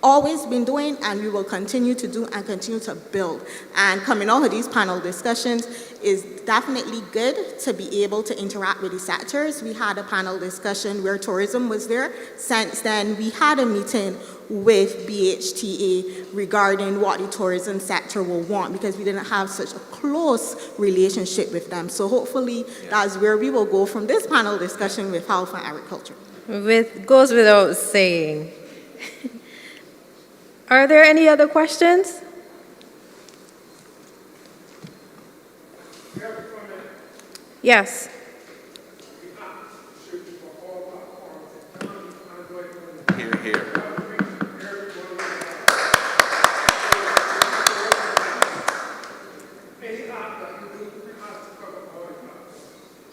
[SPEAKER 8] always been doing, and we will continue to do and continue to build. And coming out of these panel discussions is definitely good to be able to interact with the sectors. We had a panel discussion where tourism was there. Since then, we had a meeting with BHTA regarding what the tourism sector will want, because we didn't have such a close relationship with them. So hopefully that's where we will go from this panel discussion with health and agriculture.
[SPEAKER 1] Goes without saying. Are there any other questions? Yes.
[SPEAKER 5] Here. Hear, hear.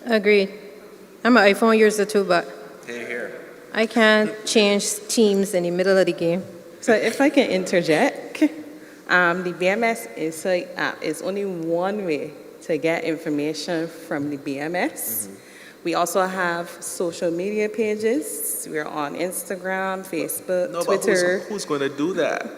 [SPEAKER 1] Agreed. I'm an iPhone user too, but
[SPEAKER 5] Hear, hear.
[SPEAKER 1] I can't change teams in the middle of the game.
[SPEAKER 6] So if I can interject, the BMS Insight app is only one way to get information from the BMS. We also have social media pages. We're on Instagram, Facebook,
[SPEAKER 5] No,
[SPEAKER 6] Twitter.
[SPEAKER 5] but who's going to do that?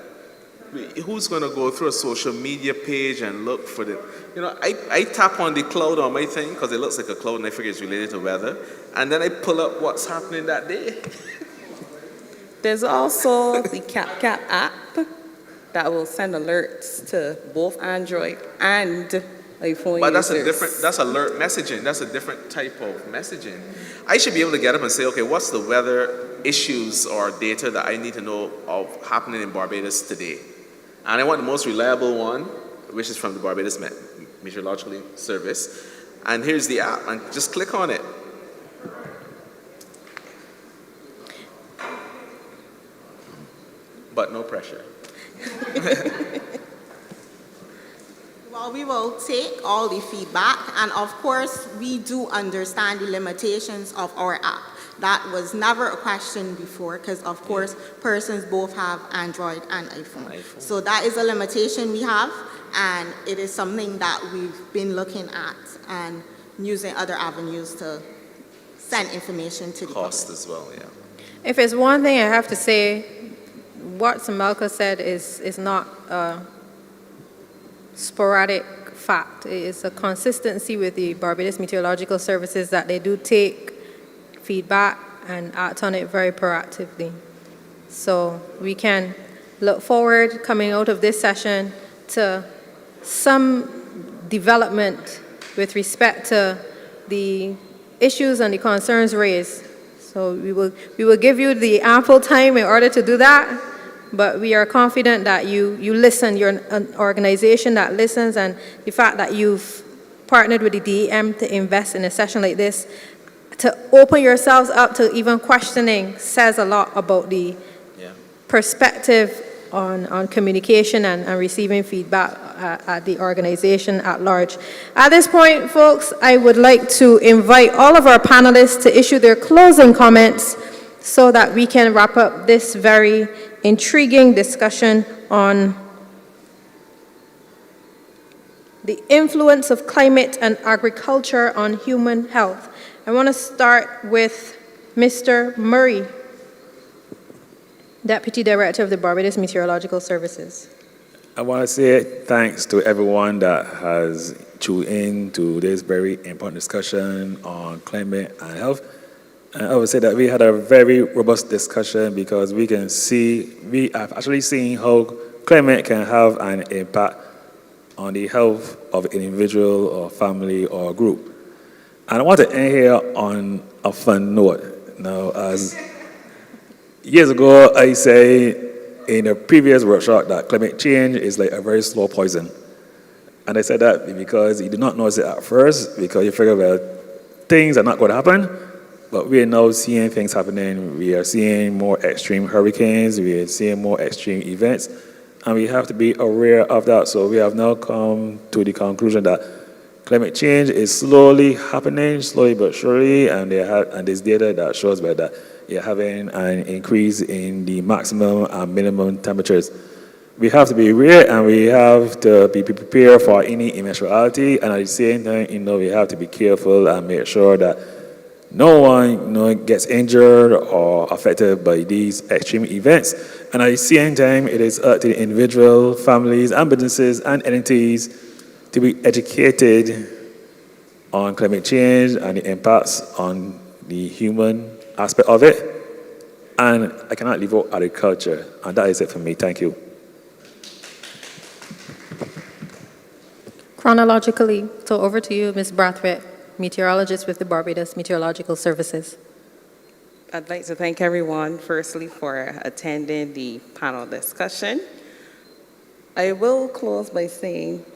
[SPEAKER 5] Who's going to go through a social media page and look for the, you know, I tap on the cloud on my thing because it looks like a cloud and I figure it's related to weather. And then I pull up what's happening that day.
[SPEAKER 6] There's also the CapCap app that will send alerts to both Android and iPhone
[SPEAKER 5] But
[SPEAKER 6] users.
[SPEAKER 5] that's alert messaging. That's a different type of messaging. I should be able to get up and say, okay, what's the weather issues or data that I need to know of happening in Barbados today? And I want the most reliable one, which is from the Barbados Meteorological Service. And here's the app, and just click on it. But no pressure.
[SPEAKER 8] Well, we will take all the feedback, and of course, we do understand the limitations of our app. That was never a question before, because of course, persons both have Android and iPhone. So that is a limitation we have, and it is something that we've been looking at and using other avenues to send information to the
[SPEAKER 5] Cost
[SPEAKER 8] public.
[SPEAKER 5] as well, yeah.
[SPEAKER 1] If it's one thing I have to say, what Samalka said is not a sporadic fact. It is a consistency with the Barbados Meteorological Services that they do take feedback and act on it very proactively. So we can look forward, coming out of this session, to some development with respect to the issues and the concerns raised. So we will give you the ample time in order to do that, but we are confident that you listen. You're an organization that listens, and the fact that you've partnered with the DEM to invest in a session like this, to open yourselves up to even questioning, says a lot about the perspective on communication and receiving feedback at the organization at large. At this point, folks, I would like to invite all of our panelists to issue their closing comments so that we can wrap up this very intriguing discussion on the influence of climate and agriculture on human health. I want to start with Mr. Murray, Deputy Director of the Barbados Meteorological Services.
[SPEAKER 3] I want to say thanks to everyone that has tuned in to this very important discussion on climate and health. And I would say that we had a very robust discussion because we have actually seen how climate can have an impact on the health of an individual or family or group. And I want to end here on a fun note. Now, as years ago, I say in a previous workshop that climate change is like a very slow poison. And I said that because you do not notice it at first, because you figure, well, things are not going to happen, but we are now seeing things happening. We are seeing more extreme hurricanes, we are seeing more extreme events, and we have to be aware of that. So we have now come to the conclusion that climate change is slowly happening, slowly but surely, and there's data that shows that you're having an increase in the maximum and minimum temperatures. We have to be aware, and we have to be prepared for any eventuality, and at the same time, we have to be careful and make sure that no one gets injured or affected by these extreme events. And at the same time, it is up to the individual, families, and businesses and entities to be educated on climate change and the impacts on the human aspect of it. And I cannot leave out agriculture. And that is it for me. Thank you.
[SPEAKER 1] Chronologically, so over to you, Ms. Brathwaite, meteorologist with the Barbados Meteorological Services.
[SPEAKER 6] I'd like to thank everyone, firstly, for attending the panel discussion. I will close by saying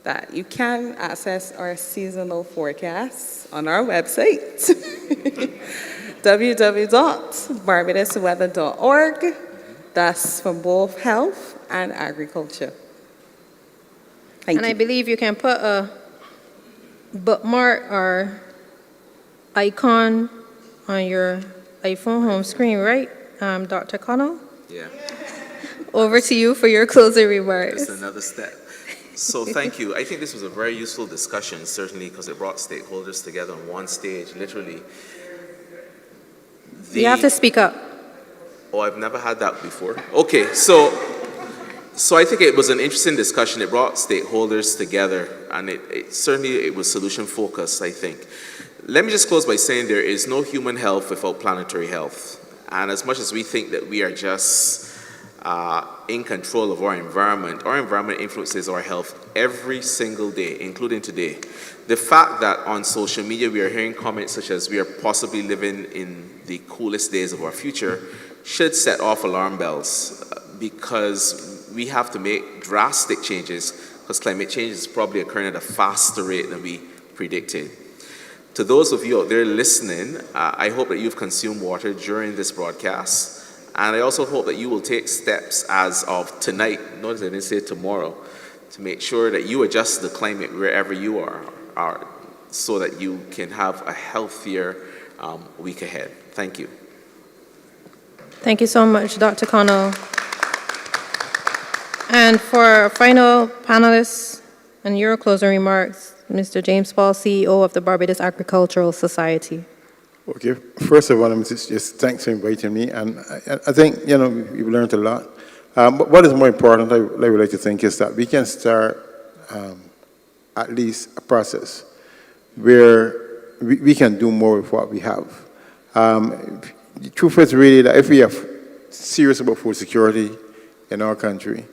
[SPEAKER 6] that you can access our seasonal forecasts on our website. www.barbadosweather.org. That's for both health and agriculture. Thank
[SPEAKER 1] And
[SPEAKER 6] you.
[SPEAKER 1] I believe you can put a bookmark or icon on your iPhone home screen, right, Dr. Connell?
[SPEAKER 5] Yeah,
[SPEAKER 1] Over to you for your closing remarks.
[SPEAKER 5] just another step. So thank you. I think this was a very useful discussion, certainly because it brought stakeholders together on one stage, literally.
[SPEAKER 1] You have to speak up.
[SPEAKER 5] Oh, I've never had that before. Okay, so I think it was an interesting discussion. It brought stakeholders together, and it certainly was solution focused, I think. Let me just close by saying there is no human health without planetary health. And as much as we think that we are just in control of our environment influences our health every single day, including today. The fact that on social media we are hearing comments such as we are possibly living in the coolest days of our future should set off alarm bells, because we have to make drastic changes, because climate change is probably occurring at a faster rate than we predicted. To those of you out there listening, I hope that you've consumed water during this broadcast. And I also hope that you will take steps as of tonight, notice I didn't say tomorrow, to make sure that you adjust the climate wherever you are so that you can have a healthier week ahead. Thank you.
[SPEAKER 1] Thank you so much, Dr. Connell. And for our final panelists and your closing remarks, Mr. James Paul, CEO of the Barbados Agricultural Society.
[SPEAKER 4] Okay, first of all, I'm just thanks for inviting me, and I think, we've learned a lot. But what is more important, I would like to think, is that we can start at least a process where we can do more with what we have. The truth is really that if we are serious about food security in our country,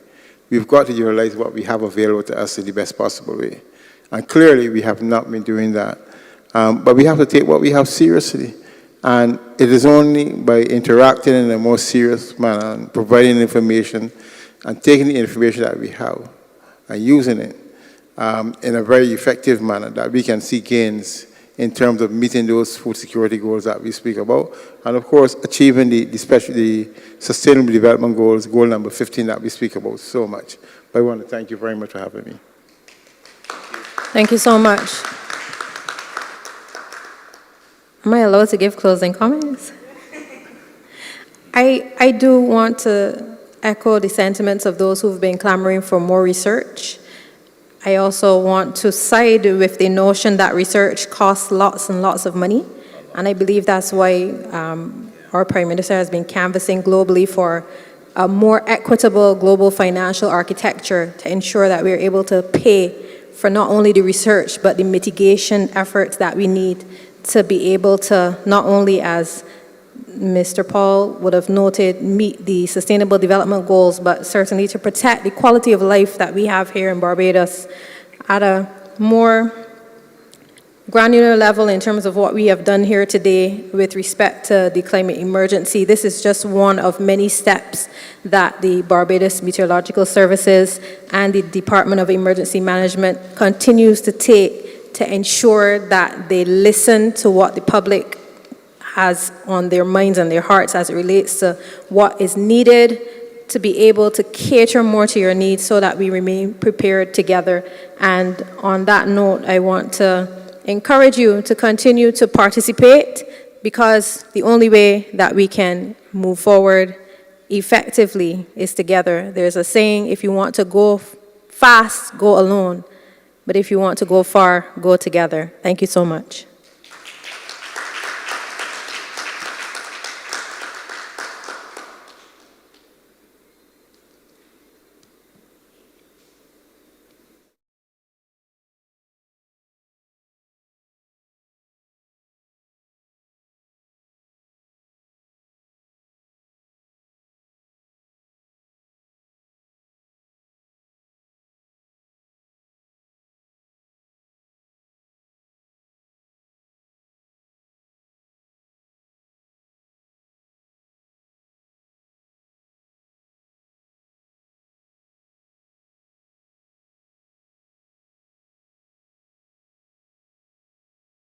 [SPEAKER 4] we've got to utilize what we have available to us in the best possible way. And clearly, we have not been doing that. But we have to take what we have seriously. And it is only by interacting in a more serious manner and providing information and taking the information that we have and using it in a very effective manner that we can see gains in terms of meeting those food security goals that we speak about. And of course, achieving the Sustainable Development Goals, goal number 15 that we speak about so much. But I want to thank you very much for having me.
[SPEAKER 1] Thank you so much. Am I allowed to give closing comments? I do want to echo the sentiments of those who've been clamoring for more research. I also want to side with the notion that research costs lots and lots of money. And I believe that's why our Prime Minister has been canvassing globally for a more equitable global financial architecture to ensure that we're able to pay for not only the research, but the mitigation efforts that we need to be able to not only, as Mr. Paul would have noted, meet the Sustainable Development Goals, but certainly to protect the quality of life that we have here in Barbados at a more granular level in terms of what we have done here today with respect to the climate emergency. This is just one of many steps that the Barbados Meteorological Services and the Department of Emergency Management continues to take to ensure that they listen to what the public has on their minds and their hearts as it relates to what is needed to be able to cater more to your needs so that we remain prepared together. And on that note, I want to encourage you to continue to participate, because the only way that we can move forward effectively is together. There's a saying, if you want to go fast, go alone. But if you want to go far, go together. Thank you so much.